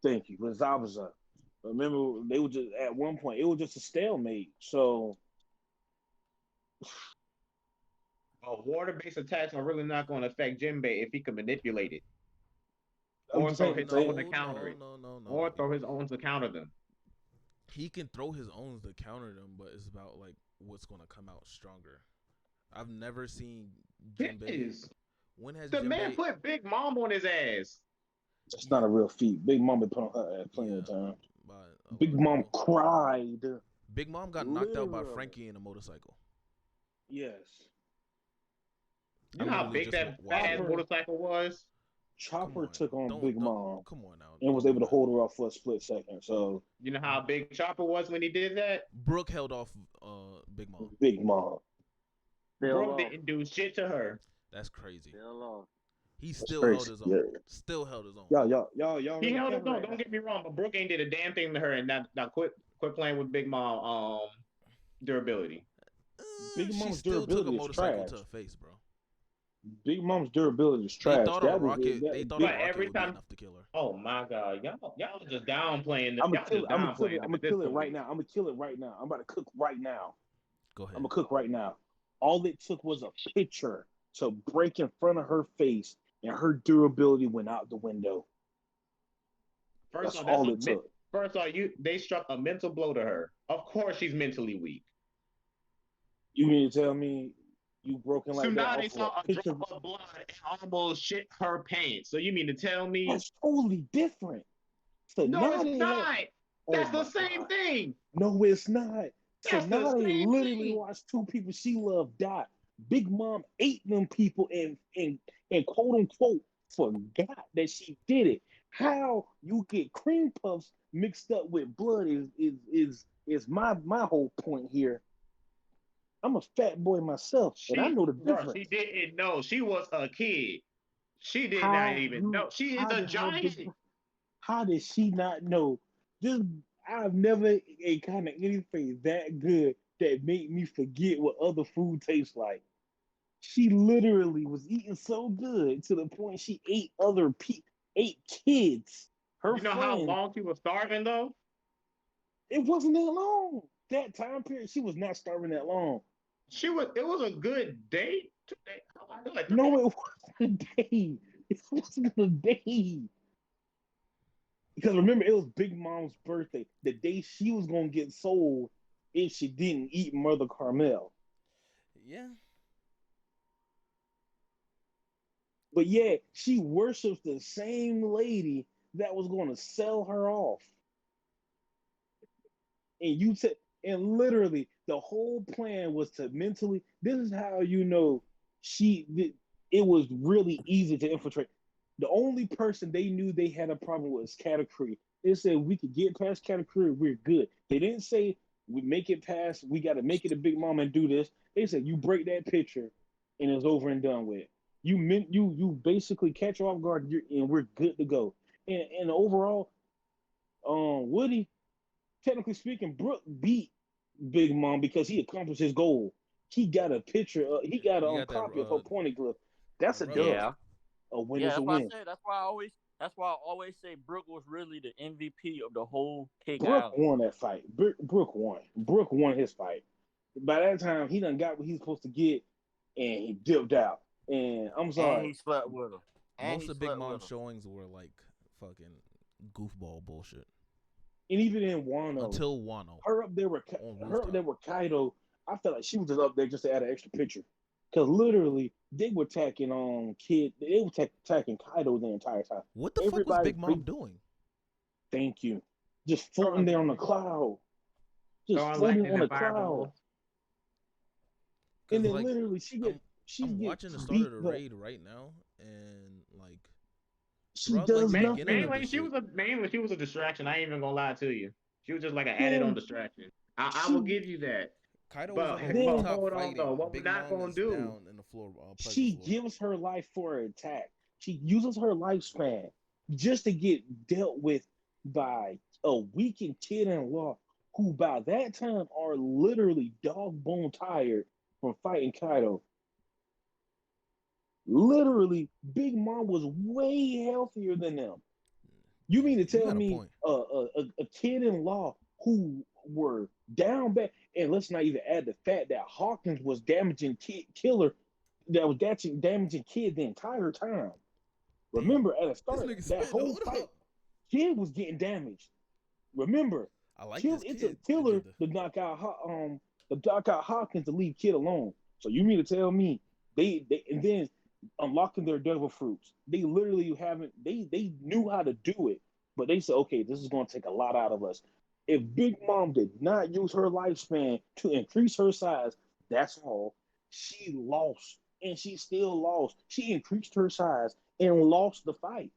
Thank you. With Zabuza. Remember, they were just at one point. It was just a stalemate. So water-based attacks are really not going to affect Jinbei if he can manipulate it I'm or just throw saying. his No, own to counter it, no. or throw his own to counter them. He can throw his own to counter them, but it's about like what's gonna come out stronger. I've never seen Jinbei. Yes. When has The man Jinbei? put Big Mom on his ass. It's not a real feat. Big Mom been put on her ass plenty Yeah, of times. by a lot Big of Mom people. cried. Big Mom got knocked out by Literally. Frankie in a motorcycle. Yes. You I know how literally big just that watched fat ass that. motorcycle was? Come Chopper on, took on Big Mom come on now. and Don't was do able to that. hold her off for a split second. So You know how big Chopper was when he did that? Brooke held off Big Mom. Big Mom. Bro didn't do shit to her. That's crazy. Still lost. He That's still crazy. held his own. Yeah. Still held his own. Y'all He really held his can't own. right Don't now. get me wrong, but Brooke ain't did a damn thing to her, and now quit playing with Big Mom durability. Big She Mom's still took a durability is motorcycle trash. to her face, bro. Big Mom's durability is They trash. thought a That was rocket. that, They thought Big, a rocket every would be time, enough to kill her. oh my god, y'all just downplaying. I'm gonna Y'all kill just it. I'm gonna kill it. downplaying I'm them gonna at this kill it point. right now. I'm gonna kill it right now. I'm about to cook right now. Go ahead. I'm gonna cook right now. All it took was a picture to break in front of her face, and her durability went out the window. First That's of all, all it took. First of all, they struck a mental blow to her. Of course, she's mentally weak. You mean to tell me You broken like that Tsunade off of saw a a picture. drop of blood and almost shit her pants. So you mean to tell me? That's totally different. No, it's Tsunade had. not. Oh That's the my same god. thing. No, it's not. That's the Tsunade same literally thing. watched two people she loved die. Big Mom ate them people and quote unquote forgot that she did it. How you get cream puffs mixed up with blood is my whole point here. I'm a fat boy myself, and I know the She difference. didn't know. She was a kid. She did not How even you know. She is how a did her big giant. how did she not know? This I've never ate kind of anything that good that made me forget what other food tastes like. She literally was eating so good to the point she ate ate kids, her You know how friends. long she was starving though? It wasn't that long. That time period, she was not starving that long. She was. It was a good day. 2 days. I feel like 3 days. No, it wasn't a day. It wasn't a day. Because remember, it was Big Mom's birthday, the day she was gonna get sold if she didn't eat Mother Carmel. Yeah. But yeah, she worships the same lady that was gonna sell her off. And you said, and literally, the whole plan was to mentally. This is how you know she. It was really easy to infiltrate. The only person they knew they had a problem with was Katakuri. They said we could get past Katakuri, we're good. They didn't say we make it past. We got to make it a Big Mom and do this. They said you break that picture, and it's over and done with. You basically catch her off guard, and we're good to go. And overall, Woody, technically speaking, Brooke beat Big Mom because he accomplished his goal. He got a picture. He got You a got that copy of her poneglyph. That's a dub. Yeah, A win yeah. is a That's why I win. said. That's why I always say Brooke was really the MVP of the whole Cake Brooke Island. won that fight. Brooke won. Brooke won his fight. By that time, he done got what he's supposed to get, and he dipped out. And I'm And sorry. he slept with her. And Most he of Big slept Mom's with her. showings were like fucking goofball bullshit And even in Wano, until Wano her up there with on her up there rooftop. with Kaido, I felt like she was just up there just to add an extra picture. Because literally, they were attacking they were attacking Kaido the entire time. What the fuck was Everybody, Big Mom doing? thank you, just floating there on the cloud, just Throwing floating on lightning the and cloud. fireballs. And Cause then like literally, I'm she I'm get watching the start beat of the the. raid right now, and like She throughout like does the beginning of nothing. the shit, Mainly she was a distraction. I ain't even gonna lie to you. She was just like an added on Then distraction. I will she give you that. Kaido was But on the but then rooftop hold on fighting. though. What we're Big not Mom gonna is do? down in the floor, pleasure she floor. gives her life for an attack. She uses her lifespan just to get dealt with by a weakened kid-in-law who by that time are literally dog bone tired from fighting Kaido. Literally, Big Mom was way healthier than them. You Yeah, mean to you tell got a me point. a kid-in-law who were down bad, and let's not even add the fact that Hawkins was damaging killer that was damaging kid the entire time. Damn, Remember, at the this start, nigga that spitting. whole Hold fight, up. kid was getting damaged. Remember, I like this it took kid Killer agenda. to knock out Hawkins to leave Kid alone. So you mean to tell me they and then unlocking their devil fruits? They literally haven't. They knew how to do it, but they said, okay, this is going to take a lot out of us. If Big Mom did not use her lifespan to increase her size, that's all. She lost, and she still lost. She increased her size and lost the fight.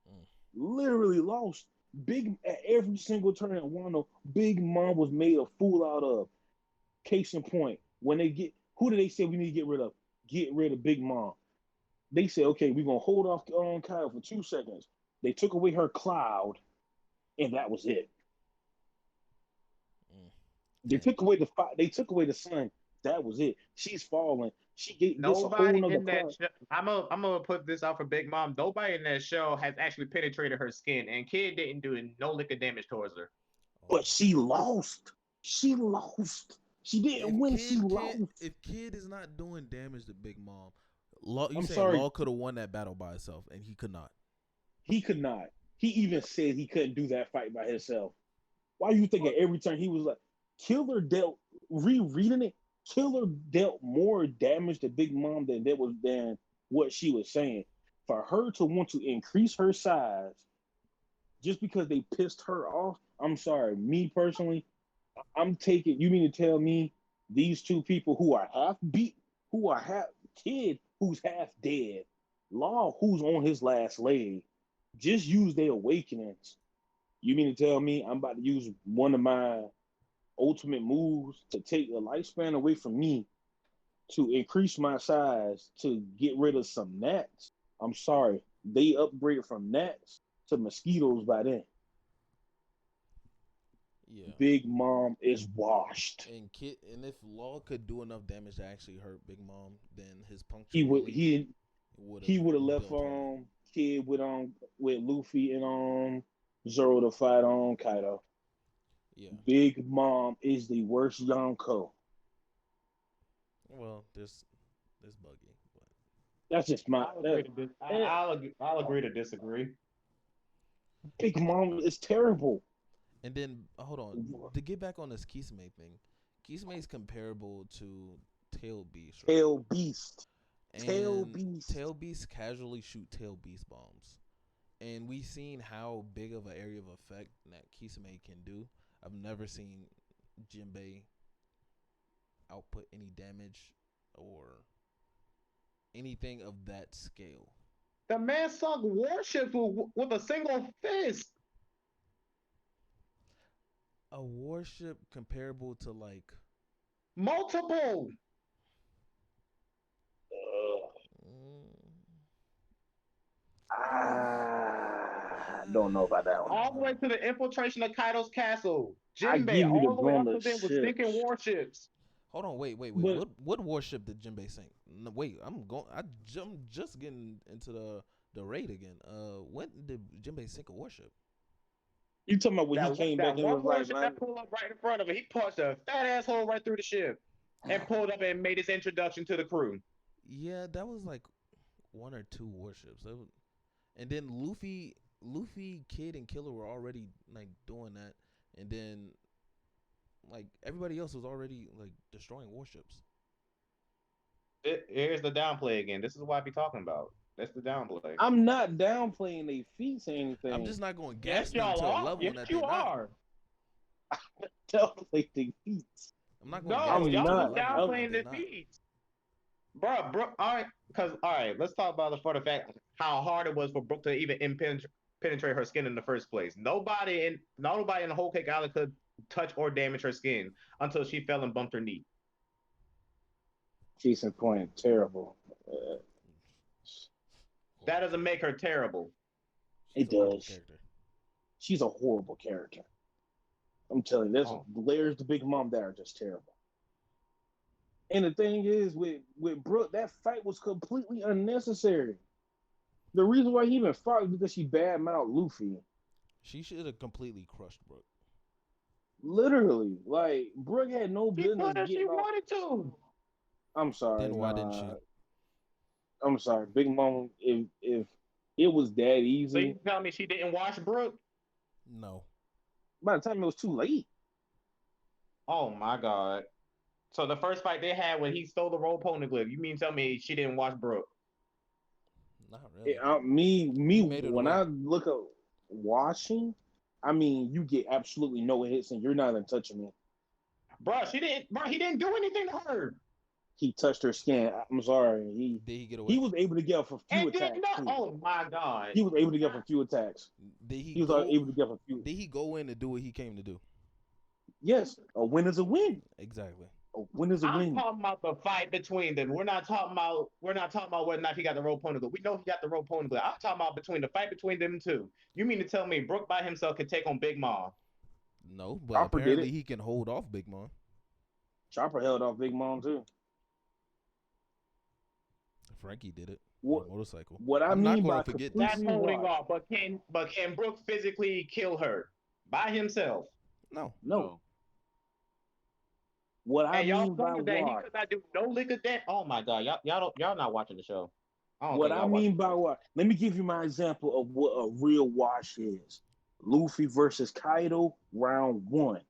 Mm. Literally lost. Big at every single turn at Wano, Big Mom was made a fool out of. Case in point, when they get who do they say we need to get rid of? Get rid of Big Mom. They said, okay, we're gonna hold off on Kyle for 2 seconds. They took away her cloud, and that was it. Mm. They Damn. took away the fire. They took away the sun. That was it. She's falling. Gets a whole Nobody nother in that cloud. show. I'm gonna put this out for Big Mom. Nobody in that show has actually penetrated her skin, and Kid didn't do no lick of damage towards her. But Oh. she lost. She lost. She didn't win. She lost. If Kid is not doing damage to Big Mom, Law, you I'm saying sorry. Law could have won that battle by himself, and he could not. He could not. He even said he couldn't do that fight by himself. Why you think at every turn he was like, Killer dealt rereading it? Killer dealt more damage to Big Mom than what she was saying. For her to want to increase her size just because they pissed her off, I'm sorry. Me personally, I'm taking. You mean to tell me these two people who are half beat, who are half kid, who's half dead, Law, who's on his last leg, just use their awakenings? You mean to tell me I'm about to use one of my ultimate moves to take a lifespan away from me to increase my size to get rid of some gnats? I'm sorry. They upgraded from gnats to mosquitoes by then. Yeah. Big Mom is washed. And if Law could do enough damage to actually hurt Big Mom, then his He would punctuality he would have left built her. Kid with Luffy and Zoro to fight on Kaido. Yeah. Big Mom is the worst Yonko. Well, there's Buggy, but That's just my. I'll agree to disagree. Big Mom is terrible. and then hold on to get back on this Kisame thing. Kisame is comparable to Tail Beast. Right? Tail Beast. And Tail Beast. Tail Beast casually shoot Tail Beast bombs, and we've seen how big of an area of effect that Kisame can do. I've never seen Jinbei output any damage or anything of that scale. The man sunk warships with a single fist. A warship comparable to like Multiple. I don't know about that one. All the way to the infiltration of Kaido's castle. I Jinbei, give you the all the way up blame to of them with ships. sinking warships. Hold on, wait. But- What warship did Jinbei sink? No, wait, I'm just getting into the raid again. When did Jinbei sink a warship? You talking about when he came back and one was like, warship that pulled up right in front of it. He punched a fat asshole right through the ship and pulled up and made his introduction to the crew. Yeah, that was like one or two warships. And then Luffy, Kid, and Killer were already like doing that, and then like everybody else was already like destroying warships. Here's the downplay again. This is what I be talking about. That's the downplay. I'm not downplaying their feats or anything. I'm just not going to Yes, gas them y'all to a are. level Yes, that you they're not. are. downplaying their feats. I'm not going to No, gas them to y'all a was level that downplaying they're the not. feats. Bro, all right, let's talk about for the fact how hard it was for Brooke to even penetrate her skin in the first place. Nobody in the whole Cake Island could touch or damage her skin until she fell and bumped her knee. Case in point, terrible. That doesn't make her terrible. She's It a horrible does. character. She's a horrible character. I'm telling you, there's layers to Big Mom that are just terrible. And the thing is, with Brooke, that fight was completely unnecessary. The reason why he even fought was because she badmouthed Luffy. She should have completely crushed Brooke. Literally, like Brooke had no She business could if she getting off. wanted to. I'm sorry. Then why didn't she? I'm sorry, Big Mom. If it was that So easy, you tell me she didn't wash Brooke? No. by the time it was too late. Oh my god. So the first fight they had when he stole the roll poneglyph, you mean tell me she didn't wash Brooke? Not really. Me, made it when away. I look at washing, I mean, you get absolutely no hits and you're not even touching me. He didn't do anything to her. He touched her skin. I'm sorry. Did he get away? He was able to get up for few And did attacks. not. Too. Oh my god. He was able to get up for few attacks. Did He was able to get up for few. Did he go in to do what he came to do? Yes, a win is a win. Exactly. A win is a I'm win. talking about the fight between them. We're not talking about whether or not he got the roll poneglyph. We know he got the roll poneglyph. I'm talking about the fight between them two. You mean to tell me Brooke by himself could take on Big Mom? No, but Chopper did apparently it. he can hold off Big Mom. Chopper held off Big Mom too. Frankie did it What- on a motorcycle. What I I'm mean not by going to forget That's this. completely holding off. But can Brooke physically kill her by himself? No. No. What I And y'all mean by saying that he what? could not do no lick of that. Oh my god, y'all not watching the show. What I mean by what? Let me give you my example of what a real wash is. Luffy versus Kaido, round one.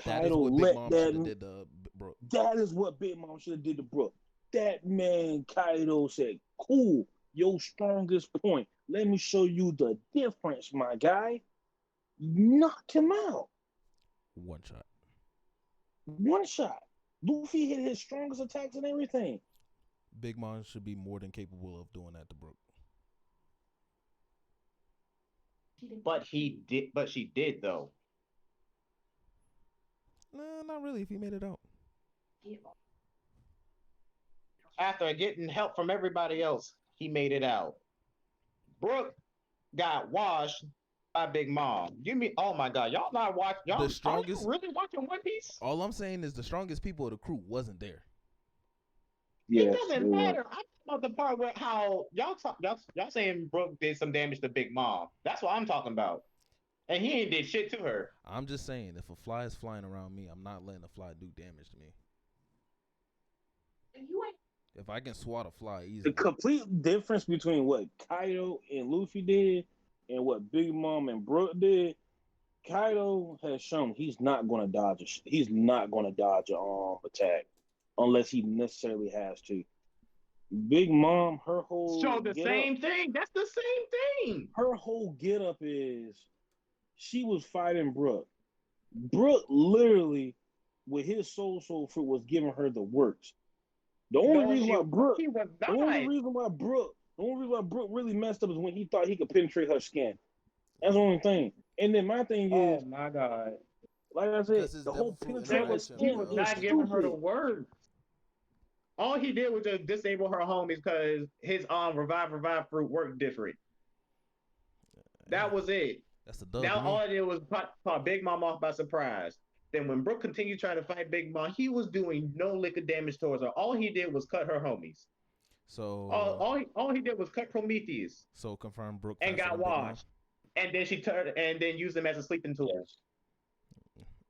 That is Kaido what Big let Mom should have that. did to Brooke. That is what Big Mom should have did to Brooke. That man Kaido said, "Cool, your strongest point. Let me show you the difference, my guy." Knocked him out. One shot. One shot. Luffy hit his strongest attacks and everything. Big Mom should be more than capable of doing that to Brooke. But she did though. Nah, not really. If he made it out. After getting help from everybody else, he made it out. Brooke got washed by Big Mom. You mean? Oh my God, y'all not watch? Y'all The strongest. Are you really watching One Piece? All I'm saying is the strongest people of the crew wasn't there. Yes, It doesn't matter. I'm talking about the part where how y'all saying Brooke did some damage to Big Mom. That's what I'm talking about. And he ain't did shit to her. I'm just saying, if a fly is flying around me, I'm not letting a fly do damage to me. If I can swat a fly easily. the complete difference between what Kaido and Luffy did and what Big Mom and Brooke did. Kaido has shown he's not going to dodge. He's not going to dodge an attack unless he necessarily has to. Big Mom, her whole So the same thing. That's the same thing. Her whole get up is she was fighting Brooke. Brooke literally, with his soul fruit, was giving her the works. The only reason why Brooke really messed up is when he thought he could penetrate her skin. That's the only thing. And then my thing is, oh my God, like I said, the whole penetration he was not giving her the word. All he did was just disable her homies because his revive fruit worked different. That was it. That's a dub. Now all I did was caught Big Mom off by surprise. Then when Brooke continued trying to fight Big Mom, he was doing no lick of damage towards her. All he did was cut her homies. So all he did was cut Prometheus. So confirm Brooke and got washed. And then she turned and then used them as a sleeping tool.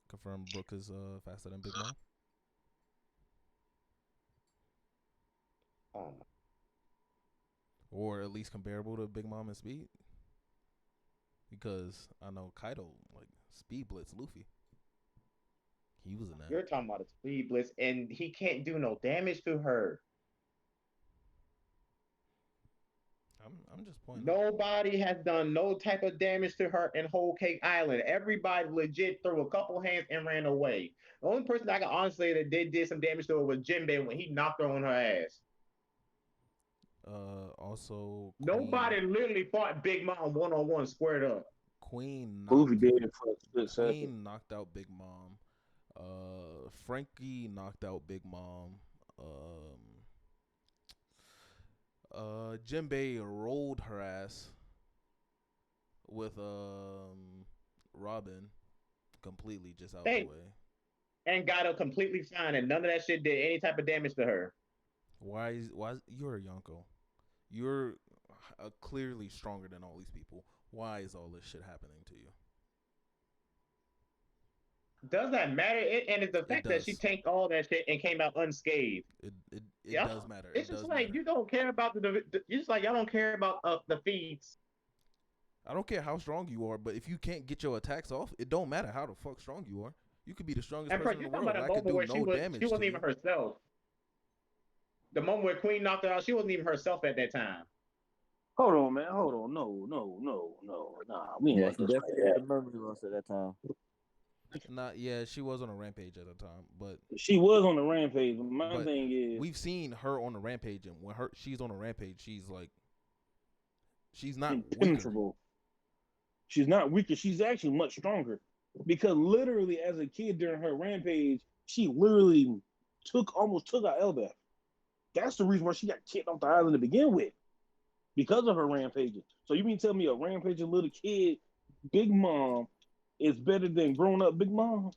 Confirm Brooke is faster than Big Mom. Or at least comparable to Big Mom in speed. Because I know Kaido like speed blitz Luffy. He was in that. You're talking about a speed blitz, and he can't do no damage to her. I'm just pointing. Nobody has done no type of damage to her in Whole Cake Island. Everybody legit threw a couple hands and ran away. The only person I can honestly say that did some damage to her was Jinbei when he knocked her on her ass. Also, nobody literally fought Big Mom one-on-one squared up. Queen knocked out Big Mom. Frankie knocked out Big Mom. Jinbei rolled her ass with Robin completely just out the way. And got her completely fine, and none of that shit did any type of damage to her. Why you're a YONKO? You're clearly stronger than all these people. Why is all this shit happening to you? Does that matter? And it's the fact that she tanked all that shit and came out unscathed. It does matter. It's just like you don't care about you just like y'all don't care about the feats. I don't care how strong you are, but if you can't get your attacks off, it don't matter how the fuck strong you are. You could be the strongest person in the world. I could do no damage. She wasn't even herself. The moment where Queen knocked her out, she wasn't even herself at that time. Hold on, man. Hold on. No. Nah, we ain't she definitely had the memory loss at that time. She was on a rampage at the time, but she was on a rampage. My thing is, we've seen her on a rampage, and when she's on a rampage, she's not impenetrable. She's not weaker. She's actually much stronger because literally, as a kid during her rampage, she literally almost took out Elbeth. That's the reason why she got kicked off the island to begin with, because of her rampaging. So you mean tell me a rampaging little kid, Big Mom, is better than grown up Big Mom?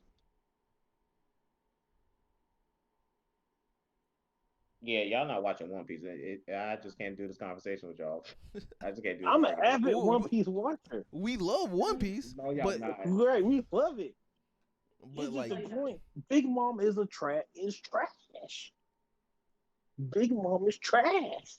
Yeah, y'all not watching One Piece. I just can't do this conversation with y'all. I just can't do. I'm an avid One Piece watcher. We love One Piece. No, y'all not. Right, we love it. But it's just the point. Big Mom is trash. Big Mom is trash.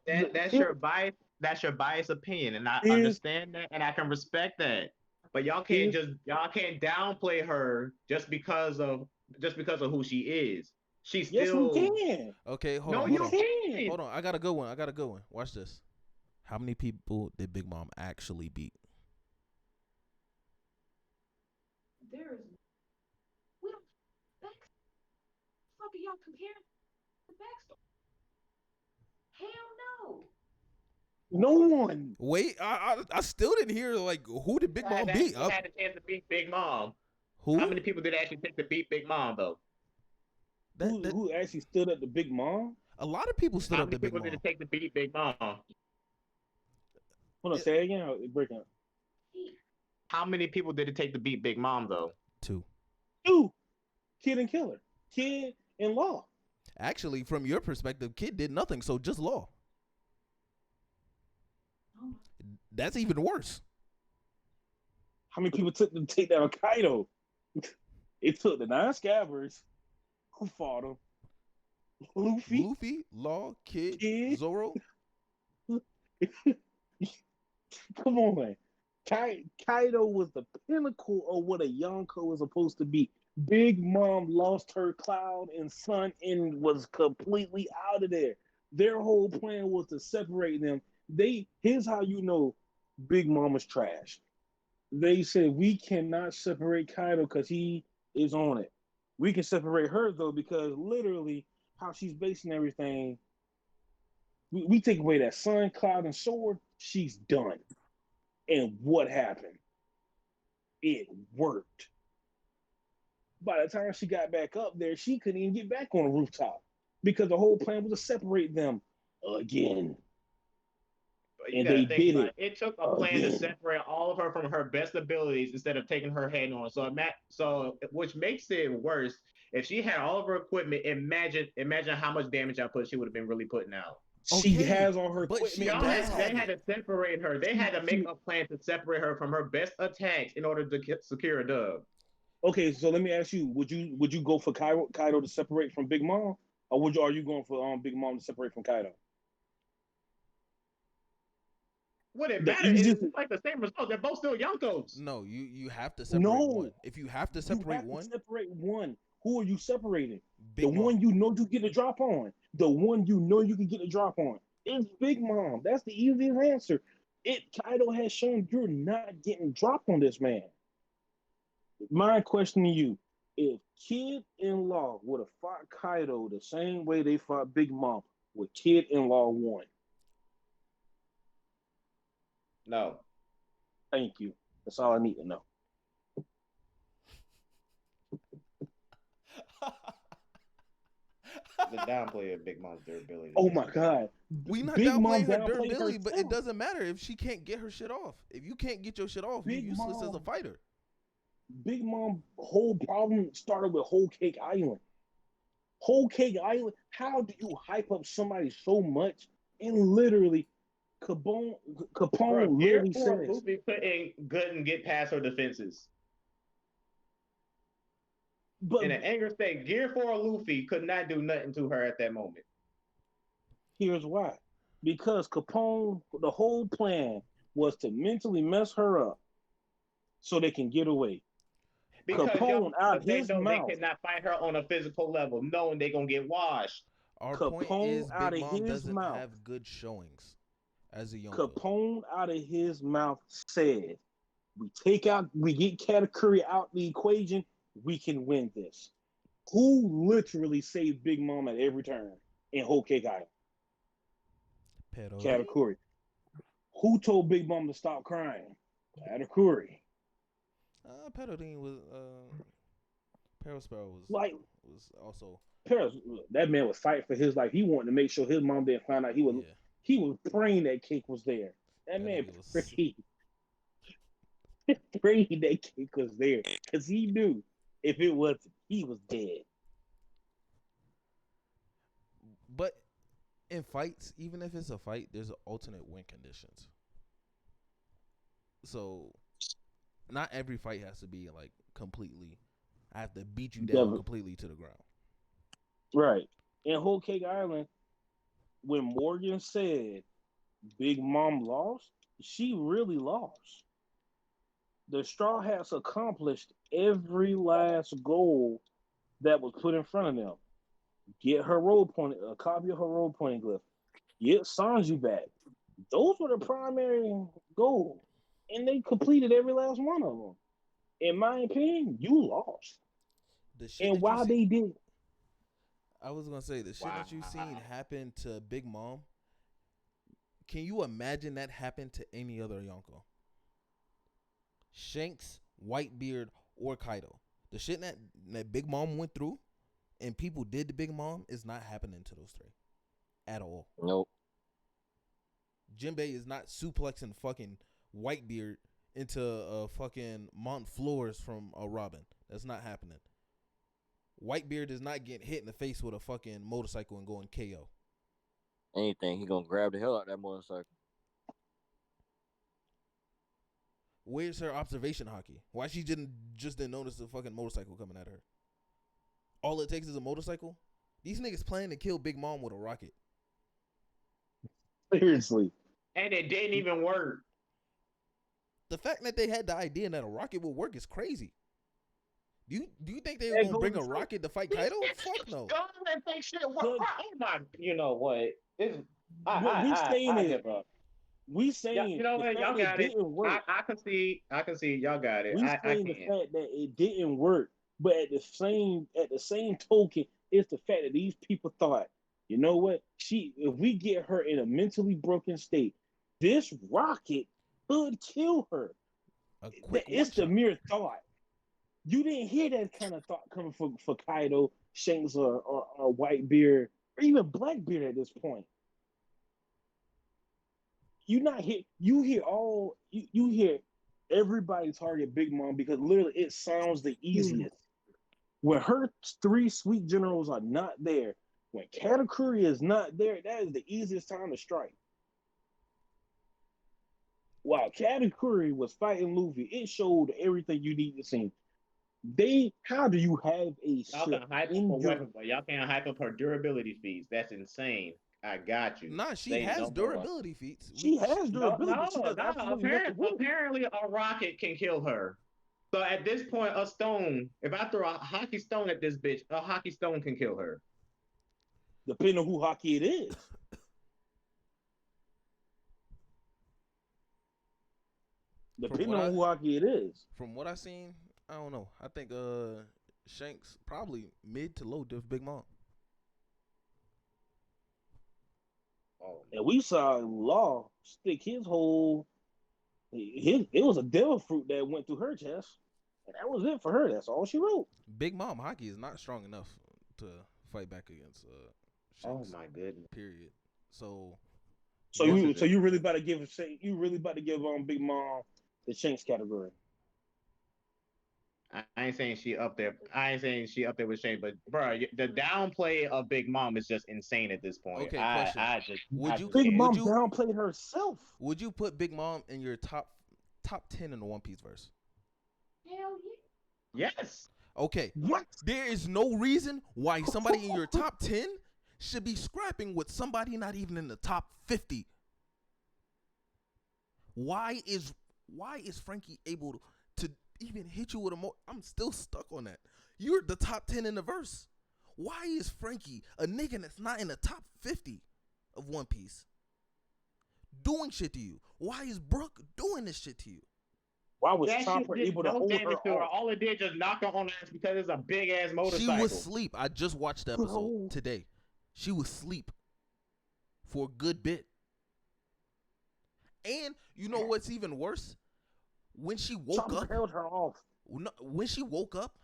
That's your bias. That's your biased opinion, and I understand that, and I can respect that. But y'all can't downplay her just because of who she is. She's Yes, we still can. Okay, no, We you can. can't. hold on. I got a good one. Watch this. How many people did Big Mom actually beat? There's we don't back fuck are y'all comparing the backstory? Hell no. No one. Wait, I still didn't hear like who did Big Mom beat? Actually had a chance to beat Big Mom. How Who? many people did actually take to beat Big Mom though? That Who actually stood up to Big Mom? a lot of people stood How up many to Big people did Mom. it take to beat Big Mom? Hold on, say it again. It's breaking up. How many people did it take to beat Big Mom though? 2. Two. Kid and Killer. Kid and Law. Actually, from your perspective, Kid did nothing, so just Law. That's even worse. How many people took to take down Kaido? It took the 9 Scabbards who fought him. Luffy, Law, Kid, Zoro. Come on. Kaido was the pinnacle of what a Yonko was supposed to be. Big Mom lost her cloud and sun and was completely out of there. Their whole plan was to separate them. Here's how you know Big Mom was trash. They said we cannot separate Kaido because he is on it. We can separate her though because literally how she's basing everything. We take away that sun, cloud, and sword. She's done. And what happened? It worked. By the time she got back up there, she couldn't even get back on the rooftop because the whole plan was to separate them again. But you And gotta they think did about it it. It took a plan to again. separate all of her from her best abilities instead of taking her head on. So which makes it worse. If she had all of her equipment, imagine how much damage output she would have been really putting out. She Okay, has all her but she equipment does now. They have had it. to separate her. They had to make a plan to separate her from her best attacks in order to secure a dub. Okay, so let me ask you: Would you go for Kaido to separate from Big Mom, or are you going for Big Mom to separate from Kaido? Would it The matter? easiest. It's like the same result. They're both still Yonkos. No, you have to separate No, one. If you have to you separate have to one, separate one. Who are you separating? The Big Mom. one you know you get a drop on. The one you know you can get a drop on. It's Big Mom. That's the easiest answer. Kaido has shown you're not getting dropped on this man. My question to you: If Kid in Law would have fought Kaido the same way they fought Big Mom, would Kid in Law won? No. Thank you. That's all I need to know. The downplay of Big Mom's durability. Oh my God. We not Big Mom downplaying her downplayed durability, but it herself. doesn't matter if she can't get her shit off. If you can't get your shit off, you're Big useless as a Mom, fighter. Big Mom whole problem started with Whole Cake Island. Whole Cake Island, how do you hype up somebody so much and literally Capone Bro, Gear literally 4 says, Luffy couldn't get past her defenses. but In an anger state, Gear 4 Luffy could not do nothing to her at that moment. here's why. Because Capone, the whole plan was to mentally mess her up so they can get away. Because Capone out they his know they mouth. cannot fight her on a physical level, knowing they're gonna get washed. Our point Capone is out Big of Mom his doesn't mouth. have good showings as a Yonko. Capone out of his mouth said, we get Katakuri out the equation, we can win this. Who literally saved Big Mom at every turn in Whole Cake Island? Pero Katakuri. Who told Big Mom to stop crying? Katakuri. Pedodine was Perospero Like, was also Paris, that man was fighting for his life. He wanted to make sure his mom didn't find out. He was praying that cake was there. That man prayed. Prayed that cake was there because he knew if it wasn't, he was dead. But in fights, even if it's a fight, there's alternate win conditions. So not every fight has to be like completely. I have to beat you down completely to the ground. Right. In Whole Cake Island, when Morgan said Big Mom lost, she really lost. the Straw Hats accomplished every last goal that was put in front of them. Get her road point, a copy of her road pointing glyph. Get Sanji back. Those were the primary goals, and they completed every last one of them. In my opinion, you lost. The shit And that you why see, they did, I was gonna say the shit Wow. that you seen happen to Big Mom. Can you imagine that happened to any other Yonko? Shanks, Whitebeard, or Kaido. The shit that Big Mom went through and people did to Big Mom is not happening to those three at all. Nope. Jinbei is not suplexing fucking Whitebeard into a fucking Mont Floors from a Robin. That's not happening. Whitebeard is not getting hit in the face with a fucking motorcycle and going KO. Anything, he gonna grab the hell out of that motorcycle. Where's her observation hockey? Why she just didn't notice the fucking motorcycle coming at her? All it takes is a motorcycle? These niggas plan to kill Big Mom with a rocket. seriously, And it didn't even work. The fact that they had the idea that a rocket would work is crazy. Do you think they were That gonna bring a goes- rocket to fight Kaido? Fuck no. God, that thing shit work. Good. Oh my, you know what? what we saying I is, give up. we saying You know the what? fact Y'all that got it. didn't work. I can see. Y'all got it. We I saying the can't. fact that it didn't work, but at the same token, it's the fact that these people thought, you know what? If we get her in a mentally broken state, this rocket could kill her. A quick It's the one-shot. mere thought. You didn't hear that kind of thought coming for Kaido, Shanks, or Whitebeard, or even Blackbeard at this point. You hear everybody target Big Mom because literally it sounds the easiest. When her three sweet generals are not there, when Katakuri is not there, that is the easiest time to strike. While Katakuri was fighting Luffy, it showed everything you need to see. How do you have a Y'all ship can hype up in her your weapon, but y'all can't hype up her durability feats. That's insane. I got you. Nah, she Say has no more. durability feats. She has No, durability, but she does absolutely nothing with it. Apparently, a rocket can kill her. So at this point, a stone. If I throw a hockey stone at this bitch, a hockey stone can kill her. Depending on who hockey it is. Depending on who hockey it is. From what I seen, I don't know. I think Shanks probably mid to low diff Big Mom. Oh, And we saw Law stick his whole it was a devil fruit that went through her chest. And that was it for her. That's all she wrote. Big Mom hockey is not strong enough to fight back against Shanks. oh my goodness. Period. So you really about to give Big Mom the Shanks category. I ain't saying she up there. I ain't saying she up there with Shane, but bro, the downplay of Big Mom is just insane at this point. Okay, question. Big Mom downplayed herself. Would you put Big Mom in your top 10 in the One Piece verse? Hell yeah. Yes. Okay. What? There is no reason why somebody in your top 10 should be scrapping with somebody not even in the top 50. Why is Frankie able to even hit you with a I'm still stuck on that. You're the top 10 in the verse. Why is Frankie, a nigga that's not in the top 50 of One Piece, doing shit to you? Why is Brooke doing this shit to you? Why was Chopper able to hold her off? All it did just knock her on the ass because it's a big ass motorcycle. She was asleep. I just watched the episode today. She was asleep for a good bit. And you know what's even worse? When she woke Chopper up, held her off. When she woke up,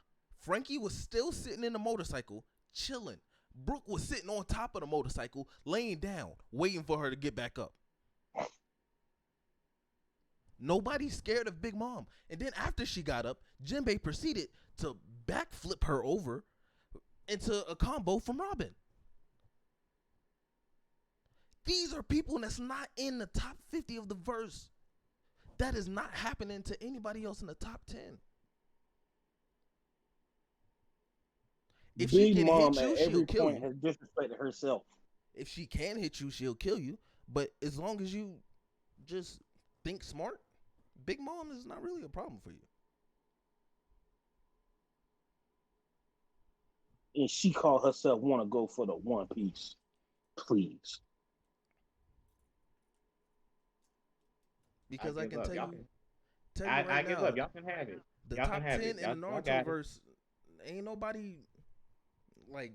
Frankie was still sitting in the motorcycle, chilling. Brooke was sitting on top of the motorcycle, laying down, waiting for her to get back up. Nobody's scared of Big Mom. And then after she got up, Jinbei proceeded to backflip her over into a combo from Robin. These are people that's not in the top 50 of the verse. That is not happening to anybody else in the top 10. If she Big can Mom hit you, at she'll every kill point you. has disrespected herself. If she can hit you, she'll kill you. But as long as you just think smart, Big Mom is not really a problem for you. And she called herself want to go for the One Piece. Please. Because I give can up. tell Y'all you, can. tell you right I give now, up. Y'all can have it. the Y'all can top have 10 it. in the Y'all Naruto got it. verse, ain't nobody like,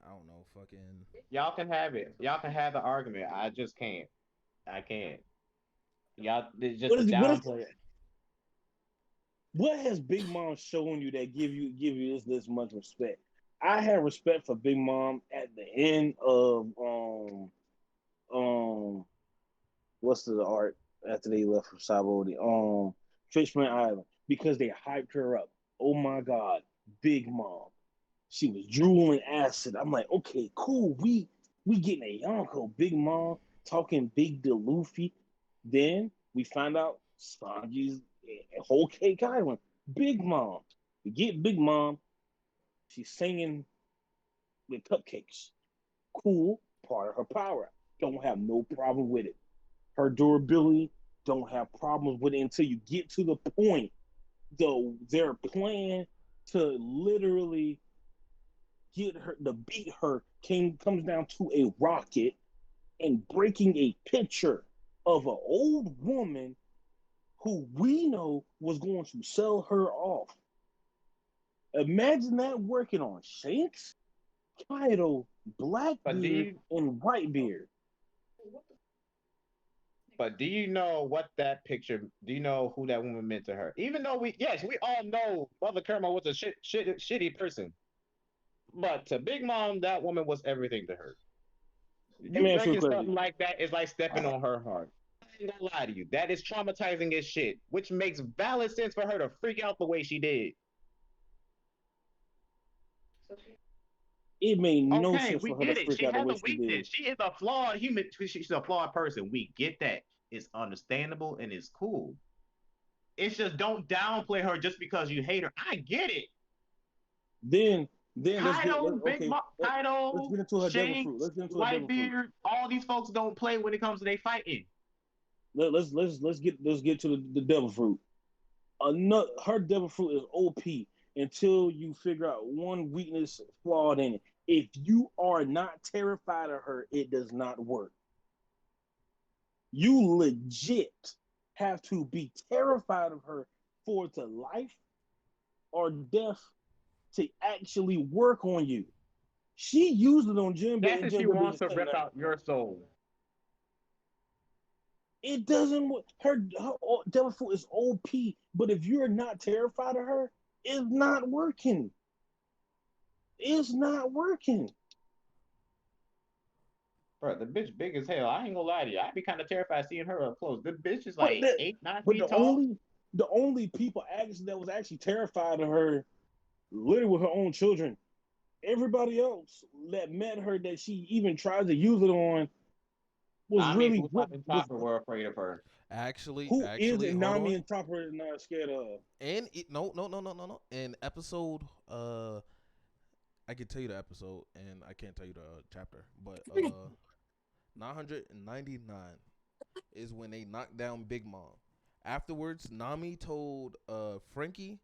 I don't know, fucking. Y'all can have it. Y'all can have the argument. I just can't. I can't. Y'all, it's just What a is downplay. what has Big Mom shown you that give you this much respect? I had respect for Big Mom at the end of um what's the art after they left from Sabaody? Fishman Island, because they hyped her up. Oh my God, Big Mom. She was drooling acid. I'm like, okay, cool. We getting a Yonko, Big Mom talking big to Luffy. Then we find out Sanji's whole Cake Island. Big Mom. We get Big Mom. She's singing with cupcakes. Cool, part of her power. Don't have no problem with it. Her durability, don't have problems with it until you get to the point. Though their plan to literally get her to beat her comes down to a rocket and breaking a picture of an old woman who we know was going to sell her off. Imagine that working on Shanks, Kaido, Blackbeard, and Whitebeard. But do you know what that picture? Do you know who that woman meant to her? Even though we all know Mother Kerma was a shitty person, but to Big Mom, that woman was everything to her. Let You me ask you a breaking question. something like that is like stepping on her heart. I ain't gonna lie to you. That is traumatizing as shit, which makes valid sense for her to freak out the way she did. It made no Okay, sense we for her to get it. freak She out the has way a she did. weakness. She is a flawed human. She's a flawed person. We get that. It's understandable and it's cool. It's just don't downplay her just because you hate her. I get it. Then Kaido, let's Kaido, get into her devil fruit. Shanks, Let's get into her devil fruit. Whitebeard, all these folks don't play when it comes to they fighting. Let's get to the devil fruit. Her devil fruit is OP until you figure out one weakness flawed in it. If you are not terrified of her, it does not work. You legit have to be terrified of her for it to life or death to actually work on you. She used it on Jinbei, That's and if she Jinbei wants just to couldn't rip learn. out your soul. It doesn't work. Her devil fruit is OP, but if you're not terrified of her, it's not working. It's not working. Bro, the bitch big as hell. I ain't gonna lie to you. I'd be kind of terrified seeing her up close. The bitch is But like that, 8, 9 but feet tall. the only people actually that was actually terrified of her, literally with her own children. Everybody else that met her that she even tried to use it on was Nami, really Usopp, and Chopper were afraid of her. who is Actually, it hold Nami on. and Chopper is not scared of. And no. In episode, I can tell you the episode, and I can't tell you the chapter, but 999 is when they knocked down Big Mom. Afterwards, Nami told Frankie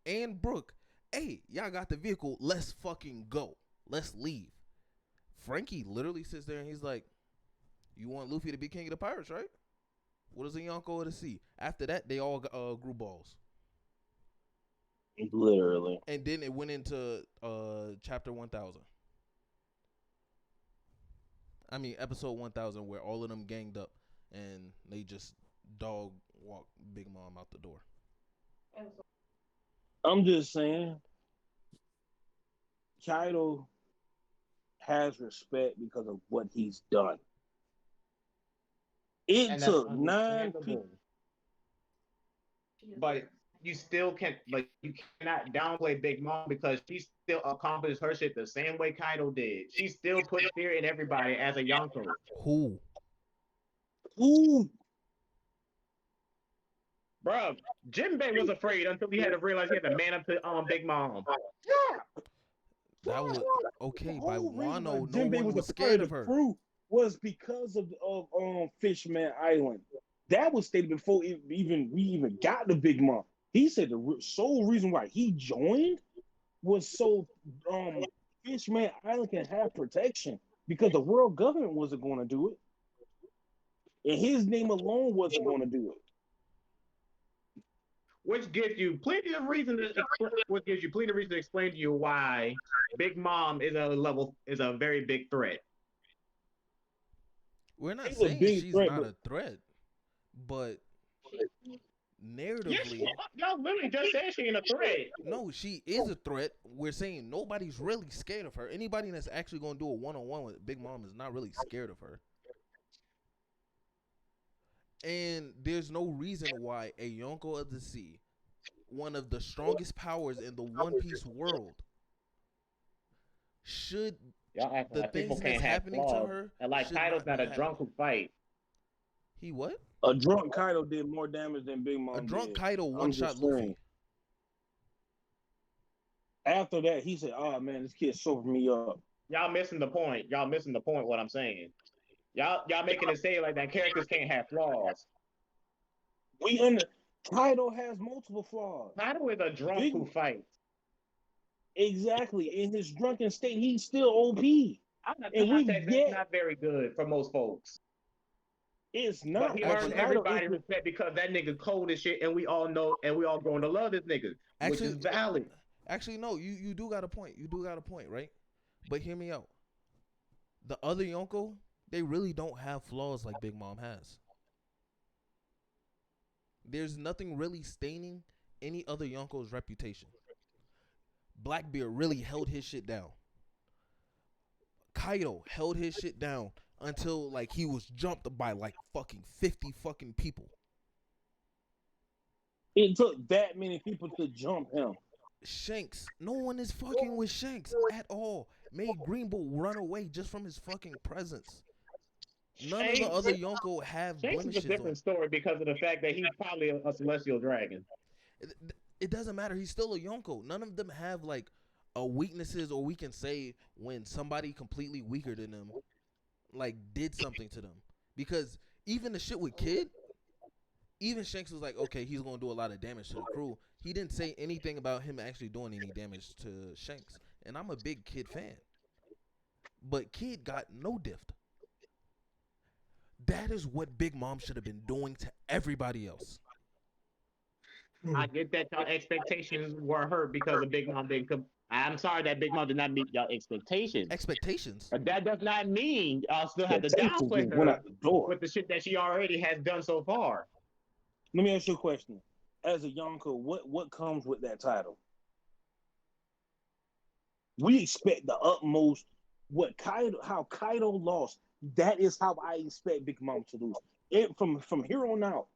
and Brooke, "Hey, y'all got the vehicle. Let's fucking go. Let's leave." Frankie literally sits there and he's like, "You want Luffy to be king of the pirates, right? What does a Yonko of the sea?" After that, they all grew balls. Literally. And then it went into chapter 1000. I mean, episode 1000, where all of them ganged up and they just dog walked Big Mom out the door. I'm just saying, Kaido has respect because of what he's done. It And that's took 9 people. understandable. But you still can't, but you cannot downplay Big Mom because she still accomplished her shit the same way Kaido did. She still put fear in everybody as a Yonko. Who? Bro, Jinbei was afraid until he had to realize he had to man up to Big Mom. Yeah. That was okay. By Wano, no Jinbei one was was afraid scared of of her. fruit was because of Fishman Island. That was stated before we even got the Big Mom. He said the sole reason why he joined was so Fishman Island can have protection because the world government wasn't going to do it, and his name alone wasn't going to do it. Which gives you plenty of reason to explain to you why Big Mom is a very big threat. We're not She's a saying big she's threat, not but a threat, but Yes, narratively, y'all literally just said she ain't a threat. no, she is a threat. We're saying nobody's really scared of her. Anybody that's actually going to do a one-on-one with Big Mom is not really scared of her. And there's no reason why a Yonko of the Sea, one of the strongest powers in the One Piece world, should Y'all acting the like things people that's can't have happening to flaws. her And like should Kaido's not be a drunk who happening. fight. He what? a drunk Kaido did more damage than Big A Mom drunk did. Kaido I'm one-shot just saying. Luffy. After that, he said, "Oh man, this kid sobered me up." Y'all missing the point. Y'all missing the point. What I'm saying. Y'all making it say like that characters can't have flaws. Kaido has multiple flaws. Kaido is a drunk who fights. Exactly. In his drunken state, he's still OP. Out of And we context, that's get not very good for most folks. it's But not. he But earned Kaido everybody respect because that nigga cold as shit, and we all know, and we all grown to love this nigga, which is valid. Actually, no, you do got a point. You do got a point, right? But hear me out. The other Yonko, they really don't have flaws like Big Mom has. There's nothing really staining any other Yonko's reputation. Blackbeard really held his shit down. Kaido held his shit down until like he was jumped by like fucking 50 fucking people. it took that many people to jump him. Shanks, no one is fucking with Shanks at all. Made Greenbow run away just from his fucking presence. None of the other Yonko have Shanks is a blemishes different on. story because of the fact that he's probably a celestial dragon. It doesn't matter. He's still a Yonko. None of them have like a weaknesses, or we can say when somebody completely weaker than them like did something to them. Because even the shit with Kid, even Shanks was like, okay, he's gonna do a lot of damage to the crew. He didn't say anything about him actually doing any damage to Shanks. And I'm a big Kid fan. But Kid got no diffed. That is what Big Mom should have been doing to everybody else. I get that y'all expectations were hurt because of Big Mom didn't come. I'm sorry that Big Mom did not meet y'all expectations. Expectations. But that does not mean y'all still have to Expectations downplay just went her out the door. with the shit that she already has done so far. Let me ask you a question. As a Yonko, what comes with that title? We expect the utmost. How Kaido lost. That is how I expect Big Mom to lose. From here on out,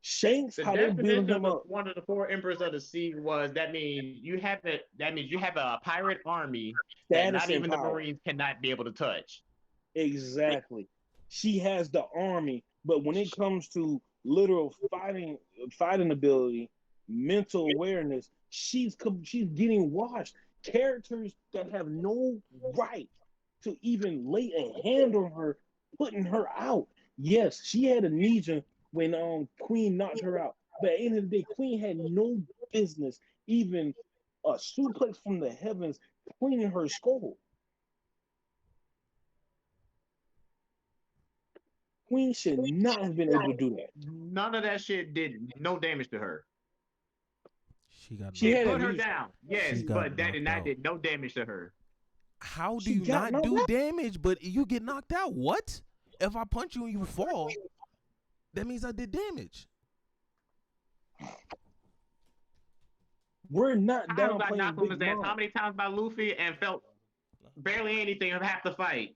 Shanks, The how they building definition him of up. one of the four emperors of the sea was that means you have a pirate army that Status not and even the power. Marines cannot be able to touch. Exactly. She has the army, but when it comes to literal fighting ability, mental awareness, she's getting washed. Characters that have no right to even lay a hand on her, putting her out. Yes, she had amnesia when Queen knocked her out, but at the end of the day, Queen had no business even a suplex from the heavens cleaning her skull. Queen should not have been able to do that. None of that shit did no damage to her. She It put her down, yes, but that did not out. did no damage to her. How do you not do damage, but you get knocked out? What? If I punch you and you fall, that means I did damage. We're not Kaido got downplaying knocked on Big his ass Mom. how many times by Luffy and felt barely anything of half the fight.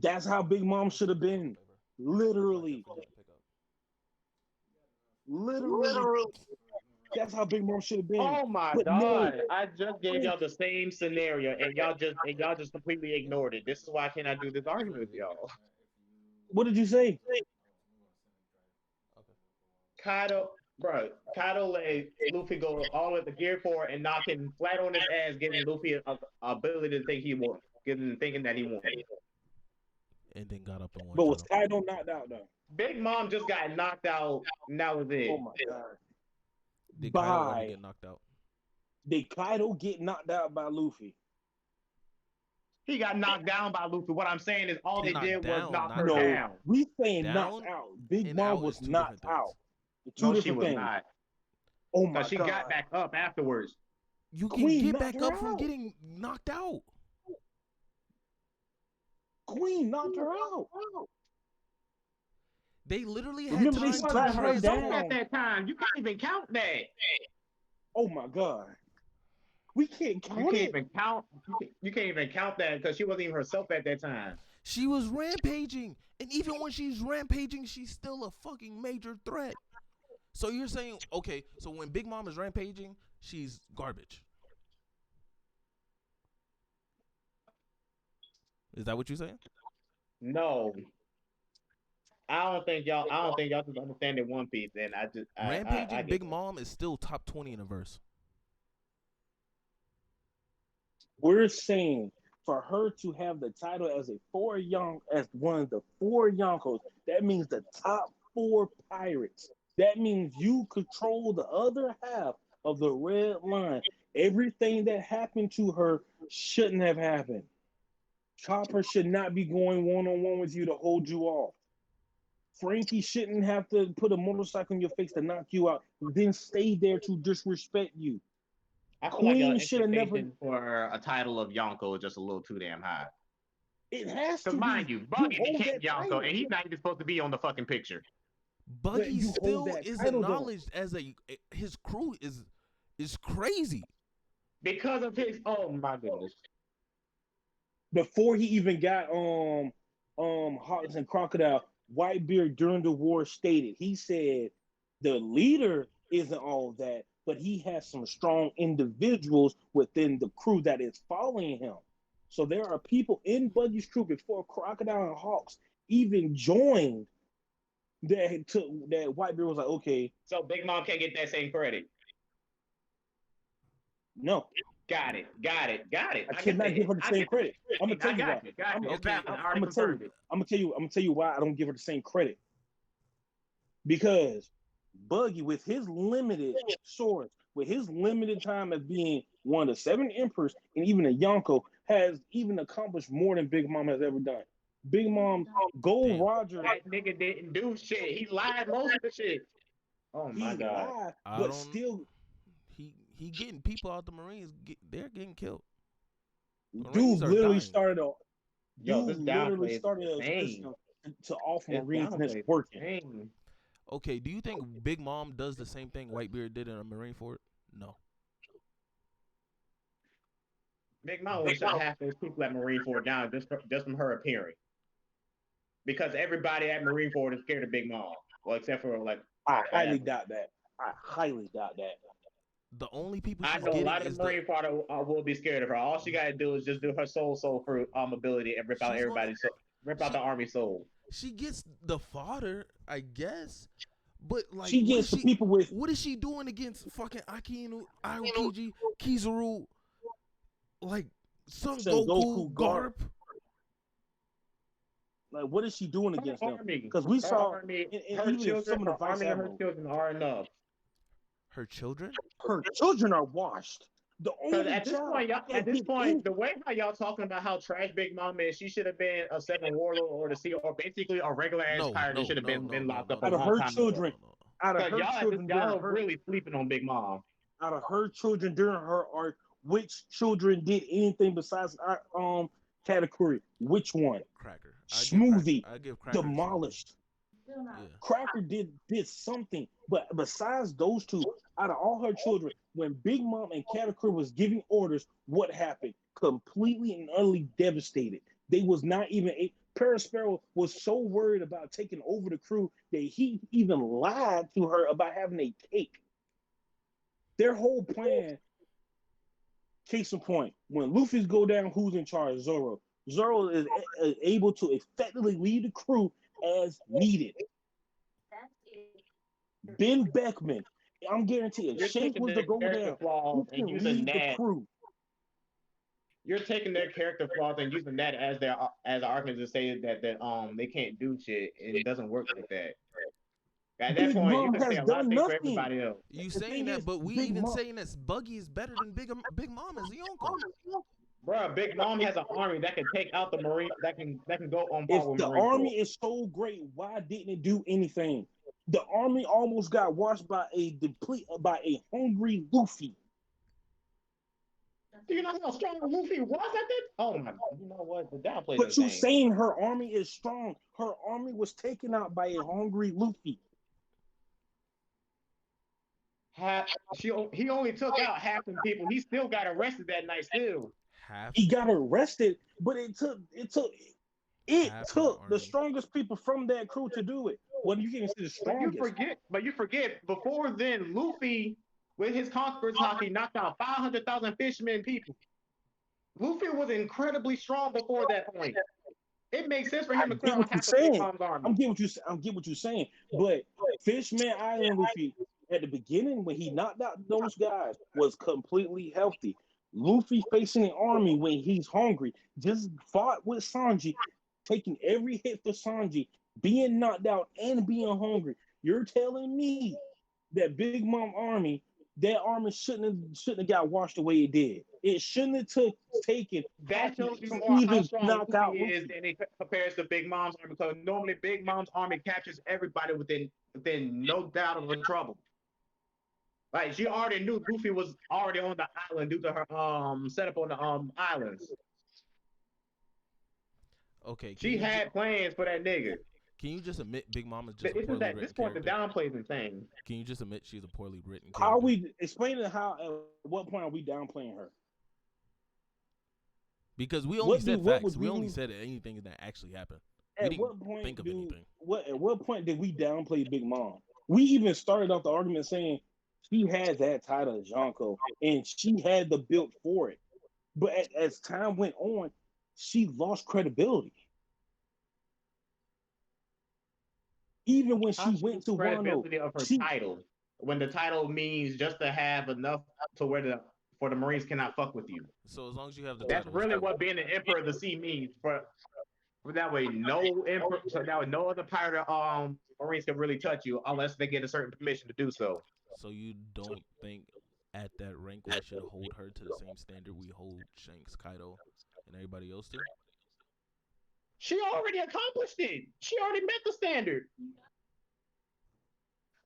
That's how Big Mom should have been. Literally. That's how Big Mom should have been. Oh my But god! no. I just gave y'all the same scenario, and y'all just completely ignored it. This is why I cannot do this argument with y'all. What did you say? Kaido let Luffy go all at the Gear 4 and knock him flat on his ass, giving Luffy a ability to think he won, giving him thinking that he won. And then got up and won. But was Kaido knocked out though? Big Mom just got knocked out, and that was Oh it. my god! Did Kaido ever By get knocked out? did Kaido get knocked out by Luffy? He got knocked down by Luffy. What I'm saying is all they Knocked did was down, knock not her out. No, down. we saying knocked Down out. Big and Mom out is was two knocked different things. out. Two No, she different was things. not. Oh my Because she god! got back up afterwards. You can Queen get knocked back her up from out. getting knocked out. Queen knocked her out. They literally had Remember they time She to slapped wasn't her herself transform. at down. that time. You can't even count that. Oh my god! We can't You count can't it. even count. You can't even count that because she wasn't even herself at that time. She was rampaging, and even when she's rampaging, she's still a fucking major threat. So you're saying, okay, so when Big Mom is rampaging, she's garbage. Is that what you're saying? No, I don't think y'all. I don't think y'all just understand it One Piece. And I just, I Rampaging get Big it. Mom is still top 20 in a verse. We're saying for her to have the title as as one of the four Yonkos, that means the top four pirates. That means you control the other half of the red line. Everything that happened to her shouldn't have happened. Chopper should not be going one-on-one with you to hold you off. Frankie shouldn't have to put a motorcycle in your face to knock you out, then stay there to disrespect you. I feel like your Queen should have never. expectation for a title of Yonko is just a little too damn high. It has Because to mind be. you, You Buggy hold became that Yonko, title, and he's not even supposed to be on the fucking picture. but Buggy you hold still that is title though. acknowledged as his crew is crazy. Because of his, oh my goodness. Before he even got Hawks and Crocodile, Whitebeard during the war stated, he said the leader isn't all that, but he has some strong individuals within the crew that is following him. So there are people in Buggy's crew before Crocodile and Hawks even joined that Whitebeard was like, okay, So Big Mom can't get that same credit. no, Got it. I I get cannot that. give her the I same get credit. that. I'm gonna tell I you why. got you. Got you. It's Okay, valid. I I'm already gonna tell you. confirmed it. I'm gonna tell you why I don't give her the same credit. Because Buggy, with his limited source, with his limited time as being one of the seven emperors and even a Yonko, has even accomplished more than Big Mom has ever done. Big Mom, Gold damn. Roger, That nigga didn't do shit. He lied most of the shit. Oh my he god. lied, I but don't. still, He getting people out the Marines. They're getting killed. Marines dude are literally dying. started a Yo, this dude literally downplay is started a insane. system to off This Marines, and it's downplay is working. insane. Okay, do you think Big Mom does the same thing Whitebeard did in a Marine Fort? No. Big Mom would shut half those people at Marine Ford down just from her appearing. Because everybody at Marine Ford is scared of Big Mom. Well, except for like I highly family. doubt that. I highly doubt that. The only people I she's know a getting lot of is the Marine Ford will be scared of her. All she gotta do is just do her soul fruit ability and rip out she's gonna everybody's soul, rip out she the army soul. she gets the fodder, I guess. But like, She gets the people with what is she doing against fucking Akinu, Aokiji, Kizaru, like Son Son Goku, Goku, Garp? like, what is she doing Her against them? army, Because we her saw, army, and her even children, some of the her vice army and her admirals, children are enough. Her children? her children are washed. The Because only at this child point, that did the way how y'all talking about how trash Big Mom is, she should have been a seven warlord or the sea or basically a regular ass No, pirate that no, should have no, been no, no, locked no, up a out no, of long her time no, ago. children, no. out of Because her children during y'all are her, really sleeping on Big Mom. out of her children during her arc, which children did anything besides category? Which one? Cracker. Smoothie, I give Cracker the Smoothie. demolished. Still not. Yeah. Cracker did something, but besides those two, out of all her children, when Big Mom and Katakuri was giving orders, what happened? Completely and utterly devastated. They was not even a Perisparrow was so worried about taking over the crew that he even lied to her about having a cake. Their whole plan, case in point, when Luffy's go down, who's in charge? Zoro. Zoro is able to effectively lead the crew as needed. That's it. Ben Beckman, I'm guaranteeing, You're Shanks taking was the to go character down, flaws he and can using lead the that. crew. you're taking their character flaws and using that as their as argument to say that they can't do shit, and it doesn't work like that. At that Big point, you Mom can say has a lot of done things for nothing. everybody else. You The saying thing that, is, but we Big even Mom, saying that Buggy is better than Big Mom as Yonko. Bro, Big Mom has an army that can take out the Marine that can go on if par with the Marine Corps. army is so great, why didn't it do anything? The army almost got washed by a hungry Luffy. Do you know how strong Luffy was at that? Oh my! You know what? The downplays But you insane. saying her army is strong? Her army was taken out by a hungry Luffy. He only took out half the people. He still got arrested that night. Still, Half He got arrested, but it took half of the the army. strongest people from that crew to do it. Well, you can't say the strongest. But you forget. Before then, Luffy with his conqueror's hockey knocked out 500,000 fishermen people. Luffy was incredibly strong before that point. It makes sense for I him to clear get out what you're half of Big saying. Mom's army. I'm get what you're saying. But Fishman Island Luffy at the beginning when he knocked out those guys was completely healthy. Luffy facing an army when he's hungry just fought with Sanji, taking every hit for Sanji, being knocked out and being hungry. You're telling me that Big Mom army, that army shouldn't have got washed the way it did. It shouldn't have taken That Haki shows you to more how even strong knock Luffy out is Luffy. than it compares to Big Mom's army. Because normally Big Mom's army captures everybody within no doubt of a trouble. Like she already knew Luffy was already on the island due to her setup on the islands. Okay, She had plans for that nigga. can you just admit Big Mom is just a This is poorly at written this point the character? downplays insane. Can you just admit she's a poorly written How are character? we explaining how at what point are we downplaying her? Because we only What said what facts. would We only you said anything that actually happened. We at didn't what point think of do anything. at what point did we downplay Big Mom? We even started off the argument saying she had that title as Yonko and she had the build for it. But as time went on, she lost credibility. Even when How she she went to Wano, credibility of her she title when the title means just to have enough to where the Marines cannot fuck with you. So as long as you have the That's title, it's really cool. what being the Emperor of the Sea means. For that way, no emperor, so that way no other pirate Marines can really touch you unless they get a certain permission to do so. So you don't think at that rank we should hold her to the same standard we hold Shanks, Kaido, and everybody else to? She already accomplished it. She already met the standard.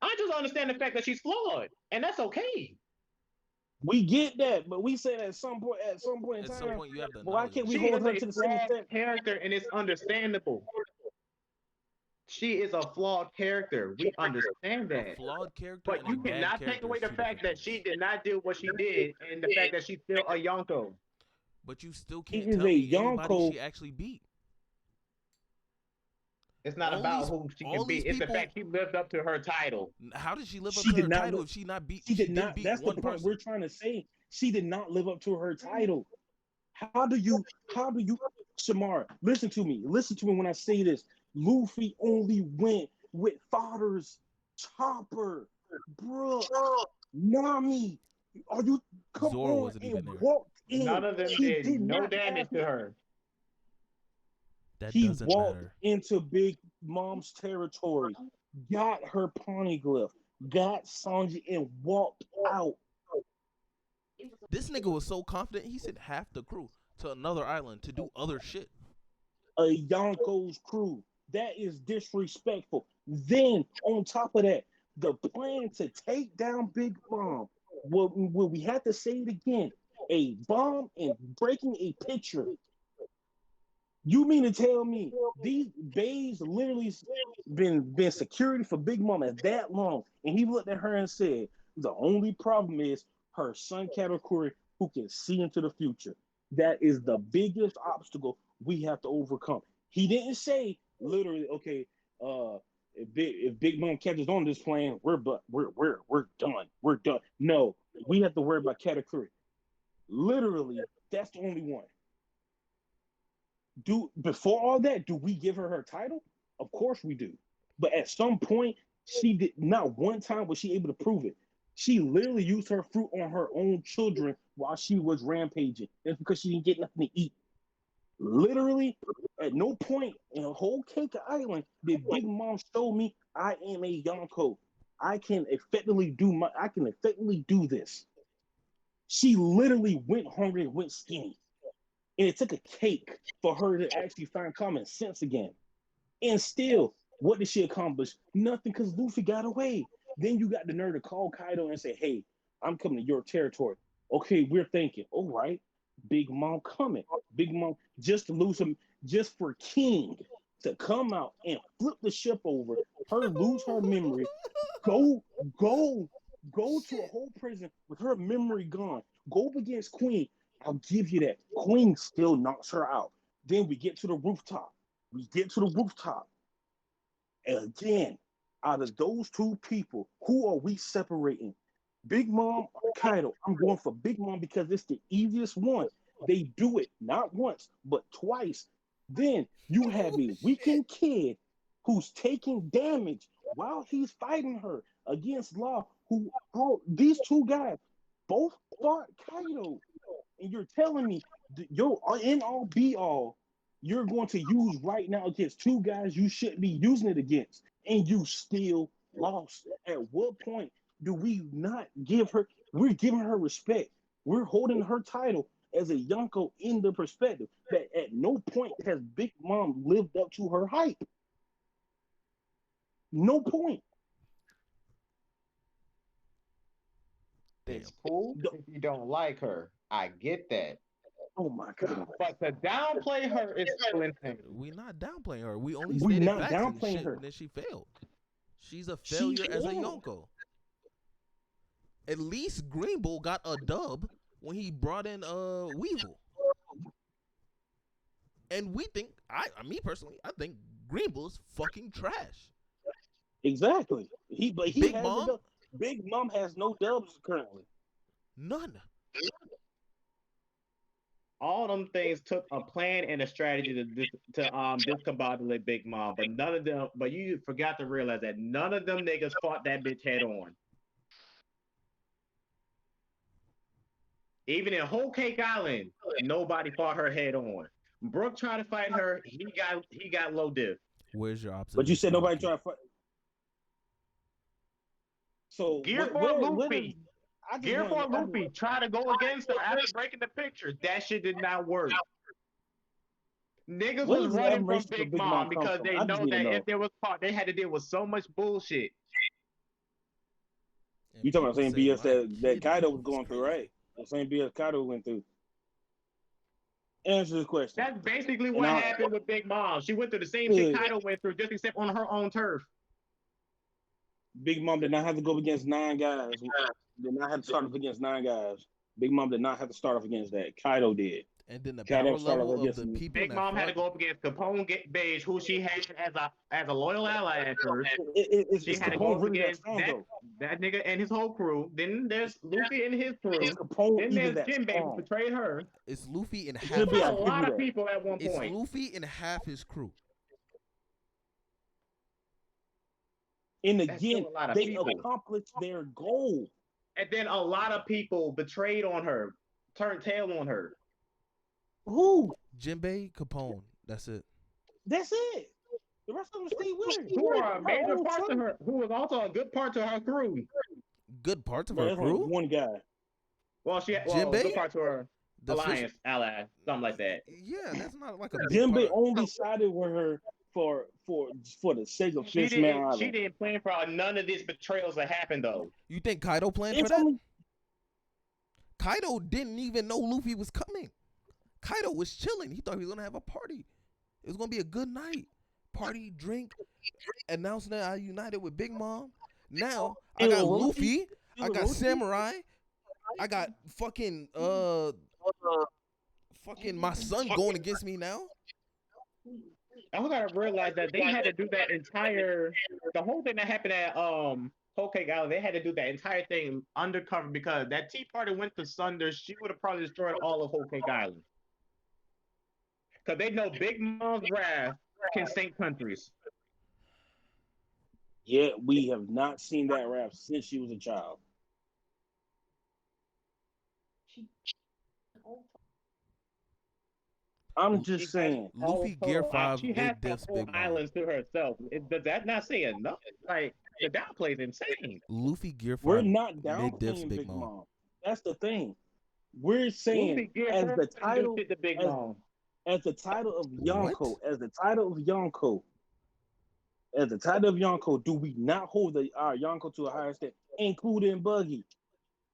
I just understand the fact that she's flawed, and that's okay. we get that, but we said at some point in At some time, point, you have the why knowledge. can't we She hold is her a to the same flawed extent? character, and it's understandable. She is a flawed character. We understand A that. flawed character But and you a bad cannot take character away is the two fact different that she things. did not do what she did, and the fact that she's still a Yonko. But you still She can't is tell a me anybody Yonko. she actually beat. It's not All about these- who she all can be. these It's the people- fact she lived up to her title. How did she live up She to did her not title li- if she not beat? She did didn't not. beat That's the one point person. we're trying to say. She did not live up to her title. How do you, Shamar, listen to me. Listen to me when I say this. Luffy only went with Father's Chopper. Bruh, Nami, are you, come Zoro on, wasn't even there. walked in. None of them He did no not damage have- to her. That He doesn't walked matter. into Big Mom's territory, got her poneglyph, got Sanji, and walked out. This nigga was so confident he sent half the crew to another island to do other shit. A Yonko's crew. That is disrespectful. Then, on top of that, the plan to take down Big Mom. Will we have to say it again? A bomb and breaking a picture. You mean to tell me these bays literally been security for Big Mama that long? And he looked at her and said, the only problem is her son Katakuri who can see into the future. That is the biggest obstacle we have to overcome. He didn't say literally, okay, if Big Mom catches on this plan, we're done. We're done. No, we have to worry about Katakuri. Literally, that's the only one. Before all that, do we give her title? Of course we do. But at some point, she did not one time was she able to prove it. She literally used her fruit on her own children while she was rampaging. That's because she didn't get nothing to eat. Literally, at no point in the whole Cake Island did Big Mom show me I am a Yonko. I can effectively do this. She literally went hungry and went skinny. And it took a cake for her to actually find common sense again. And still, what did she accomplish? Nothing, because Luffy got away. Then you got the nerve to call Kaido and say, hey, I'm coming to your territory. Okay, we're thinking, all right, Big Mom coming. Big Mom just to lose him, just for King to come out and flip the ship over, her lose her memory, go, go, go to a whole prison with her memory gone. Go up against Queen. I'll give you that. Queen still knocks her out. Then we get to the rooftop. And again, out of those two people, who are we separating? Big Mom or Kaido? I'm going for Big Mom because it's the easiest one. They do it not once, but twice. Then you have a weakened kid who's taking damage while he's fighting her against Law, these two guys both fought Kaido. And you're telling me your end all be all you're going to use right now against two guys you shouldn't be using it against, and you still lost. At what point do we not give her? We're giving her respect. We're holding her title as a Yonko in the perspective that at no point has Big Mom lived up to her hype. No point. It's cool if you don't like her. I get that. Oh my God. But to downplay her is still insane. We not downplaying her. We only We're stated not facts and downplaying shit, her. and then she failed. She's a failure as a Yonko. At least Green Bull got a dub when he brought in Weevil. And we think, me personally, I think Green Bull is fucking trash. Exactly. Big Mom? Big Mom has no dubs currently. None. All them things took a plan and a strategy to discombobulate Big Mom, but none of them. But you forgot to realize that none of them niggas fought that bitch head on. Even in Whole Cake Island, nobody fought her head on. Brooke tried to fight her. He got low diff. Where's your observation? But you said nobody tried to fight. So Gear for Luffy. Gear for Luffy. Try to go against her after breaking the picture. That shit did not work. Niggas was running from Big Mom because they know that if there was part, they had to deal with so much bullshit. You talking about the same BS that Kaido was going through, right? The same BS Kaido went through. Answer this question. That's basically what happened with Big Mom. She went through the same shit Kaido went through, just except on her own turf. Big Mom did not have to go against 9 guys. Did not have to start off against 9 guys. Big Mom did not have to start off against that. Kaido did. And then the power level of the people. Big Mom had to go up against Capone Beige, who she had as a loyal ally at first. She had to go up against that nigga and his whole crew. Then there's Luffy and his crew. Then there's Jinbei who betrayed her. It's Luffy and half. There's a lot of people at one point. It's Luffy and half his crew. And again, they accomplished their goal. And then a lot of people betrayed on her, turned tail on her. Who? Jinbei, Capone. That's it. That's it. The rest of them stay with her. Who are a major part of her, who was also a good part to her crew. Good parts of her crew? Like one guy. Well, she had good part to her alliance, ally, something like that. Yeah, that's not like a Jinbei only sided with her for the sake of Fishman Island. She didn't plan for none of these betrayals that happened, though. You think Kaido planned for that? Kaido didn't even know Luffy was coming. Kaido was chilling. He thought he was going to have a party. It was going to be a good night. Party, drink, announcing that I united with Big Mom. Now, I got Luffy. I got Samurai. I got fucking my son going against me now. I gotta realize that they had to do that the whole thing that happened at Whole Cake Island, they had to do that entire thing undercover because that tea party went to Sunder. She would have probably destroyed all of Whole Cake Island. Because they know Big Mom's wrath can sink countries. Yet we have not seen that wrath since she was a child. She old. I'm She just has saying. all Luffy Gear total. 5 She has mid the diffs whole Big Mom. islands to herself. Does that not say enough? Like the downplay is insane. Luffy Gear We're 5 not mid diffs downplaying Big Big Mom. Mom. That's the thing. We're saying Luffy Gear as her the and do title, shit to Big as Mom. as the title of What? Yonko, as the title of Yonko, do we not hold our Yonko to a higher standard, including Buggy?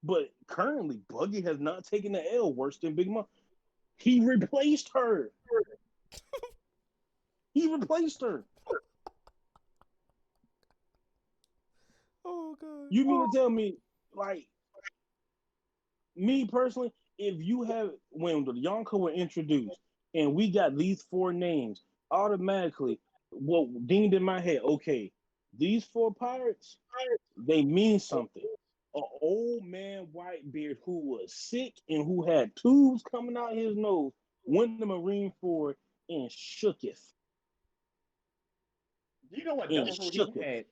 But currently, Buggy has not taken the L worse than Big Mom. He replaced her. He replaced her. Oh god. You mean to tell me, like, me personally, if you have when the Yonko were introduced and we got these four names, automatically what dinged in my head, okay, these four pirates, they mean something. An old man Whitebeard who was sick and who had tubes coming out his nose went to Marine Ford and shooketh. You know what And double he shooketh. had?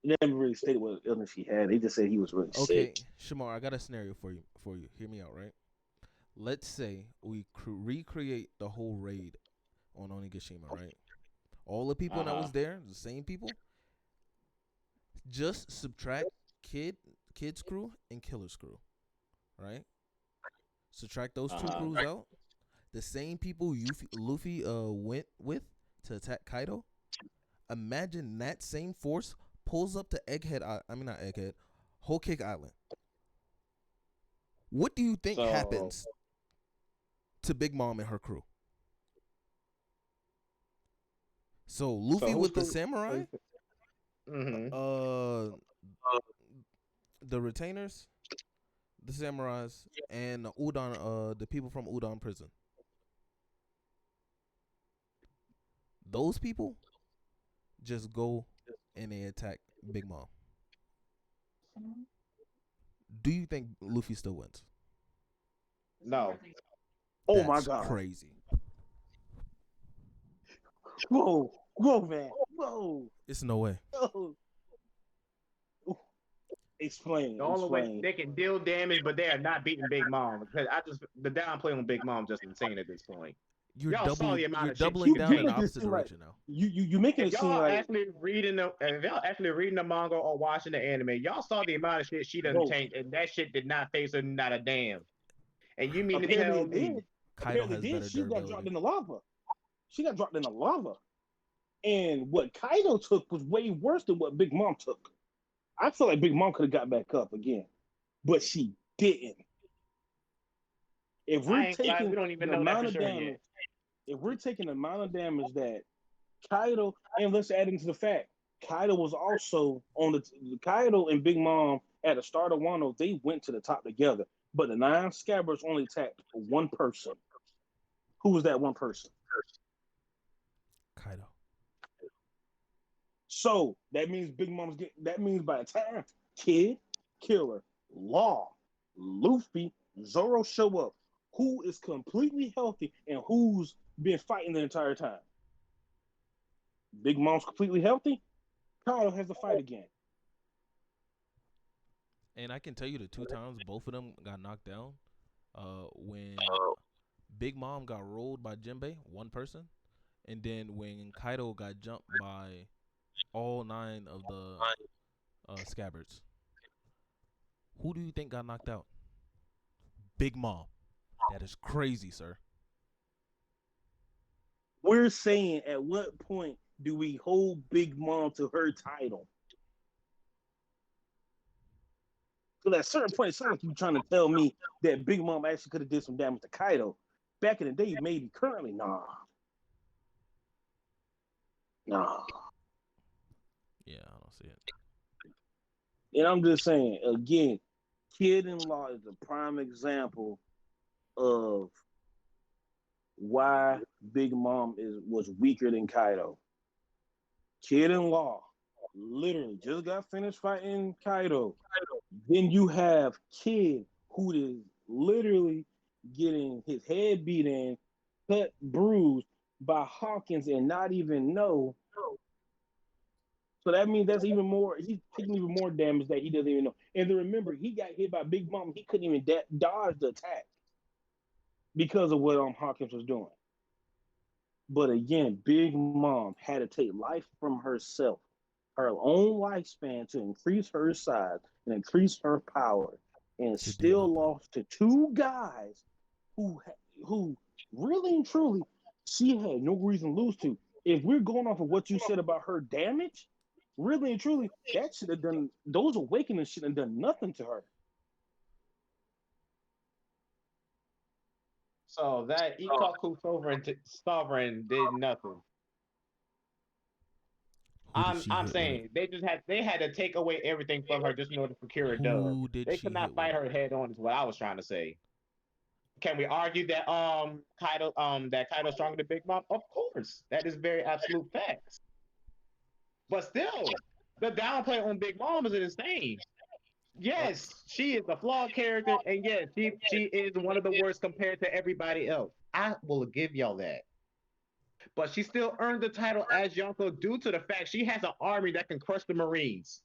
They never really stated what illness he had. They just said he was really Okay, sick. Shamar, I got a scenario for you. Hear me out, right? Let's say we recreate the whole raid on Onigashima, right? All the people that Uh-huh. was there, the same people. Just subtract kid's crew and killer's crew, right? Subtract those two Uh-huh. crews out. The same people Luffy went with to attack Kaido. Imagine that same force pulls up to not Egghead, Whole Cake Island. What do you think So happens to Big Mom and her crew? So Luffy who's with the samurai, mm-hmm. uh, the retainers, the samurais, and the people from Udon prison. Those people just go and they attack Big Mom. Do you think Luffy still wins? No. Oh my That's God. crazy. Whoa, man. Whoa. It's no way. Whoa. The only way Explain. they can deal damage, but they are not beating Big Mom. Because the downplay on Big Mom just insane at this point. Y'all saw the amount You're of shit she doubling could down in take. the make it opposite seem like direction now. you making it seem like If y'all actually reading the manga or watching the anime, y'all saw the amount of shit she done bro. tanked, and that shit did not face her not a damn. And you mean to Apparently tell it did. me Kaido Apparently has it did. better She got dropped durability. in the lava. She got dropped in the lava. And what Kaido took was way worse than what Big Mom took. I feel like Big Mom could have got back up again, but she didn't. If we're I ain't glad we taking don't even the know that amount for of sure yet. damage, if we're taking the amount of damage that Kaido, and let's add into the fact, Kaido was also on the Kaido and Big Mom at the start of Wano, they went to the top together. But the nine scabbards only attacked one person. Who was that one person? Kaido. So that means Big Mom's that means by the time Kid, Killer, Law, Luffy, Zoro show up, who is completely healthy and who's been fighting the entire time? Big Mom's completely healthy. Kaido has to fight again. And I can tell you the two times both of them got knocked down. When Big Mom got rolled by Jinbei, one person, and then when Kaido got jumped by all 9 of the scabbards. Who do you think got knocked out? Big Mom. That is crazy, sir. We're saying at what point do we hold Big Mom to her title? Because at a certain point, it sounds like you're trying to tell me that Big Mom actually could have did some damage to Kaido. Back in the day, maybe. Currently, nah. Nah. Yeah, I don't see it. And I'm just saying, again, Kid-in-Law is a prime example of why Big Mom was weaker than Kaido. Kid-in-Law literally just got finished fighting Kaido. Then you have Kid, who is literally getting his head beat in, cut, bruised by Hawkins, and not even know So that means that's even more. He's taking even more damage that he doesn't even know. And then remember, he got hit by Big Mom. He couldn't even dodge the attack because of what Hawkins was doing. But again, Big Mom had to take life from herself, her own lifespan, to increase her size and increase her power, and To do still nothing. lost to two guys who really and truly she had no reason to lose to. If we're going off of what you said about her damage, really and truly, that should have done, those awakenings should have done nothing to her. So that Ikaku sovereign did nothing. Who did she I'm hit with it? saying they had to take away everything from her just in order for Kira dub. Who did They she could not hit fight with her it? head on. Is what I was trying to say. Can we argue that Kaido's stronger than Big Mom? Of course, that is very absolute facts. But still, the downplay on Big Mom is insane. Yes, she is a flawed character, and yes, she is one of the worst compared to everybody else. I will give y'all that. But she still earned the title as Yonko due to the fact she has an army that can crush the Marines.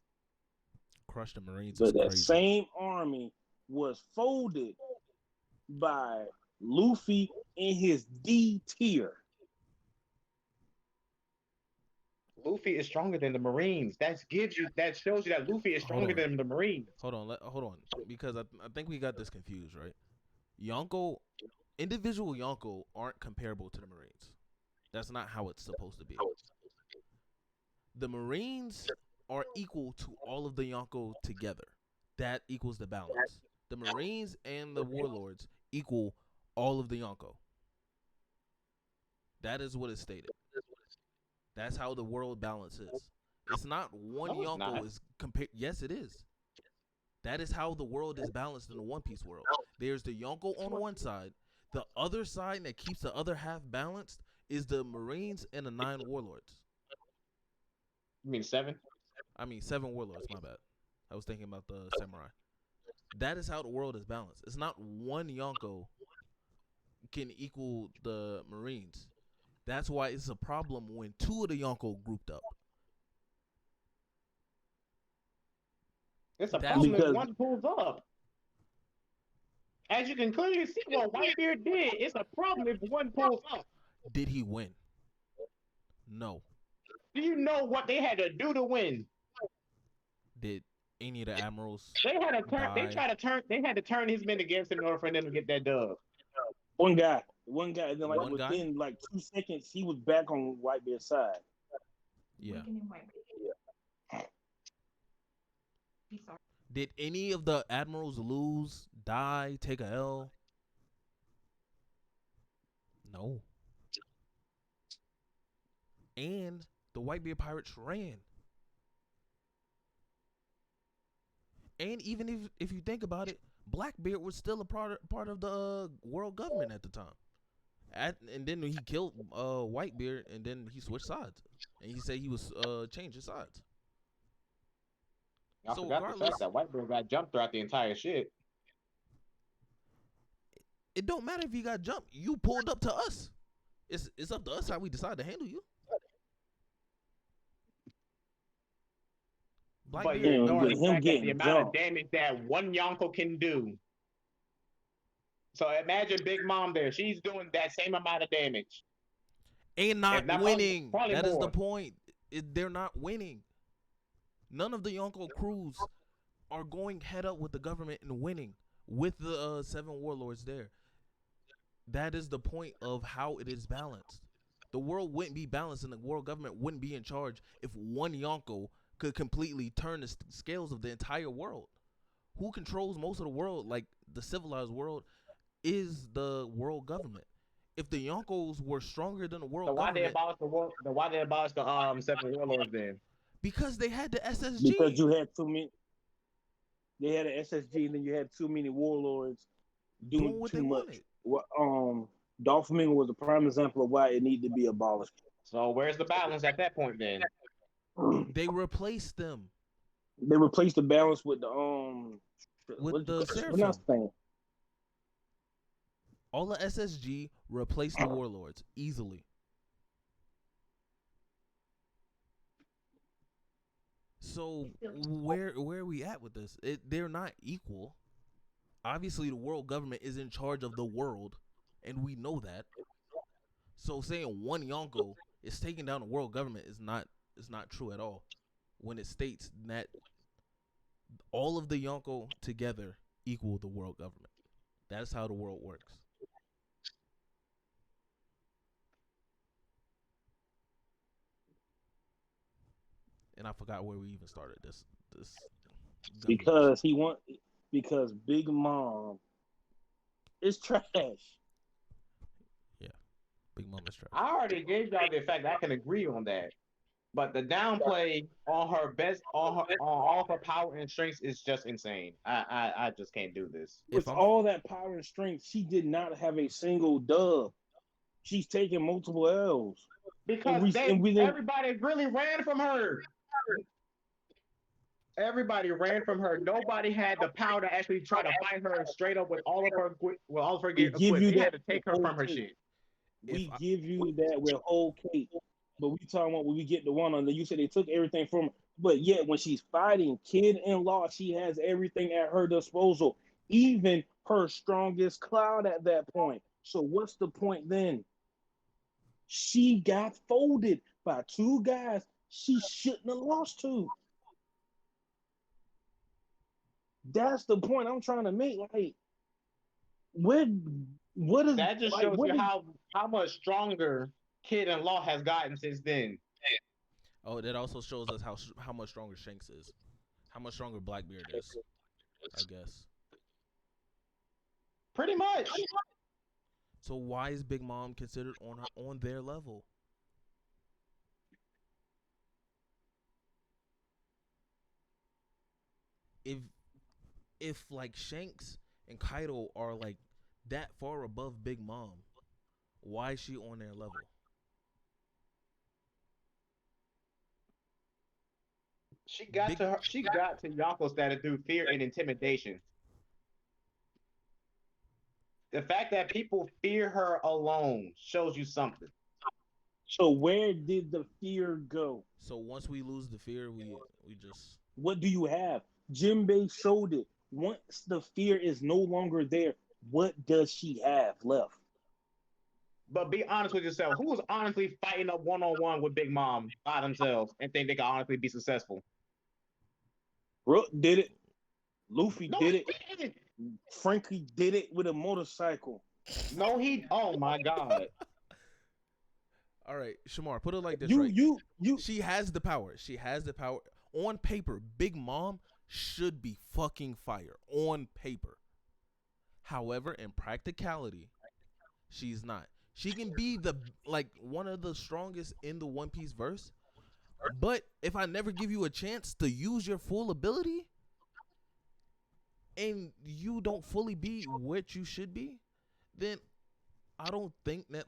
Crush the Marines is But that crazy. same army was folded by Luffy in his D tier. Luffy is stronger than the Marines. That shows you that Luffy is Hold stronger on. than the Marines. Hold on, because I think we got this confused, right? Yonko, individual Yonko aren't comparable to the Marines. That's not how it's supposed to be. The Marines are equal to all of the Yonko together. That equals the balance. The Marines and the Warlords equal all of the Yonko. That is what is stated. That's how the world balance is. It's not one No, it's Yonko not. is compared. Yes, it is. That is how the world is balanced in the One Piece world. There's the Yonko on one side. The other side that keeps the other half balanced is the Marines and the 9 Warlords. You mean 7? I mean 7 Warlords, my bad. I was thinking about the Samurai. That is how the world is balanced. It's not one Yonko can equal the Marines. That's why it's a problem when 2 of the Yonko grouped up. It's a That's problem if Because one pulls up. As you can clearly see what Whitebeard did, it's a problem if one pulls up. Did he win? No. Do you know what they had to do to win? Did any of the admirals They had to turn. They die? tried to turn. They had to turn his men against him in order for them to get that dub. one guy, and then like One guy? within like 2 seconds, he was back on Whitebeard's side. Yeah. Weakening Whitebeard. He's sorry. Did any of the admirals lose, die, take a L? No. And the Whitebeard pirates ran. And even if you think about it, Blackbeard was still a part of the world government at the time. And then he killed Whitebeard, and then he switched sides. And he said he was changing sides. I So forgot the regardless, fact that Whitebeard got jumped throughout the entire shit. it don't matter if you got jumped. You pulled up to us. It's up to us how we decide to handle you. But Blackbeard, you're Yeah, ignoring the him fact that the getting amount of jumped. damage that one Yonko can do. So imagine Big Mom there. She's doing that same amount of damage. and not not winning. probably That is more. the point. They're not winning. None of the Yonko crews are going head up with the government and winning with the 7 warlords there. That is the point of how it is balanced. The world wouldn't be balanced and the world government wouldn't be in charge if one Yonko could completely turn the scales of the entire world. Who controls most of the world, like the civilized world, is the world government. If the Yonkos were stronger than the world So why they government, abolish the war? Why they abolish the 7 warlords then? because they had the SSG. Because you had too many. They had an SSG, and then you had too many warlords doing what too they much. wanted. Dolphin was a prime example of why it needed to be abolished. So where's the balance at that point then? They replaced them They replaced the balance with the Seraphim. thing? All the SSG replaced the warlords easily. So where are we at with this? They're not equal. Obviously, the world government is in charge of the world, and we know that. So saying one Yonko is taking down the world government is not true at all. When it states that all of the Yonko together equal the world government. That's how the world works. And I forgot where we even started this because because Big Mom is trash. Yeah, Big Mom is trash. I already gave y'all the fact that I can agree on that. But the downplay on her best, on all her power and strengths is just insane. I just can't do this. With all that power and strength, she did not have a single dub. She's taking multiple L's. Because everybody really ran from her. Everybody ran from her. Nobody had the power to actually try to fight her straight up with all of her gear equipped. They had to take her from her shit. We give you that with whole cake. But we talking about when we get the one on you said they took everything from her. But yet when she's fighting kid-in-law, she has everything at her disposal. Even her strongest cloud at that point. So what's the point then? She got folded by two guys she shouldn't have lost to. That's the point I'm trying to make. Like, what is that? Just shows you how much stronger Kid-in-Law has gotten since then. Oh, that also shows us how much stronger Shanks is, how much stronger Blackbeard is, I guess. Pretty much. So why is Big Mom considered on their level? If like Shanks and Kaido are like that far above Big Mom, why is she on their level? She got to Yonko status through fear and intimidation. The fact that people fear her alone shows you something. So where did the fear go? So once we lose the fear, we just... What do you have? Jinbei showed it. Once the fear is no longer there, what does she have left? But be honest with yourself. Who was honestly fighting up one-on-one with Big Mom by themselves and think they can honestly be successful? Rook did it. Luffy did it. Frankie did it with a motorcycle. No, oh my God. All right, Shamar, put it like this, you. She has the power. She has the power. On paper, Big Mom should be fucking fire. On paper. However, in practicality, she's not. She can be one of the strongest in the One Piece verse. But if I never give you a chance to use your full ability and you don't fully be what you should be, then I don't think that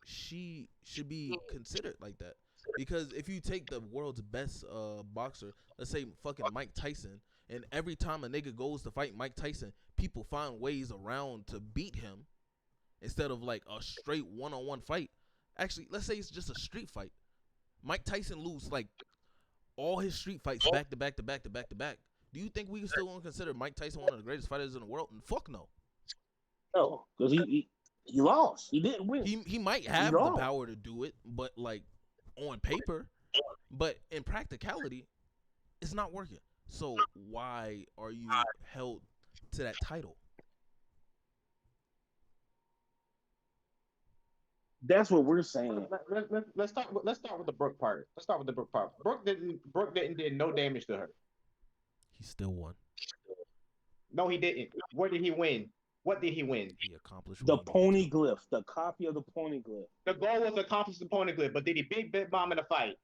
she should be considered like that. Because if you take the world's best boxer, let's say fucking Mike Tyson, and every time a nigga goes to fight Mike Tyson, people find ways around to beat him instead of like a straight one-on-one fight. Actually, let's say it's just a street fight. Mike Tyson lose like all his street fights back to back to back to back to back. Do you think we still want to consider Mike Tyson one of the greatest fighters in the world? And fuck no. No, because he lost. He didn't win. He might have the power to do it, but like on paper, but in practicality, it's not working. So why are you held to that title? That's what we're saying. Let's start with the Brook part. Brook did no damage to her. He still won. No, he didn't. Where did he win? What did he win? He accomplished the poneglyph, the copy of the poneglyph. The goal was to accomplish the poneglyph, but did he beat Big Mom in a fight?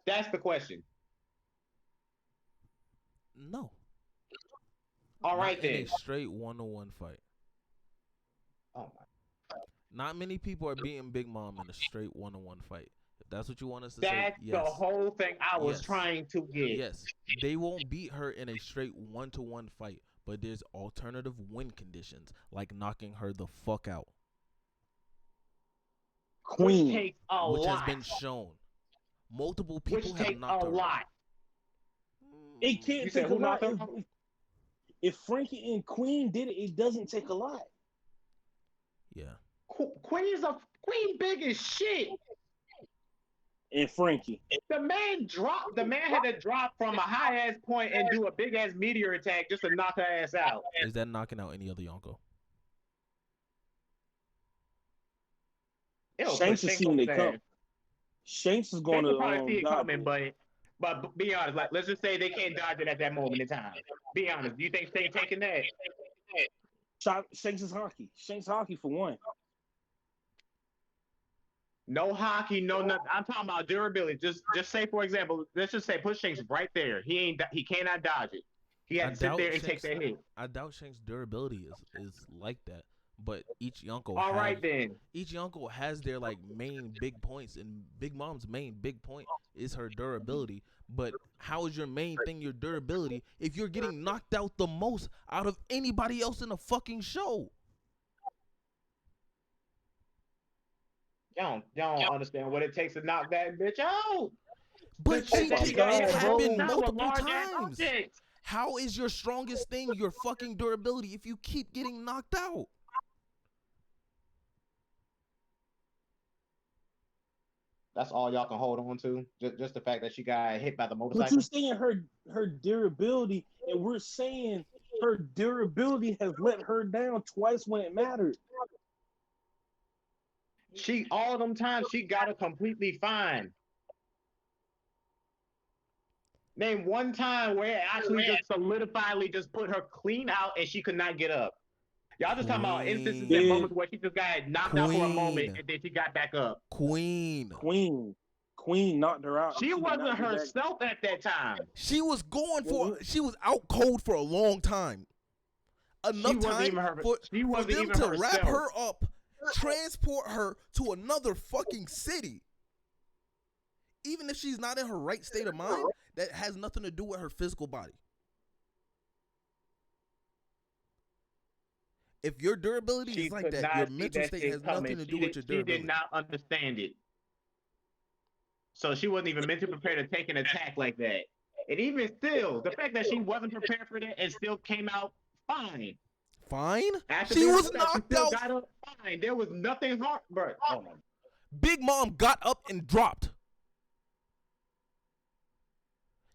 That's the question. No. All right, then. In a straight one-on-one fight. Oh my. Not many people are beating Big Mom in a straight one-on-one fight. If that's what you want us to say, that's the whole thing I was trying to get. Yes, they won't beat her in a straight one-to-one fight, but there's alternative win conditions, like knocking her the fuck out. Queen, which takes a which lot. has been shown. Multiple people have knocked her out. It You can't said take a who lot. knocked her out? If Frankie and Queen did it, it doesn't take a lot. Yeah. Queen big as shit. And Frankie. The man dropped. The man had to drop from a high ass point and do a big ass meteor attack just to knock her ass out. Is that knocking out any other Yonko? It'll Shanks put has Shanks seen on it his come. ass. Shanks is going They can probably see to it dodge coming, it. but be honest. Like, let's just say they can't dodge it at that moment in time. Be honest. Do you think Shanks taking that? Shanks is hockey. Shanks hockey for one. No hockey, no nothing. I'm talking about durability. Just say, for example, let's just say put Shanks right there. He cannot dodge it. He had to sit there and take that hit. I doubt Shank's durability is like that. But each Yonko All right then. Each Yonko has their like main big points, and Big Mom's main big point is her durability. But how is your main thing your durability if you're getting knocked out the most out of anybody else in the fucking show? Y'all don't understand what it takes to knock that bitch out. But it happened multiple times. Objects. How is your strongest thing your fucking durability if you keep getting knocked out? That's all y'all can hold on to. Just the fact that she got hit by the But motorcycle. you're saying her durability, and we're saying her durability has let her down twice when it mattered. All of them times she got it completely fine. Name one time where it actually just solidifiedly just put her clean out and she could not get up. Y'all just talking about instances and moments where she just got knocked out for a moment and then she got back up. Queen knocked her out. She wasn't herself at that time. She was out cold for a long time. Enough time for them to wrap her up, transport her to another fucking city. Even if she's not in her right state of mind, that has nothing to do with her physical body. If your durability is like that, your mental state has nothing to do with your durability. She did not understand it. So she wasn't even mentally prepared to take an attack like that. And even still, the fact that she wasn't prepared for that and still came out fine. Fine? After she was knocked out. Got up fine. There was nothing hard. Bro. Oh my. Big Mom got up and dropped.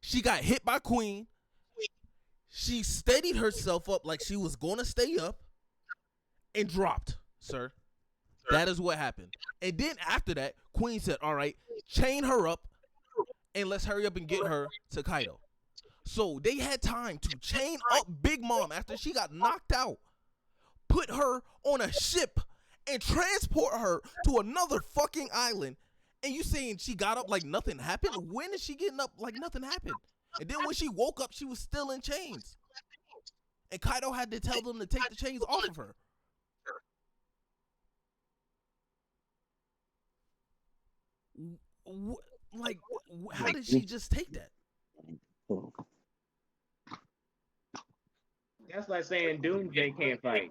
She got hit by Queen. She steadied herself up like she was going to stay up and dropped, sir. That is what happened. And then after that, Queen said, all right, chain her up and let's hurry up and get her to Kaido. So they had time to chain up Big Mom after she got knocked out, put her on a ship and transport her to another fucking island. And you saying she got up like nothing happened? When is she getting up like nothing happened? And then when she woke up, she was still in chains. And Kaido had to tell them to take the chains off of her. How did she just take that? That's like saying Doomsday can't fight.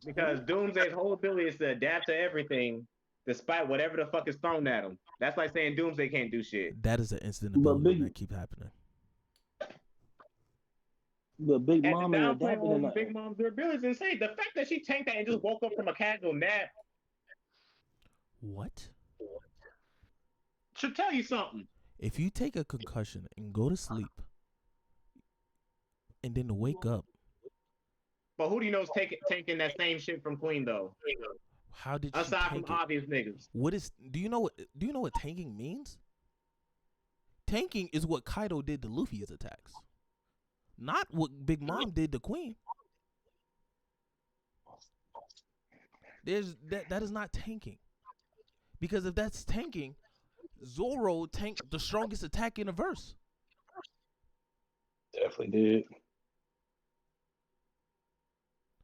Because Doomsday's whole ability is to adapt to everything despite whatever the fuck is thrown at him. That's like saying Doomsday can't do shit. That is an instant ability that keep happening. The Big Mom and Big Mom's durability is insane. The fact that she tanked that and just woke up from a casual nap. What? Should tell you something. If you take a concussion and go to sleep and then wake up. But who do you know is taking that same shit from Queen though? How did you aside from obvious niggas? Do you know what tanking means? Tanking is what Kaido did to Luffy's attacks. Not what Big Mom did to Queen. That is not tanking. Because if that's tanking, Zoro tanked the strongest attack in the verse. Definitely did.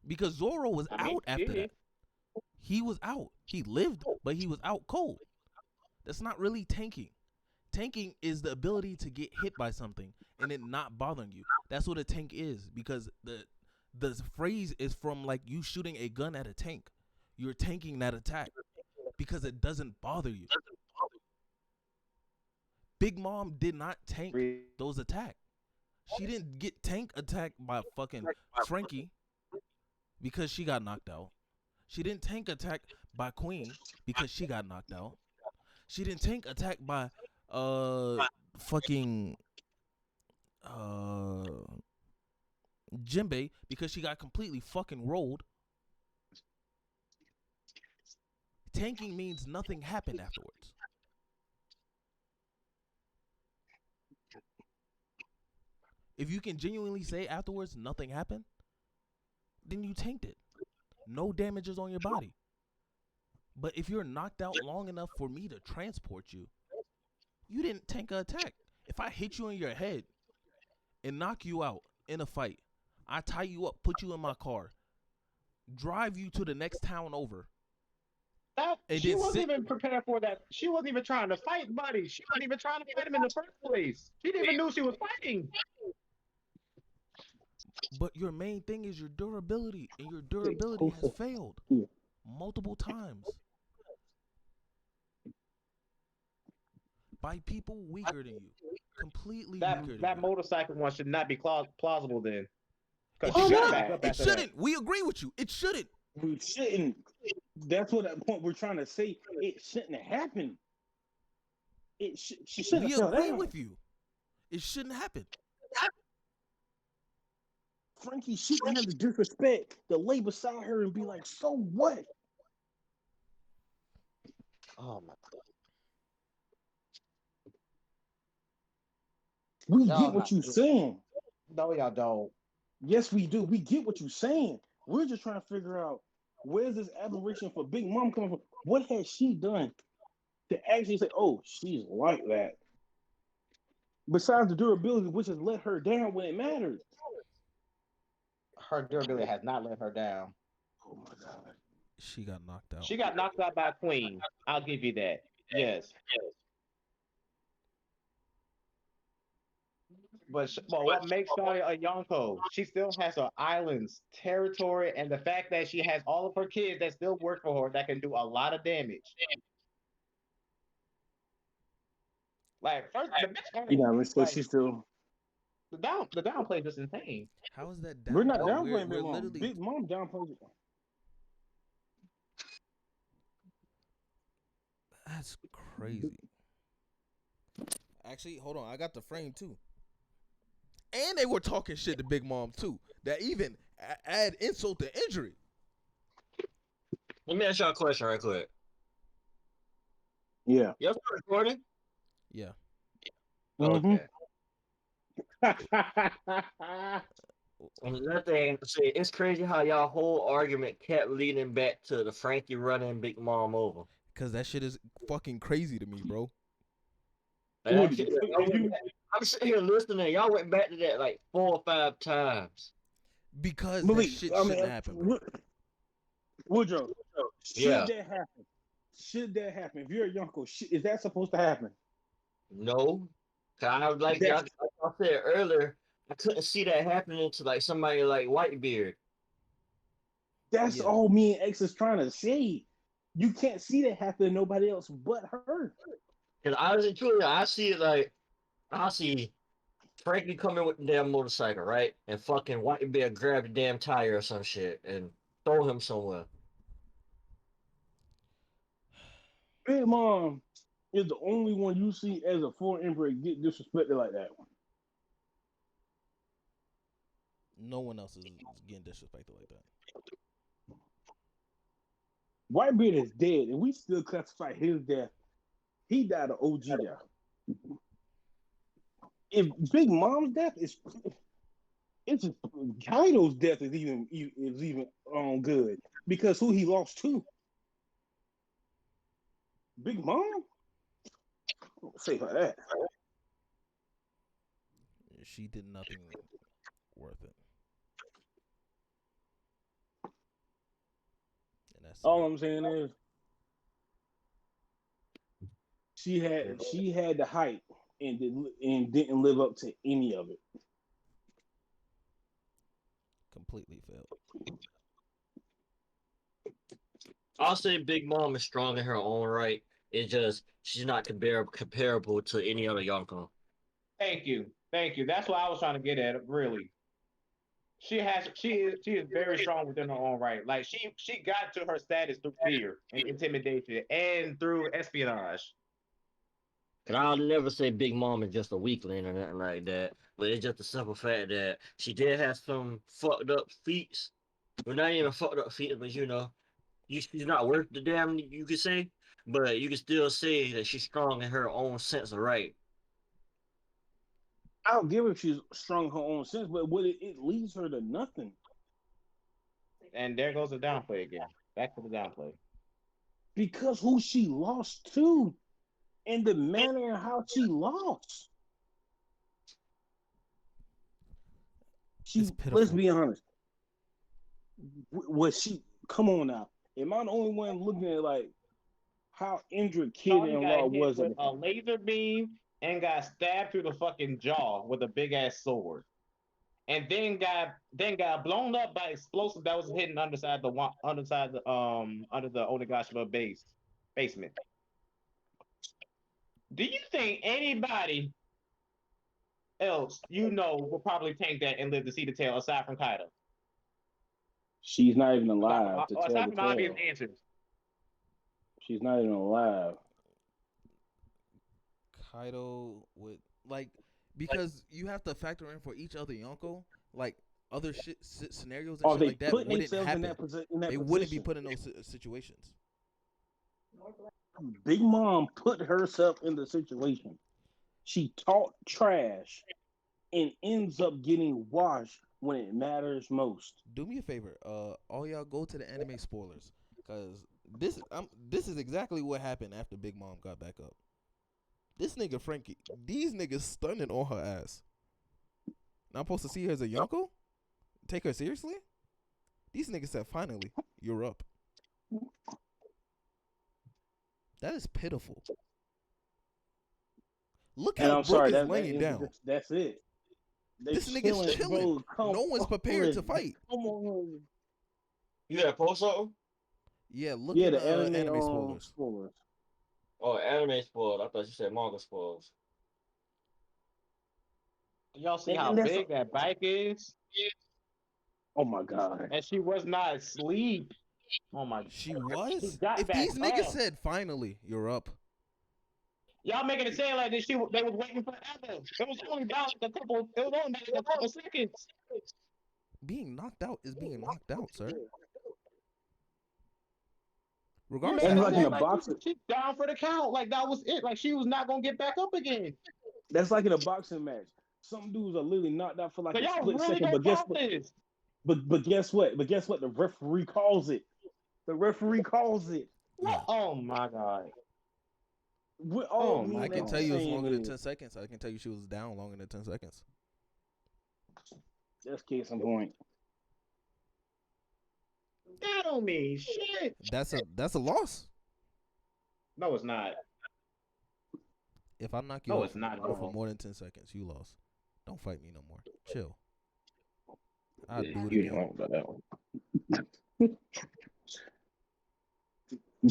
Because Zoro was out after that. He was out. He lived, but he was out cold. That's not really tanking. Tanking is the ability to get hit by something and it not bothering you. That's what a tank is, because the phrase is from like you shooting a gun at a tank. You're tanking that attack because it doesn't bother you. Big Mom did not tank those attacks. She didn't get tank attacked by fucking Frankie because she got knocked out. She didn't tank attack by Queen because she got knocked out. She didn't tank attack by fucking Jinbei because she got completely fucking rolled. Tanking means nothing happened afterwards. If you can genuinely say afterwards nothing happened, then you tanked it. No damages on your body. But if you're knocked out long enough for me to transport you, you didn't tank an attack. If I hit you in your head and knock you out in a fight, I tie you up, put you in my car, drive you to the next town over. She wasn't even prepared for that. She wasn't even trying to fight Buddy. She wasn't even trying to fight him in the first place. She didn't even know she was fighting. But your main thing is your durability, and your durability has failed multiple times by people weaker than you, completely weaker than That you. motorcycle one should not be plausible then. It shouldn't. We agree with you. It shouldn't. We shouldn't. That's what that point we're trying to say. It shouldn't have happened. She shouldn't We have fell agree down. with you. It shouldn't happen. Frankie shouldn't have the disrespect to lay beside her and be like, so what? Oh my god. We Y'all get what not you're good. saying. No, y'all don't. Yes, we do. We get what you're saying. We're just trying to figure out where's this admiration for Big Mom coming from? What has she done to actually say, oh, she's like that? Besides the durability, which has let her down when it matters. Her durability has not let her down. Oh my God. She got knocked out. She got knocked out by Queen. I'll give you that. Yes. But what makes Shawty a Yonko? She still has her islands, territory, and the fact that she has all of her kids that still work for her that can do a lot of damage. Like first, the bitch, You know, like, she's still. the downplay is just insane. How is that We're not downplay? downplaying We're Big Mom. literally. Big Mom downplays it. That's crazy. Actually, hold on. I got the frame too. And they were talking shit to Big Mom too. That even add insult to injury. Let me ask y'all a question right quick. Yeah. Y'all still recording? Yeah. Okay. Mm-hmm. Another thing, see, it's crazy how y'all whole argument kept leading back to the Frankie running Big Mom over. Cause that shit is fucking crazy to me, bro. Like, I'm sitting here listening. Y'all went back to that like 4 or 5 times. Because that shit shouldn't happen, bro. Woodrow, Yeah. should that happen? Should that happen? If you're a Yonko, is that supposed to happen? No. 'Cause I was like I said earlier, I couldn't see that happening to like somebody like Whitebeard. That's all me and X is trying to say. You can't see that happen to nobody else but her. Cause honestly, truly, I see it like I see Frankie coming with the damn motorcycle, right? And fucking Whitebeard grab the damn tire or some shit and throw him somewhere. Big Mom is the only one you see as a foreign emperor get disrespected like that. No one else is getting disrespected like that. Whitebeard is dead, and we still classify his death. He died of OG death. If Big Mom's death it's just Kaido's death is even good because who he lost to. Big Mom? Don't say like that. She did nothing worth it. And that's all I'm saying is she had the hype and didn't live up to any of it. Completely failed. I'll say Big Mom is strong in her own right. It's just she's not comparable to any other Yonko. Thank you. Thank you. That's what I was trying to get at. Really, she is very strong within her own right. Like she got to her status through fear and intimidation and through espionage. And I'll never say Big Mom is just a weakling or nothing like that. But it's just the simple fact that she did have some fucked up feats. Well, not even fucked up feats, but she's not worth the damn, you could say. But you can still say that she's strong in her own sense of right. I'll give her if she's strong in her own sense, but it leads her to nothing And there goes the downplay again. Back to the downplay. because who she lost to and the manner in how she lost. It's pitiful. Let's be honest. Was she? Come on now. Am I the only one looking at like how Indra Kid Shawty and got Law hit was? with a laser beam and got stabbed through the fucking jaw with a big ass sword, and then got blown up by explosive that was hidden underside the under the Onigashima basement. Do you think anybody else will probably tank that and live to see the tale aside from Kaido? She's not even alive to tell Aside the from obvious tale. answers. She's not even alive. Kaido would like because you have to factor in for each other Yonko, like other scenarios and Are shit they like that putting wouldn't themselves happen. in that position? They wouldn't be put in those situations. Big Mom put herself in the situation. She taught trash and ends up getting washed when it matters most. Do me a favor, all y'all go to the anime spoilers, cause this is exactly what happened after Big Mom got back up. This nigga Frankie, these niggas stunning on her ass. Now I'm supposed to see her as a Yonko? Take her seriously? These niggas said, finally, you're up. That is pitiful. Look And how I'm Brook sorry, is laying down. that's it. They This nigga's chilling. Bro, No one's prepared to fight. Come on. You gotta post something? Yeah, look Yeah, at the the anime, anime spoilers. Oh, anime spoiled. I thought you said manga spoils. Y'all see And how that's big that bike is? Oh my god. And she was not asleep. Oh my god. She was? She got If back these niggas up. said, finally, you're up. Y'all making it sound like they was waiting forever. It was only about a couple. It was only about a couple seconds. Being knocked out is being knocked out, sir. You Regardless made And it of like in sound a like boxing, she down for the count. Like that was it. Like she was not gonna get back up again. that's like in a boxing match. Some dudes are literally knocked out for like So a y'all split really second, gonna but guess count what? this? But guess what? But guess what? The referee calls it. The referee calls it. yeah. Oh my god. What all Oh me my I can and tell you it's saying longer than is 10 seconds. I can tell you she was down longer than 10 seconds. that's case in point. That don't mean shit. That's a loss. No, it's not. If I knock you No, out it's not at for all. more than 10 seconds, you lost. Don't fight me no more. Chill. I'll Yeah, do it you again. know about that one.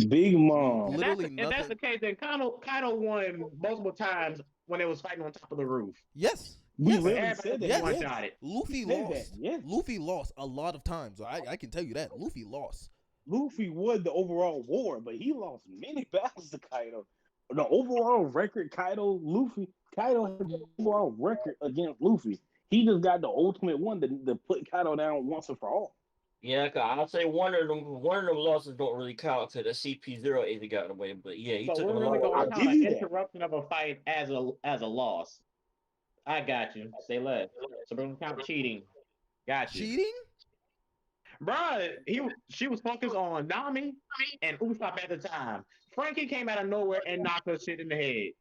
Big Mom. Literally If that's nothing. the case, then Kaido won multiple times when they was fighting on top of the roof. Yes. We Yes. literally Everybody said that. Yes. one shot it. Luffy said lost. that, yes. Luffy lost a lot of times. I can tell you that. Luffy lost. Luffy won the overall war, but he lost many battles to Kaido. The overall record, Kaido had the overall record against Luffy. He just got the ultimate one to put Kaido down once and for all. Yeah, I'll say one of them losses don't really count because the CP08 got in the way. But yeah, he So took we're him a really lot. gonna I'll count give an you that. interruption of a fight as a loss. I got you. Say less. So we're gonna count cheating. Got you. Cheating? Bruh, she was focused on Nami and Usopp at the time. Frankie came out of nowhere and knocked her shit in the head.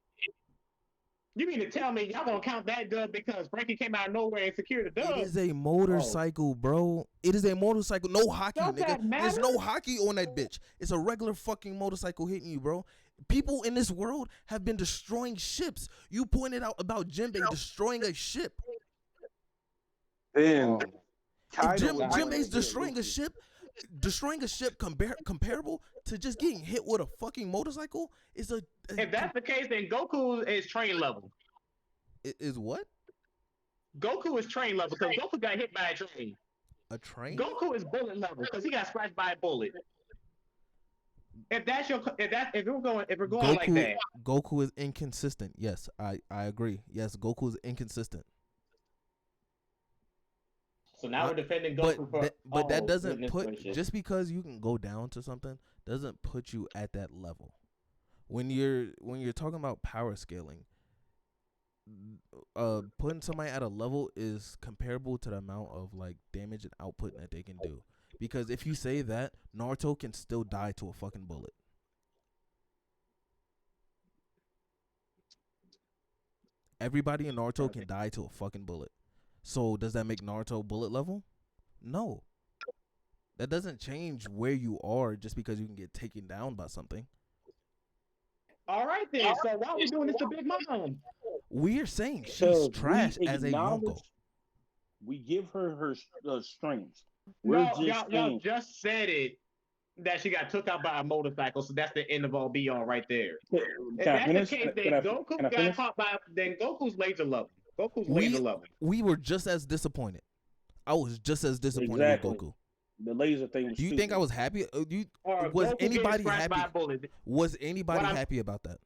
You mean to tell me y'all gonna count that dub because Frankie came out of nowhere and secured the dub? It is a motorcycle, bro. It is a motorcycle. No hockey, Does nigga. that There's matter? no hockey on that bitch. It's a regular fucking motorcycle hitting you, bro. People in this world have been destroying ships. You pointed out about Jinbei destroying a ship. Then If Jinbei's destroying a ship comparable to just getting hit with a fucking motorcycle is a If that's the case, then Goku is train level. is what? Goku is train level because Goku got hit by a train. A train? Goku is bullet level because he got scratched by a bullet. If that's your, if we're going like Goku that, Goku is inconsistent. Yes, I agree. Yes, Goku is inconsistent. so now I, we're defending but Goku for but that doesn't goodness put gracious. just because you can go down to something doesn't put you at that level. When you're talking about power scaling, putting somebody at a level is comparable to the amount of like damage and output that they can do. Because if you say that, Naruto can still die to a fucking bullet. Everybody in Naruto can die to a fucking bullet. So does that make Naruto bullet level? No. That doesn't change where you are just because you can get taken down by something. All right then. So why are we doing this to Big Mom? We're saying she's Because trash we as a acknowledge, Yonko. we give her strengths. We're No, just y'all saying. just said it that she got took out by a motorcycle, so that's the end of all be all right there. If Can I that's finish? the case, Can then Goku I got finish? caught by then Goku's laser level. Goku's laser We level. we were just as disappointed. I was just as disappointed Exactly. with Goku. The laser thing was Do you stupid. think I was happy? Or Was Goku getting anybody scratched happy? by a bullet. Was anybody What I'm- happy about that?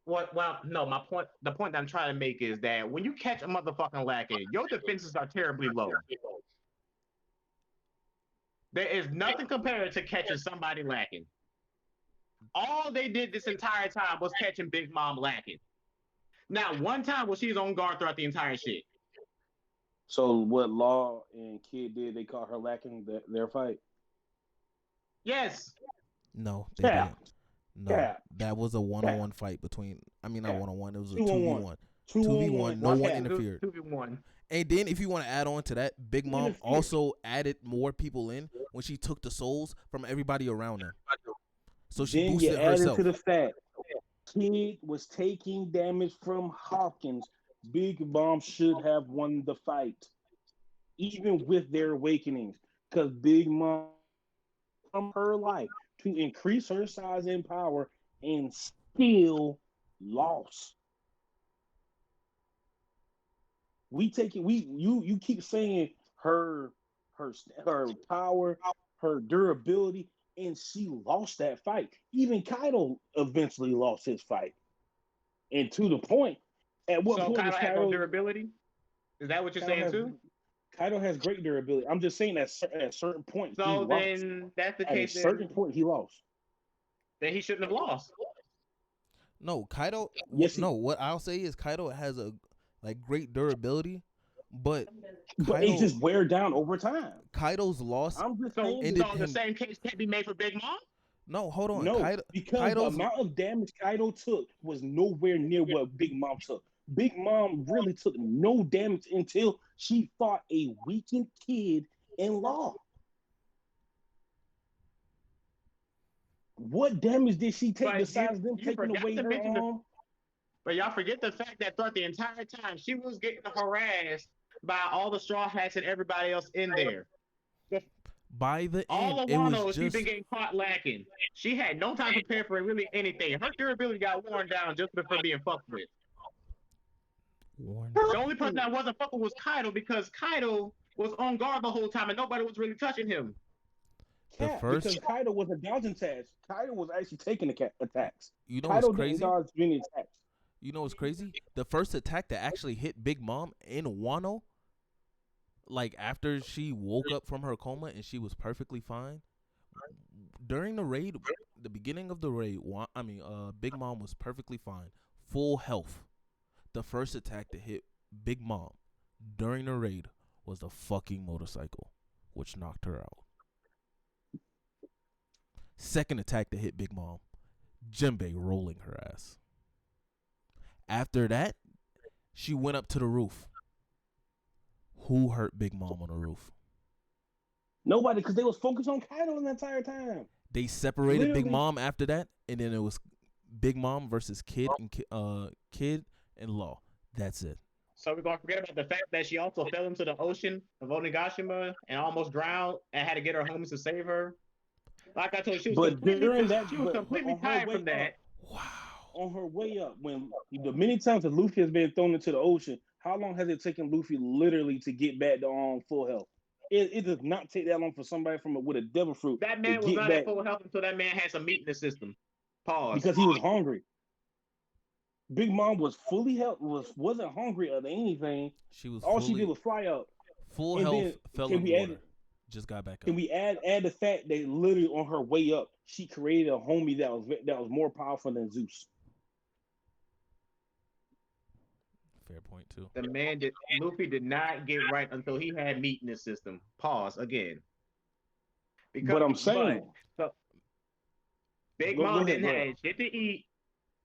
What? Well, no. My point. The point that I'm trying to make is that when you catch a motherfucking lacking, your defenses are terribly low. There is nothing compared to catching somebody lacking. All they did this entire time was catching Big Mom lacking. Now, one time was she's on guard throughout the entire shit. So what Law and Kid did? They caught her lacking their fight. Yes. No, they Cap. didn't. No, Cap. that was a one-on-one fight between. I mean, not Cap. one-on-one. It was a 2-on-1. 2v1. No one Cap. interfered. 2v1. And then, if you want to add on to that, Big Mom Interfered. also added more people in when she took the souls from everybody around her. So she Then boosted you added herself. to the fact Kid was taking damage from Hawkins. Big Mom should have won the fight, even with their awakenings, because Big Mom from her life to increase her size and power and still lost. You keep saying her power, her durability, and she lost that fight. Even Kaido eventually lost his fight. And to the point, at what So point Kaido was had no Kaido? durability? Is that what you're saying too? Kaido has great durability. I'm just saying that at a certain point he So lost. then that's the At a case. certain Then, point he lost. then he shouldn't have lost. No, Kaido. Yes, No, what I'll say is Kaido has a great durability, but But it just wear down over time. Kaido's loss. I'm just So, saying. so the same case can't be made for Big Mom? No, hold on. No, because Kaido's, the amount of damage Kaido took was nowhere near what Big Mom took. Big Mom really took no damage until she fought a weakened Kid in Law. What damage did she take But besides them you taking forgot away to her mention arm? But y'all forget the fact that throughout the entire time she was getting harassed by all the Straw Hats and everybody else in there. by the All end, of it was Wano, she's just been getting caught lacking. She had no time to prepare for really anything. Her durability got worn down just before being fucked with. The only person that wasn't fucking was Kaido because Kaido was on guard the whole time and nobody was really touching him. Because Kaido wasn't dodging attacks. Kaido was actually taking the attacks. You know Kaido what's didn't crazy? dodge many attacks. You know what's crazy? The first attack that actually hit Big Mom in Wano, like after she woke up from her coma and she was perfectly fine. During the raid, the beginning of the raid, Big Mom was perfectly fine, full health. The first attack that hit Big Mom during the raid was the fucking motorcycle, which knocked her out. Second attack that hit Big Mom, Jinbei rolling her ass. After that, she went up to the roof. Who hurt Big Mom on the roof? Nobody, because they was focused on Kaido the entire time. They separated Big Literally. Mom after that, and then it was Big Mom versus Kid and Law. That's it. So we're gonna forget about the fact that she also fell into the ocean of Onigashima and almost drowned and had to get her homies to save her. Like I told you, she was completely tired from that. Wow. On her way up, when the many times that Luffy has been thrown into the ocean, How long has it taken Luffy literally to get back to full health? It does not take that long for somebody with a devil fruit That to man was get not at back full health until that man had some meat in the system. Pause. because he was hungry. Big Mom was fully health wasn't hungry or anything. She was All she did was fly up. full And health, then fell can in we water, add just got back can up. we add the fact that literally on her way up, she created a homie that was more powerful than Zeus. Fair point too. The man did Luffy did not get right until he had meat in his system. Pause again. Because But I'm saying, so Big go Mom ahead, didn't go ahead. have shit to eat.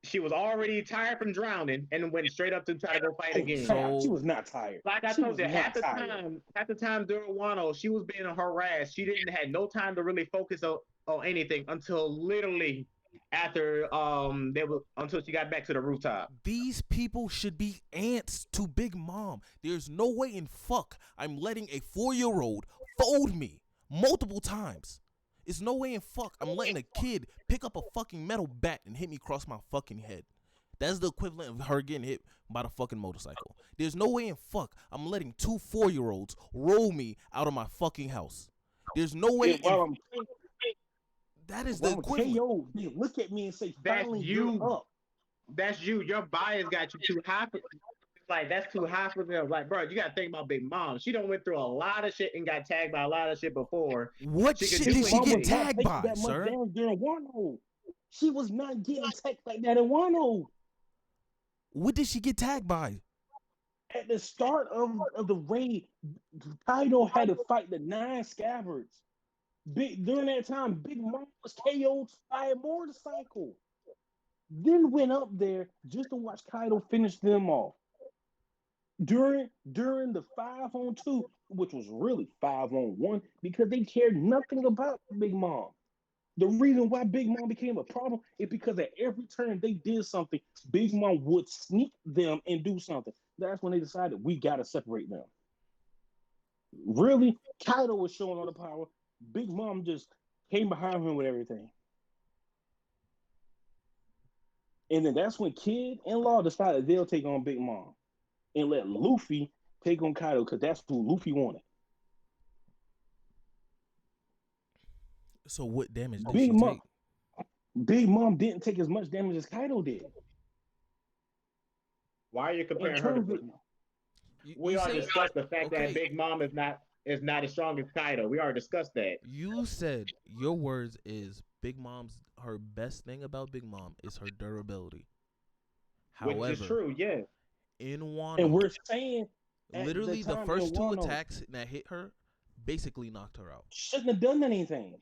She was already tired from drowning and went straight up to try to go fight Oh, again. Cap, she was not tired. Like I She told was you, not tired. half the time during Wano, she was being harassed. She didn't had no time to really focus on anything until literally after until she got back to the rooftop. These people should be ants to Big Mom. There's no way in fuck I'm letting a 4-year-old fold me multiple times. It's no way in fuck I'm letting a kid pick up a fucking metal bat and hit me across my fucking head. That's the equivalent of her getting hit by the fucking motorcycle. There's no way in fuck I'm letting 2 4-year-olds roll me out of my fucking house. There's no way in that is the equivalent. KO, they look at me and say, That's finally you. get up. That's you. Your bias got you too high. Like that's too high for them. Like, bro, you gotta think about Big Mom. She done went through a lot of shit and got tagged by a lot of shit before. What shit did she get tagged by, that sir? Much during Wano. She was not getting tagged like that in Wano. What did she get tagged by? At the start of the raid, Kaido had to fight the 9 scabbards. During that time, Big Mom was KO'd by a motorcycle. Then went up there just to watch Kaido finish them off. During the 5-on-2, which was really 5-on-1, because they cared nothing about Big Mom. The reason why Big Mom became a problem is because at every turn they did something, Big Mom would sneak them and do something. That's when they decided we gotta separate them. Really, Kaido was showing all the power. Big Mom just came behind him with everything. And then that's when Kid and Law decided they'll take on Big Mom and let Luffy take on Kaido because that's who Luffy wanted. So what damage did Big she Mom, take? Big Mom didn't take as much damage as Kaido did. Why are you comparing her to we already discussed the fact that Big Mom is not as strong as Kaido. We already discussed that. You said your words is Big Mom's her best thing about Big Mom is her durability. However, which is true, yes. In Wano, and we're saying literally the first 2 attacks that hit her basically knocked her out. Shouldn't have done anything.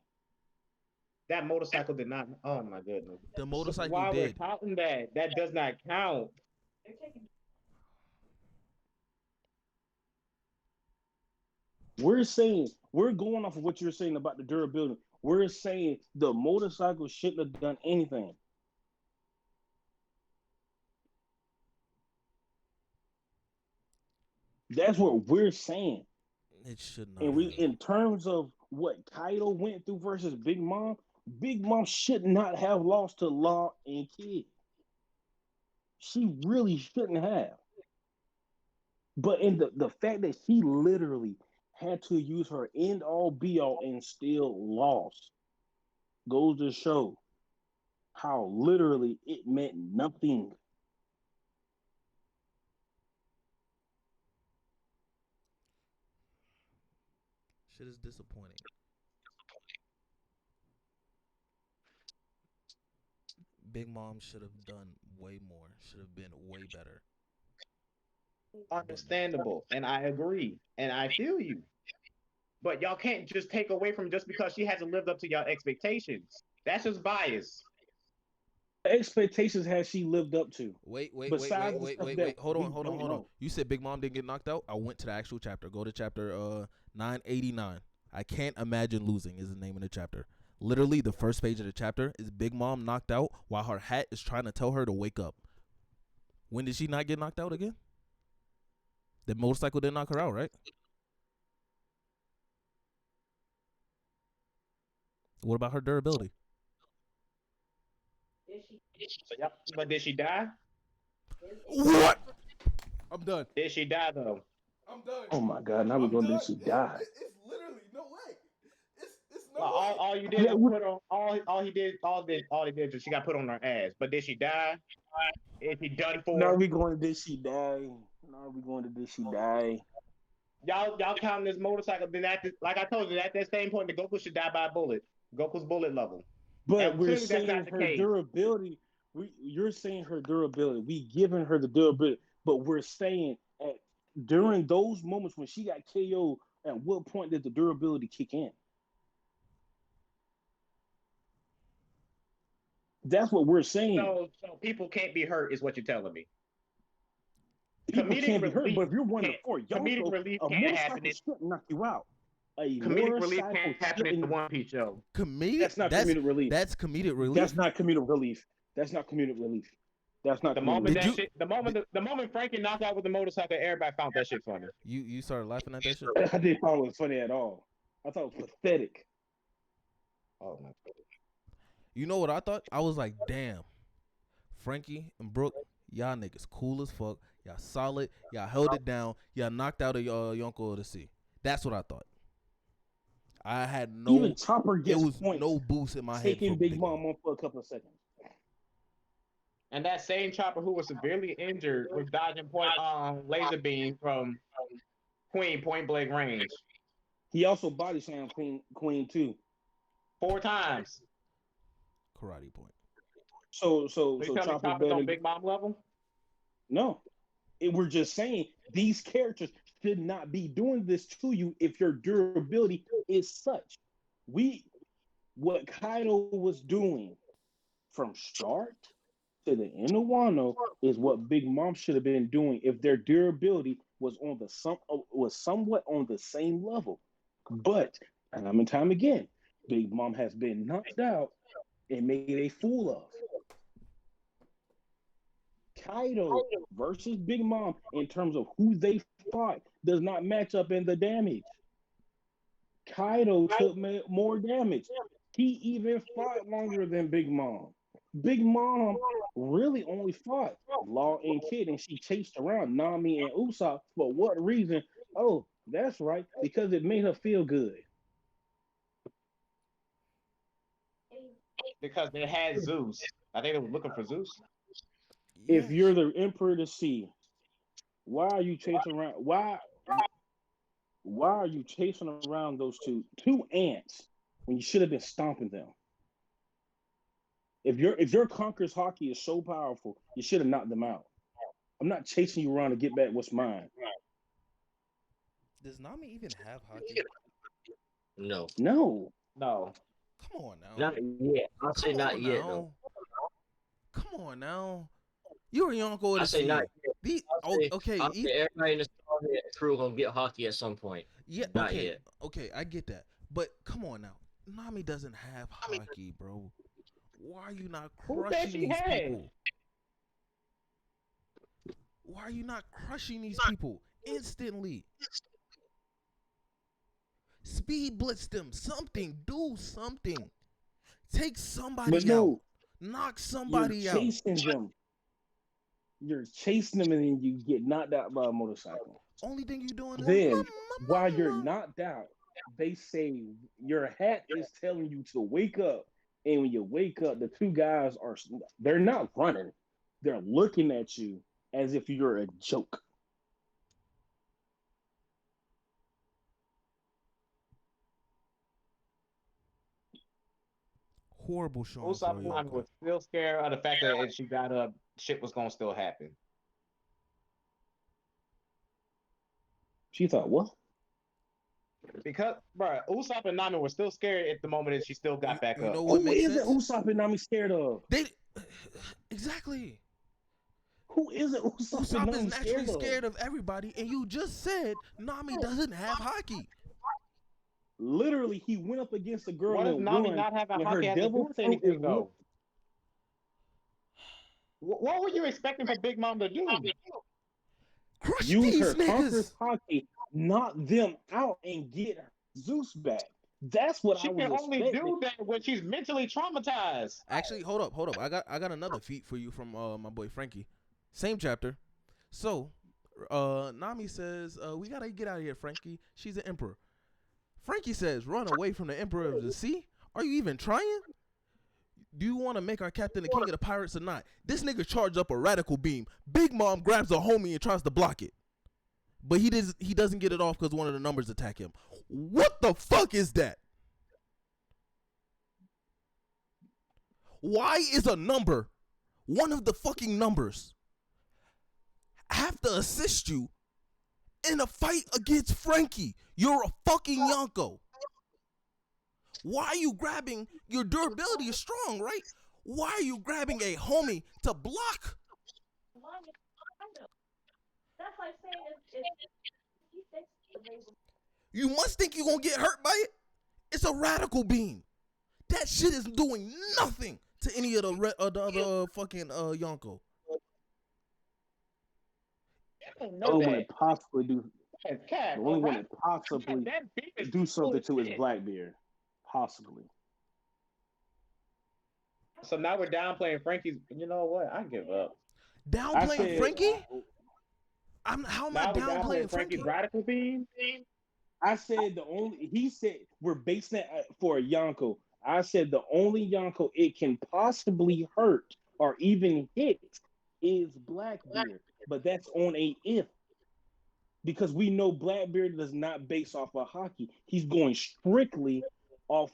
That motorcycle did not. Oh my goodness. The motorcycle While did. we're counting that does not count. We're saying we're going off of what you're saying about the durability. We're saying the motorcycle shouldn't have done anything. That's what we're saying. It should not. And in terms of what Kaido went through versus Big Mom should not have lost to Law and Kid. She really shouldn't have. But in the fact that she literally had to use her end all be all and still lost goes to show how literally it meant nothing. Shit is disappointing. Big Mom should have done way more. Should have been way better. Understandable, and I agree, and I feel you. But y'all can't just take away from just because she hasn't lived up to y'all expectations. That's just bias. What expectations has she lived up to? Wait. Hold on. You said Big Mom didn't get knocked out? I went to the actual chapter. Go to chapter 989. I can't imagine losing is the name of the chapter. Literally, the first page of the chapter is Big Mom knocked out while her hat is trying to tell her to wake up. When did she not get knocked out again? The motorcycle didn't knock her out, right? What about her durability? But did she die? What? I'm done. Did she die though? I'm done. Oh my God! Now we're I'm going done. to she died. It's literally no way. It's no Like, way. all you did Yeah, was put on all he did was she got put on her ass. But did she die? Is she done now for? we going to did she die? Now we going to did she die? Y'all counting this motorcycle? Then like I told you, at that same point, the Goku should die by a bullet. Goku's bullet level. But And we're clearly that's saying not the her case. durability. You're saying her durability. We giving her the durability, but we're saying during those moments when she got KO, at what point did the durability kick in? That's what we're saying. So people can't be hurt, is what you're telling me. People Comedic can't be hurt, relief but if you're one to can't- four, comedic Yonko, relief a can't happen. motorcycle shouldn't knock you out. A Comedic relief motorcycle can't happen in the shouldn't. One Piece show. Comedic. That's not comedic relief. That's comedic relief. That's not comedic relief. That's not comedic relief. That's not The comedic moment relief. that shit, the moment Frankie knocked out with the motorcycle, everybody found that shit funny. You started laughing at that shit. I didn't find it was funny at all. I thought it was pathetic. Oh my God. You know what I thought? I was like, damn, Frankie and Brooke, y'all niggas cool as fuck. Y'all solid. Y'all held it down. Y'all knocked out a Yonko of the Sea. That's what I thought. I had no. Even Chopper gets it was points no boost in my head. taking for Big Mom on for a couple of seconds. And that same Chopper who was severely injured was dodging laser beam from Queen point blank range He also body slammed Queen too. 4 times. Karate point. So You tell me Chopper Chopper's better. on Big Mom level? No, we're just saying these characters should not be doing this to you if your durability is such. What Kaido was doing from start to the end of Wano is what Big Mom should have been doing if their durability was somewhat on the same level. But time and time again, Big Mom has been knocked out and made a fool of. Kaido versus Big Mom in terms of who they fought does not match up in the damage. Kaido took more damage. He even fought longer than Big Mom. Big Mom really only fought Law and Kid, and she chased around Nami and Usopp. For what reason? Oh, that's right, because it made her feel good. Because they had Zeus. I think they were looking for Zeus. If you're the Emperor to see, why are you chasing around? Why are you chasing around those two ants when you should have been stomping them? If your Conqueror's hockey is so powerful, you should have knocked them out. I'm not chasing you around to get back what's mine. Does Nami even have hockey? No. No. Come on now. Not yet. I'll say not yet, now. though. Come on now. You're a Yonko of I the say Sea. not yet. Okay. I'll say everybody in the Star crew gonna get hockey at some point. Yeah. Not okay. yet. Okay, I get that. But come on now. Nami doesn't have hockey, bro. Why are you not crushing these people? Why are you not crushing these people instantly? Speed blitz them. Something. Do something. Take somebody out. Knock somebody out. You're chasing them and then you get knocked out by a motorcycle. Only thing you're doing is then while you're knocked out, they say your hat is telling you to wake up. And when you wake up, the two guys they're not running. They're looking at you as if you're a joke. Horrible showing. Usopp was still scared of the fact that if she got up, shit was gonna still happen. She thought, what? Because, bro, Usopp and Nami were still scared at the moment that she still got back up. Who is it Usopp and Nami scared of? Exactly. Who is it Usopp is naturally scared of everybody, and you just said Nami doesn't have hockey. Literally, he went up against a girl. What does Nami not have a hockey has to do with anything, though? What were you expecting for Big Mom to do? Use her Conqueror's hockey, knock them out, and get Zeus back. That's what I was expecting. She can only do that when she's mentally traumatized. Actually, hold up. I got another feat for you from my boy Frankie. Same chapter. So Nami says, we gotta get out of here, Frankie. She's an emperor. Frankie says, run away from the Emperor of the Sea? Are you even trying? Do you want to make our captain the king of the pirates or not? This nigga charged up a radical beam. Big Mom grabs a homie and tries to block it. But he doesn't get it off because one of the numbers attack him. What the fuck is that? Why is a number, one of the fucking numbers, have to assist you in a fight against Frankie? You're a fucking Yonko. Why are you grabbing? Your durability is strong, right? Why are you grabbing a homie to block? That's like saying You must think you're gonna get hurt by it. It's a radical beam. That shit is doing nothing to any of the other fucking Yonko. The only one that possibly do. The only one that possibly do something to is Blackbeard. Possibly. So now we're downplaying Frankie's. You know what? I give up. Downplaying Frankie? How am I downplaying Frankie? Radical beam? I said he said we're basing it for a Yonko. I said the only Yonko it can possibly hurt or even hit is Blackbeard. But that's on a if. Because we know Blackbeard does not base off of hockey. He's going strictly off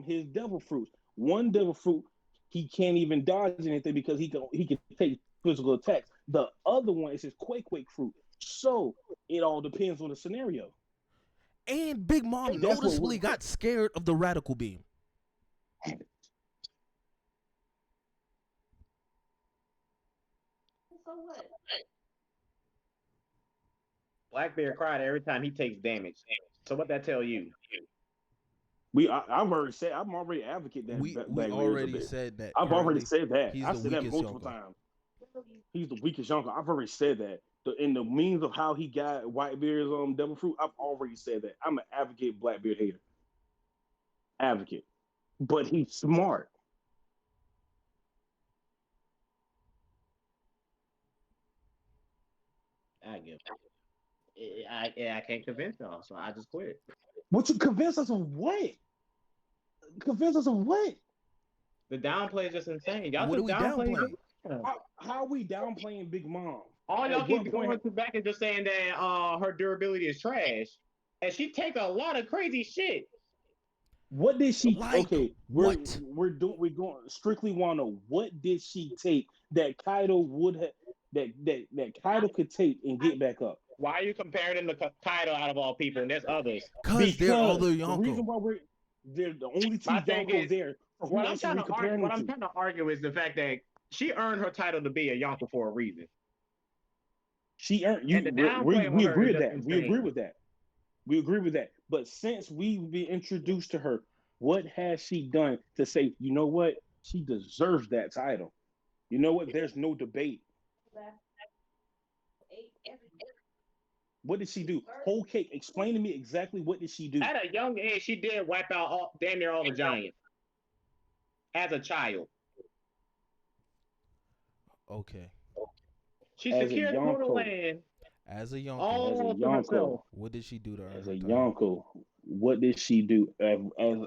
his devil fruits. One devil fruit, he can't even dodge anything because he can take physical attacks. The other one is his quake fruit. So it all depends on the scenario. And Big Mom noticeably got scared of the radical beam. so what? Blackbeard cried every time he takes damage. So what that tell you? I'm already advocate that. We already said that. I've already said that. I said that multiple Yonko. times. He's the weakest Yonko. I've already said that. In the means of how he got Whitebeard's devil fruit, I've already said that. I'm an advocate Blackbeard hater. Advocate. But he's smart. I give up. I can't convince y'all, so I just quit. What you convince us of what? Convince us of what? The downplay is just insane. Y'all What are just we downplaying? How are we downplaying Big Mom? All y'all keep going back and just saying that her durability is trash, and she take a lot of crazy shit. What did she? Like okay, we're going strictly want to know what did she take that Kaido would have that Kaido could take and get back up? Why are you comparing them to Kaido out of all people? And there's others. Because they're other Yonko. The reason why they're the only two Yonkos there. What I'm trying to argue is the fact that she earned her title to be a Yonko for a reason. She earned you. We agree with that. We agree with that. We agree with that. But since we've been introduced to her, what has she done to say, you know what? She deserves that title. You know what? There's no debate. What did she do? Whole cake. Explain to me exactly what did she do. At a young age, she did wipe out damn near all the giants. As a child. Okay. She secured total land. As a Yonko. All to herself. What did she do to her? As a Yonko, what did she do? As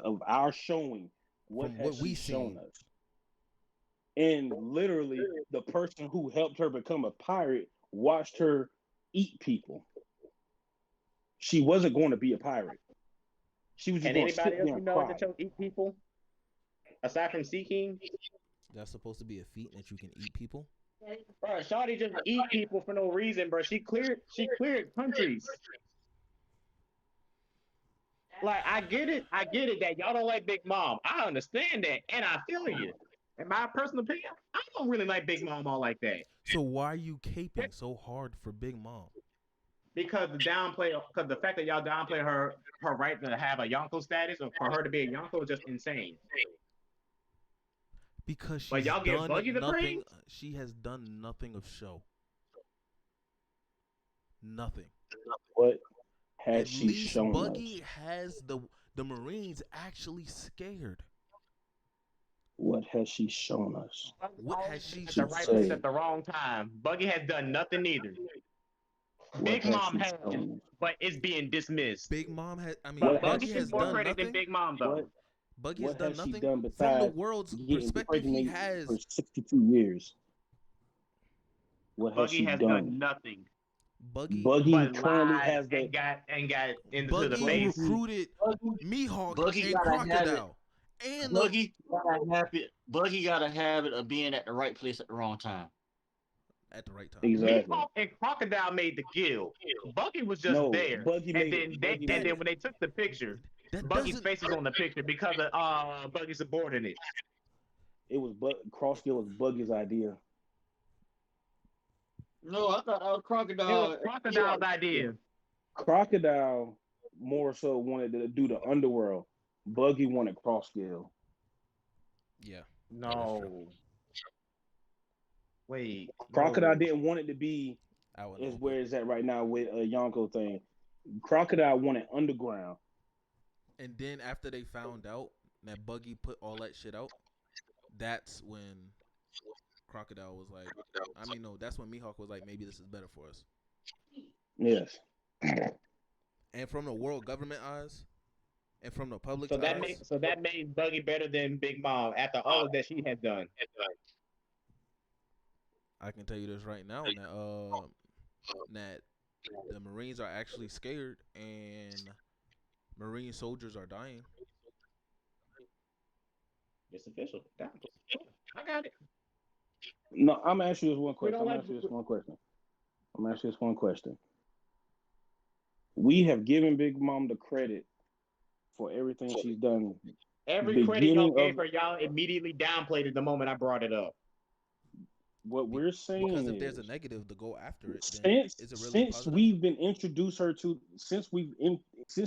of our showing, what has she shown us? And literally, the person who helped her become a pirate watched her eat people. She wasn't going to be a pirate. She was just going to sit there and cry. That eat people? Aside from seeking? That's supposed to be a feat that you can eat people? Bro, Shawty just eat people for no reason, bro. She cleared countries. Like, I get it that y'all don't like Big Mom. I understand that, and I feel you. In my personal opinion, I don't really like Big Mom all like that. So why are you caping so hard for Big Mom? Because the fact that y'all downplay her right to have a Yonko status, or for her to be a Yonko, is just insane. Because she's y'all done Buggy the nothing. praise? She has done nothing of show. Nothing. What has At she least shown Buggy us? has the Marines actually scared. What has she shown us? What has she At the shown right us? place at the wrong time. Buggy has done nothing either. Big has Mom she has, done? but it's being dismissed. Big Mom has. I mean, But What has Buggy Buggy she gets has more done? done credit than nothing. Big Mom, though. What Buggy has what done has she nothing done from the besides world's getting perspective. He pregnant for has 62 years? What has Buggy she has done? done nothing Buggy. Buggy but currently lied has the and got into the Buggy base. recruited Buggy, Mihawk Buggy and gotta have it. Crocodile, and the Buggy got a habit of being at the right place at the wrong time. at the right time. exactly. Mihawk and Crocodile made the kill. Buggy was just No, there, Buggy and made it. then Buggy and made then it. when they took the picture, That Buggy's doesn't. face is on the picture because of Buggy's subordinate. It was Crossgill was Buggy's idea. No, I thought that was It was Crocodile. Crocodile's idea. Crocodile more so wanted to do the underworld. Buggy wanted Crossgill. Yeah. No. Wait. Crocodile No. didn't want it to be Out in the is open. where it's at right now with a Yonko thing. Crocodile wanted underground. And then after they found out that Buggy put all that shit out, that's when Crocodile was like, I mean, no, that's when Mihawk was like, maybe this is better for us. Yes. And from the world government eyes, and from the public's So eyes, that made Buggy better than Big Mom after all of that she had done. I can tell you this right now that the Marines are actually scared and Marine soldiers are dying. It's official. I got it. No, I'm gonna ask you this one We question. don't I'm gonna like. ask you this one question. I'm gonna ask you this one question. We have given Big Mom the credit for everything she's done. Every credit y'all Beginning gave of her, y'all immediately downplayed it the moment I brought it up. what we're saying Because if is there's a negative to go after it, then is it really since positive? we've been introduced her to since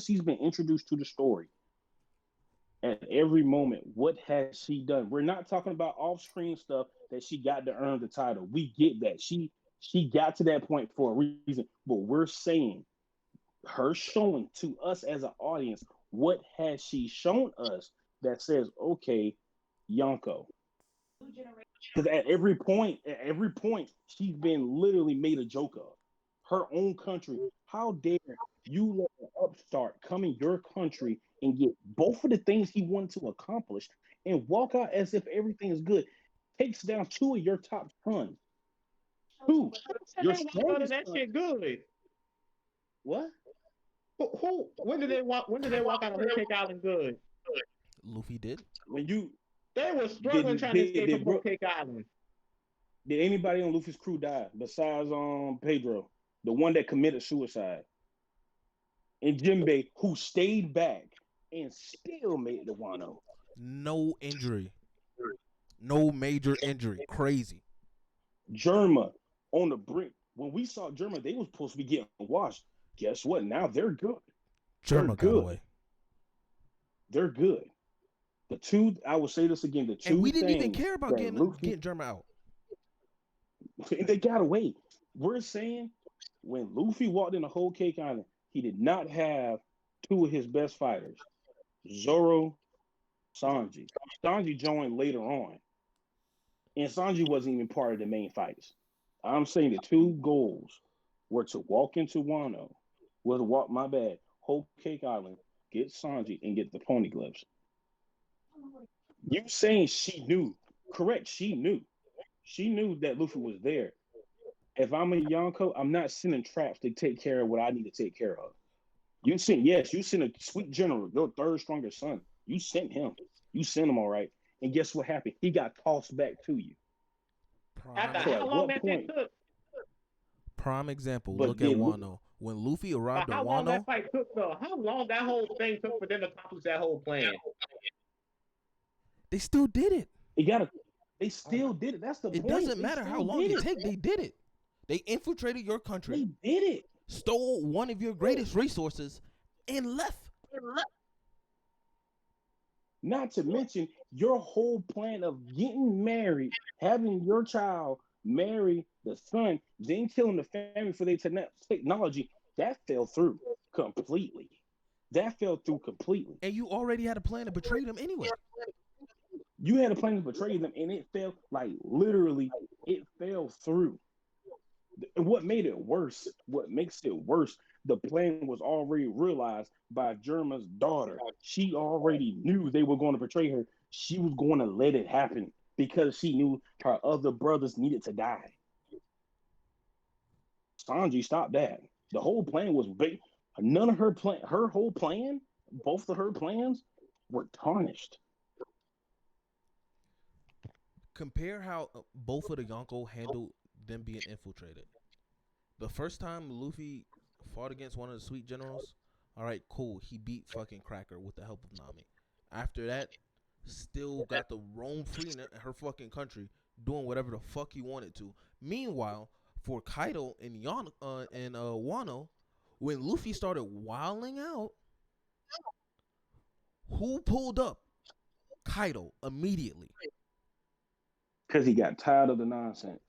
she's been introduced to the story at every moment, what has she done? We're not talking about off-screen stuff that she got to earn the title. We get that. She got to that point for a reason. But we're saying her showing to us as an audience, what has she shown us that says, okay, Yonko? Because at every point, she's been literally made a joke of. Her own country. How dare you let an upstart come in your country and get both of the things he wanted to accomplish and walk out as if everything is good? Takes down two of your top sons. Two. Your strongest That son. shit good. What? Who? When did they walk? When did they walk out of Whole Cake Island good? Luffy did. When you They were struggling trying to escape from Whole Cake Island. Did anybody on Luffy's crew die besides Pedro, the one that committed suicide? And Jinbei, who stayed back and still made the Wano. No injury. No major injury. Crazy. Germa on the brink. When we saw Germa, they was supposed to be getting washed. Guess what? Now they're good. Germa got away. They're good. The two, I will say this again, the two And we didn't even things care about that getting Germa out. they got away. We're saying when Luffy walked in the Whole Cake Island, he did not have two of his best fighters, Zoro, Sanji. Sanji joined later on, and Sanji wasn't even part of the main fights. I'm saying the two goals were to walk into Wano, Whole Cake Island, get Sanji, and get the Poneglyphs. You saying she knew? Correct, she knew. She knew that Luffy was there. If I'm a Yonko, I'm not sending traps to take care of what I need to take care of. You sent a sweet general, your third strongest son. You sent him. You sent him all right. And guess what happened? He got tossed back to you. After So how long that shit took? Prime example. But Look at Wano. When Luffy arrived at How long that Wano, fight took though? How long that whole thing took for them to accomplish that whole plan? they still did it. They still did it. That's the point. It doesn't They matter how still long did it take. They did it. They infiltrated your country, They did it. stole one of your greatest resources, and left. Not to mention your whole plan of getting married, having your child marry the son, then killing the family for their technology, that fell through completely. And you already had a plan to betray them anyway. You had a plan to betray them, and it fell, like literally, it fell through. And what made it worse, what makes it worse, the plan was already realized by Germa's daughter. She already knew they were going to betray her. She was going to let it happen because she knew her other brothers needed to die. Sanji stopped that. The whole plan was big. None of her plan, her whole plan, both of her plans were tarnished. Compare how both of the Yonko handled them being infiltrated. The first time Luffy fought against one of the Sweet Generals, all right, cool. He beat fucking Cracker with the help of Nami. After that, still got to roam free in her fucking country, doing whatever the fuck he wanted to. Meanwhile, for Kaido and Wano, when Luffy started wilding out, who pulled up? Kaido immediately. Because he got tired of the nonsense.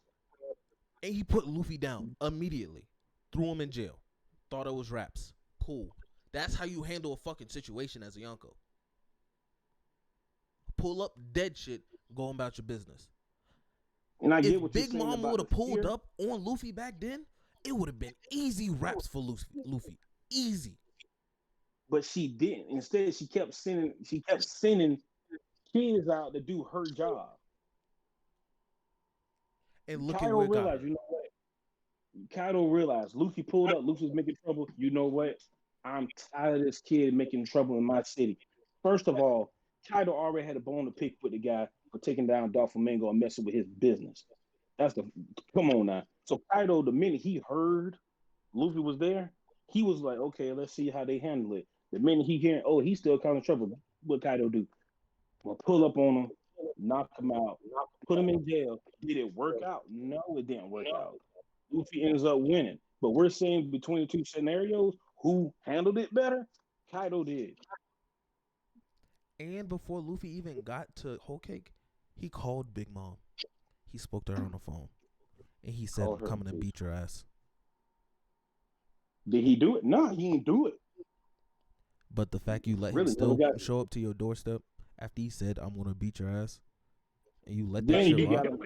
And he put Luffy down immediately. Threw him in jail. Thought it was raps. Cool. That's how you handle a fucking situation as a Yonko. Pull up dead shit, go about your business. And I get if what Big you're saying Mom about would have the pulled fear, up on Luffy back then, it would have been easy raps for Luffy. Easy. but she didn't. Instead, she kept sending kids out to do her job. And look at Kaido where it got realized, her. you know what? Kaido realized Luffy pulled up. Luffy's making trouble. You know what? I'm tired of this kid making trouble in my city. First of all, Kaido already had a bone to pick with the guy for taking down Doflamingo and messing with his business. That's the come on now. So Kaido, the minute he heard Luffy was there, he was like, okay, let's see how they handle it. The minute he hearing, oh, he's still causing trouble, what Kaido do? Well, pull up on him, knock him out, put him in jail. Did it work out? No, it didn't work out. Luffy ends up winning. But we're saying between the two scenarios, who handled it better? Kaido did. And before Luffy even got to Whole Cake, he called Big Mom. He spoke to her on the phone. And he said, I'm Called her coming to bitch. beat your ass. Did he do it? No, he didn't do it. But the fact you let him Really, never still got. show up to your doorstep after he said, I'm going to beat your ass, and you let that Then shit you rock, got him.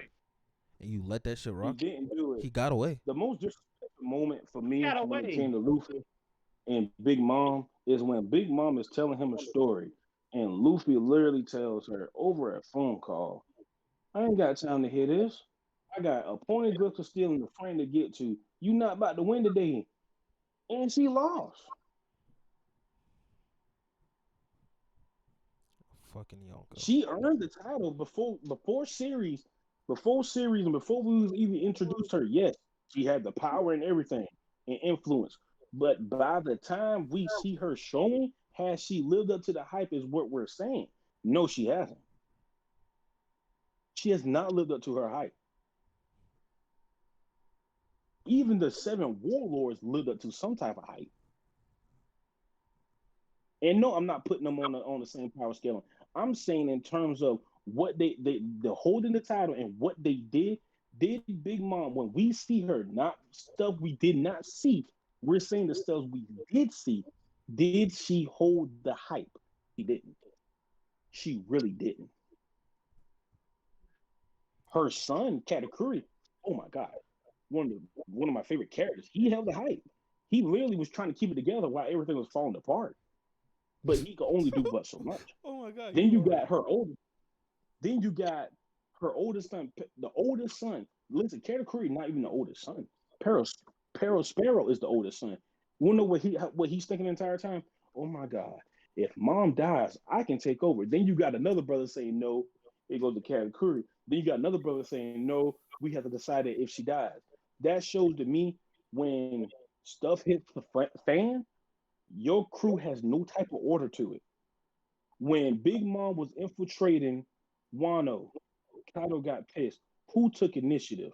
and you let that shit He rock, didn't do it. he got away. The most disrespectful moment for me Got when it away. came to Luffy and Big Mom is when Big Mom is telling him a story, and Luffy literally tells her over a phone call, I ain't got time to hear this. I got a pointed gun to steal and the frame to get to. You not about to win today. And she lost. Fucking Yonko. She earned the title before series and before we was even introduced her. Yes, she had the power and everything and influence. But by the time we see her showing, has she lived up to the hype is what we're saying. No, she hasn't. She has not lived up to her hype. Even the seven warlords lived up to some type of hype. And no, I'm not putting them on the same power scale. I'm saying in terms of what they holding the title and what they did. Did Big Mom when we see her not stuff we did not see? We're saying the stuff we did see. Did she hold the hype? She didn't. She really didn't. Her son Katakuri, oh my god, one of my favorite characters. He held the hype. He literally was trying to keep it together while everything was falling apart. But he could only do but so much. Oh my god. Then you got her older. Then you got her oldest son, the oldest son. Listen, Katakuri not even the oldest son. Pero Sparrow is the oldest son. You know what he's thinking the entire time? Oh my God, if mom dies, I can take over. Then you got another brother saying no. It goes to Katakuri. Then you got another brother saying no. We have to decide it if she dies. That shows to me when stuff hits the fan, your crew has no type of order to it. When Big Mom was infiltrating Wano, Kaido got pissed. Who took initiative?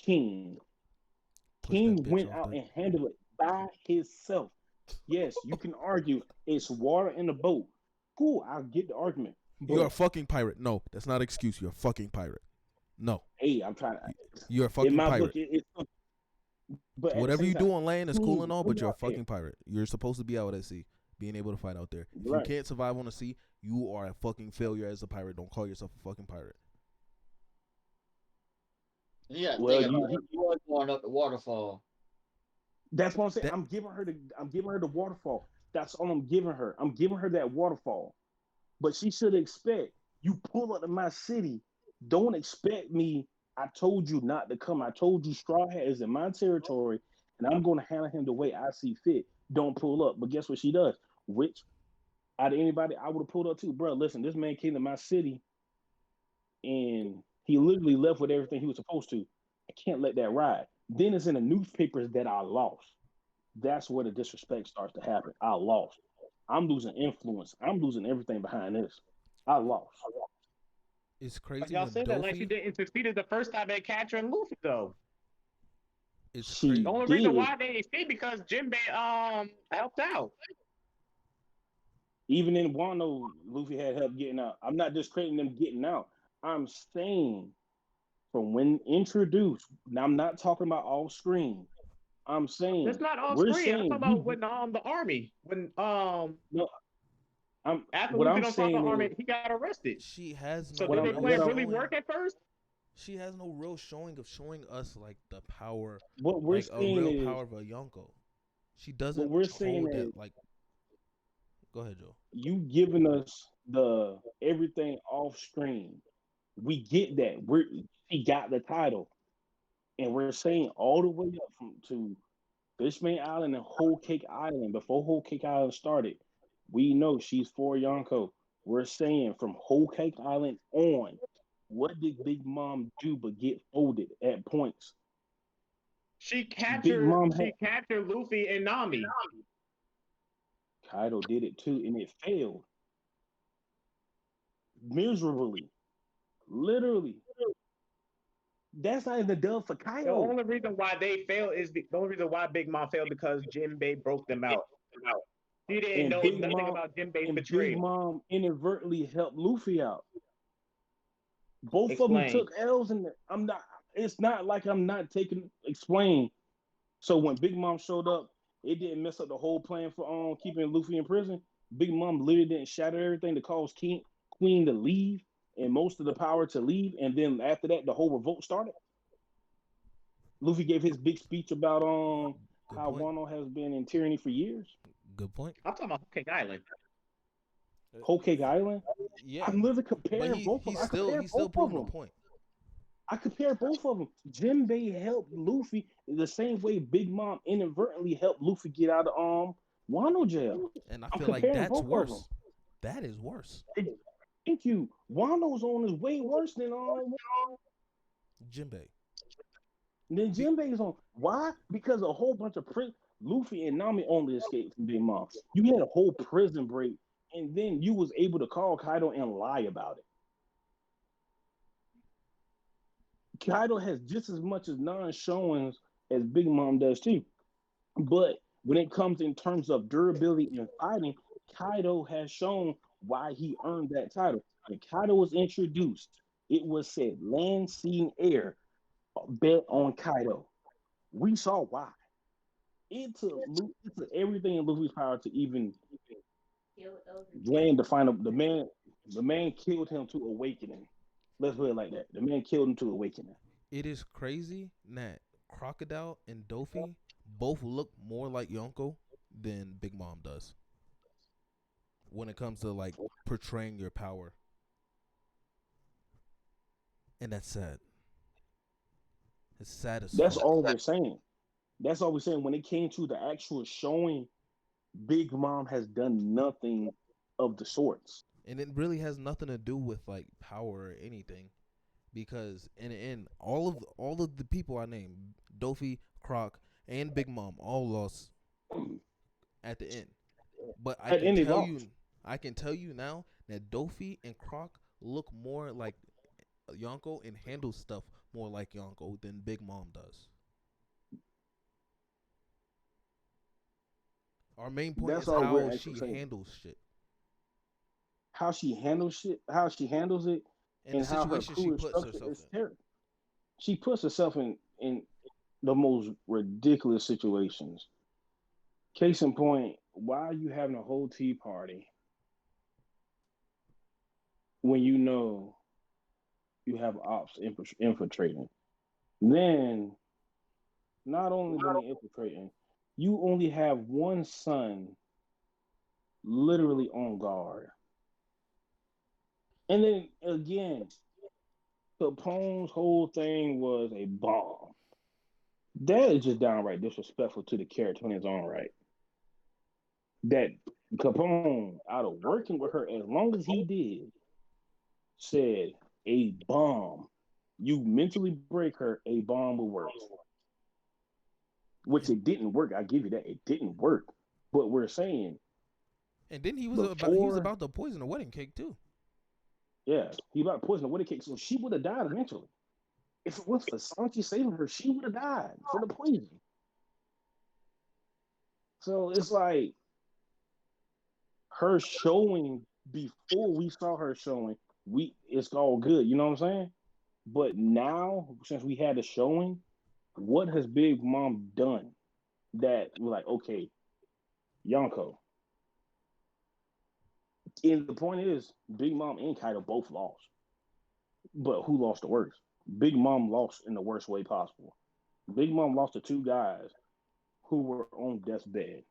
King. Push that King bitch went off out the... and handled it by himself. Yes, you can argue it's water in the boat. Cool, I'll get the argument. But You're a fucking pirate. No, that's not an excuse. You're a fucking pirate. No. hey, I'm trying to. You're a fucking in my pirate. book, but Whatever you time, do on land is cool and all, but you're a out there. fucking pirate. You're supposed to be out at sea, being able to fight out there. If you Right. can't survive on the sea, you are a fucking failure as a pirate. Don't call yourself a fucking pirate. You got to Well, think about it. He was going up the waterfall. that's what I'm saying. That I'm giving her the waterfall. That's all I'm giving her. I'm giving her that waterfall. But she should expect you pull up to my city. Don't expect me. I told you not to come. I told you Straw Hat is in my territory, and I'm going to handle him the way I see fit. Don't pull up. But guess what she does? Which out of anybody, I would have pulled up too, bro. Listen, this man came to my city, and he literally left with everything he was supposed to. I can't let that ride. Then it's in the newspapers that I lost. That's where the disrespect starts to happen. I lost. I'm losing influence. I'm losing everything behind this. I lost. it's But crazy y'all when said that like she Dofi. didn't succeeded the first time at capturing Luffy though. It's She The crazy. only reason did. why they didn't see because Jinbei helped out. Even in Wano, Luffy had help getting out. I'm not discrediting them getting out. I'm saying from when introduced. Now I'm not talking about off screen. I'm That's saying not off we're screen. I'm talking saying about when the army when no. I'm after what Luffy I'm don't fought the saying is army he got arrested. She has So no did they real what plan really I'm showing. work at first? She has no real showing of showing us like the power, what we're like a saying real is power of a Yonko. She what doesn't we're saying hold is that like. Go ahead, Joe. you giving us the everything off screen. We get that. She got the title, and we're saying all the way up from to Fishman Island and Whole Cake Island. Before Whole Cake Island started, we know she's for Yonko. We're saying from Whole Cake Island on, what did Big Mom do but get folded at points? Big Mom had She captured Luffy and Nami. Kaido did it too, and it failed miserably. Literally, that's not even the dub for The Kaido. only reason why they failed is the only reason why Big Mom failed because Jinbei broke them out. She didn't And know Big nothing Mom about Jinbei's and Big betrayal. Mom inadvertently helped Luffy out. Both of them Explain. took L's, and I'm not. It's not like I'm not taking explain. So when Big Mom showed up, it didn't mess up the whole plan for keeping Luffy in prison. Big Mom literally didn't shatter everything to cause Queen to leave and most of the power to leave, and then after that, the whole revolt started. Luffy gave his big speech about Good how point. Wano has been in tyranny for years. Good point. I'm talking about King Island. Uh, Whole Cake Island. Yeah, I'm literally but comparing both of them. I compare he's still both of proving a them. point. I compare both of them. Jinbei helped Luffy the same way Big Mom inadvertently helped Luffy get out of Wano jail. And I I'm feel like comparing that's both of them. worse. That is worse. Thank you. Wano's on is way worse Jinbei. than Be, Jinbei's on. Why? Because a whole bunch of Luffy and Nami only escaped from Big Mom. You had a whole prison break, and then you was able to call Kaido and lie about it. Kaido has just as much as non-showings as Big Mom does too. But when it comes in terms of durability and fighting, Kaido has shown why he earned that title. When Kaido was introduced, it was said land, sea, and air bet on Kaido. We saw why. It took everything in Luffy's power to even land the final. The man killed him to awaken him. Let's put it like that. The man killed him to awaken him. it is crazy that Crocodile and Dofi both look more like Yonko than Big Mom does when it comes to like portraying your power, and that's sad. It's sad as That's fuck. all we're saying. That's all we're saying. When it came to the actual showing, Big Mom has done nothing of the sorts. And it really has nothing to do with like power or anything, because in the end, all of the people I named, Dofi, Croc, and Big Mom, all lost at the end. But At any loss. I can tell you now that Dofi and Croc look more like Yonko and handle stuff more like Yonko than Big Mom does. Our main point That's is all we're how actually she saying. handles shit How she handles shit, how she handles it, and the and how her situation she crew is puts structured herself is in. terrible. She puts herself in the most ridiculous situations. Case in point, why are you having a whole tea party when you know you have ops infiltrating? Then, not only when they infiltrating, you only have one son literally on guard. And then again, Capone's whole thing was a bomb. That is just downright disrespectful to the character in his own right. That Capone, out of working with her as long as he did, said a bomb. You mentally break her, a bomb will work. Which it didn't work. I give you that. It didn't work. But we're saying, And then he was before, about to poison the wedding cake too. yeah, he about to poison the wedding cake, so she would have died eventually. If it was for Sanchi saving her, she would have died for the poison. So it's like her showing before we saw her showing, it's all good. You know what I'm saying? But now, since we had the showing, what has Big Mom done that we're like, okay, Yonko? And the point is, Big Mom and Kaido both lost. But who lost the worst? Big Mom lost in the worst way possible. Big Mom lost to two guys who were on death's bed.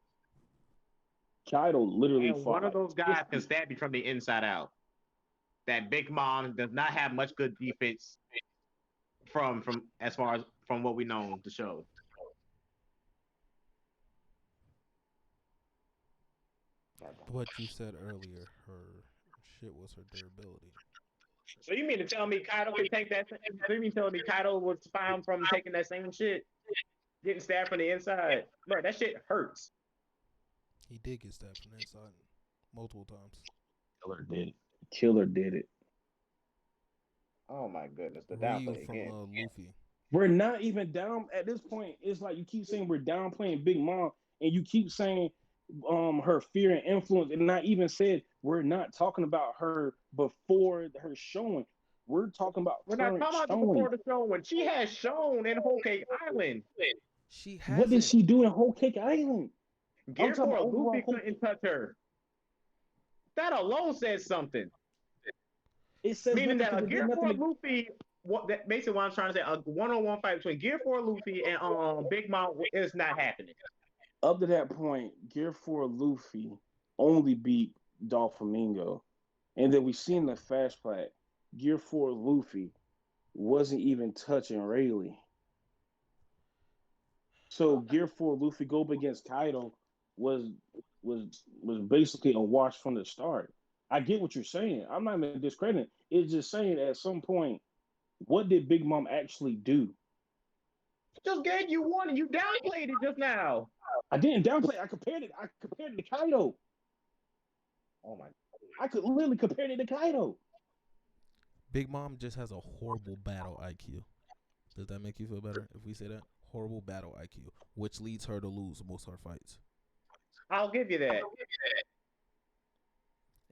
Kaido literally And fought one of like those guys can stab you from the inside out. That Big Mom does not have much good defense from as far as from what we know the show. What you said earlier, her shit was her durability. So you mean to tell me Kaido can take that? So you mean to tell me Kaido was fine from taking that same shit, getting stabbed from the inside? Bro, that shit hurts. He did get stabbed from the inside multiple times. Killer did it. Killer did it. Oh my goodness, the Ryu downplay from again. Luffy. We're not even down at this point. It's like you keep saying we're downplaying Big Mom, and you keep saying her fear and influence, and I even said we're not talking about her before her showing. We're talking about We're not current talking about showing. before the show when she has shown in Whole Cake Island. She What did hasn't. she do in Whole Cake Island? I'm Gear talking 4 about overall Luffy couldn't touch her. That alone says something. It says Meaning nothing that because a it did Gear 4 nothing. Luffy, that basically what I'm trying to say, a one-on-one fight between Gear 4 Luffy and Big Mom is not happening. Up to that point, Gear 4 Luffy only beat Doflamingo. And then we seen the flashback. Gear 4 Luffy wasn't even touching Rayleigh. So Gear 4 Luffy go up against Kaido was was basically a wash from the start. I get what you're saying. I'm not even discrediting. It's just saying at some point, what did Big Mom actually do? Just gave you one and you downplayed it just now. I didn't downplay. I compared it. I compared it to Kaido. Oh my! I could literally compare it to Kaido. Big Mom just has a horrible battle IQ. Does that make you feel better if we say that? Horrible battle IQ, which leads her to lose most of her fights. I'll give you that.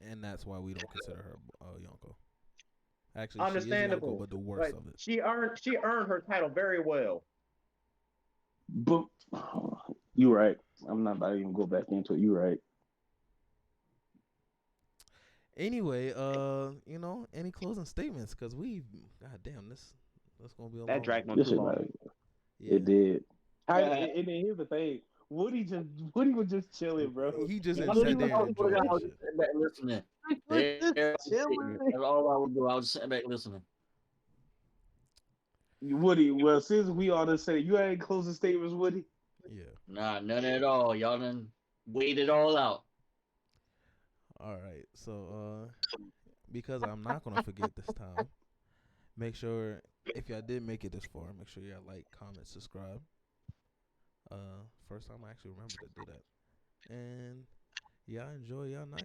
And that's why we don't consider her Yonko. Actually, she is Yonko, Understandable. but the worst But of it. she earned her title very well. But you're right. I'm not about to even go back into it. You're right. Anyway, any closing statements? Because goddamn, this gonna be a That long dragged one. on too long. Yeah. It did. And then here's the thing. Woody was just chilling, bro. He just I sat don't there even know and what enjoyed I was that just shit. sitting back listening. That's all I would do. I was sitting back listening. Woody, well, since we all just said you had closing statements, Woody. Yeah. Nah, none at all. Y'all done weighed it all out. All right. So, because I'm not gonna forget this time, make sure if y'all did make it this far, make sure y'all like, comment, subscribe. First time I actually remember to do that. And y'all enjoy y'all night.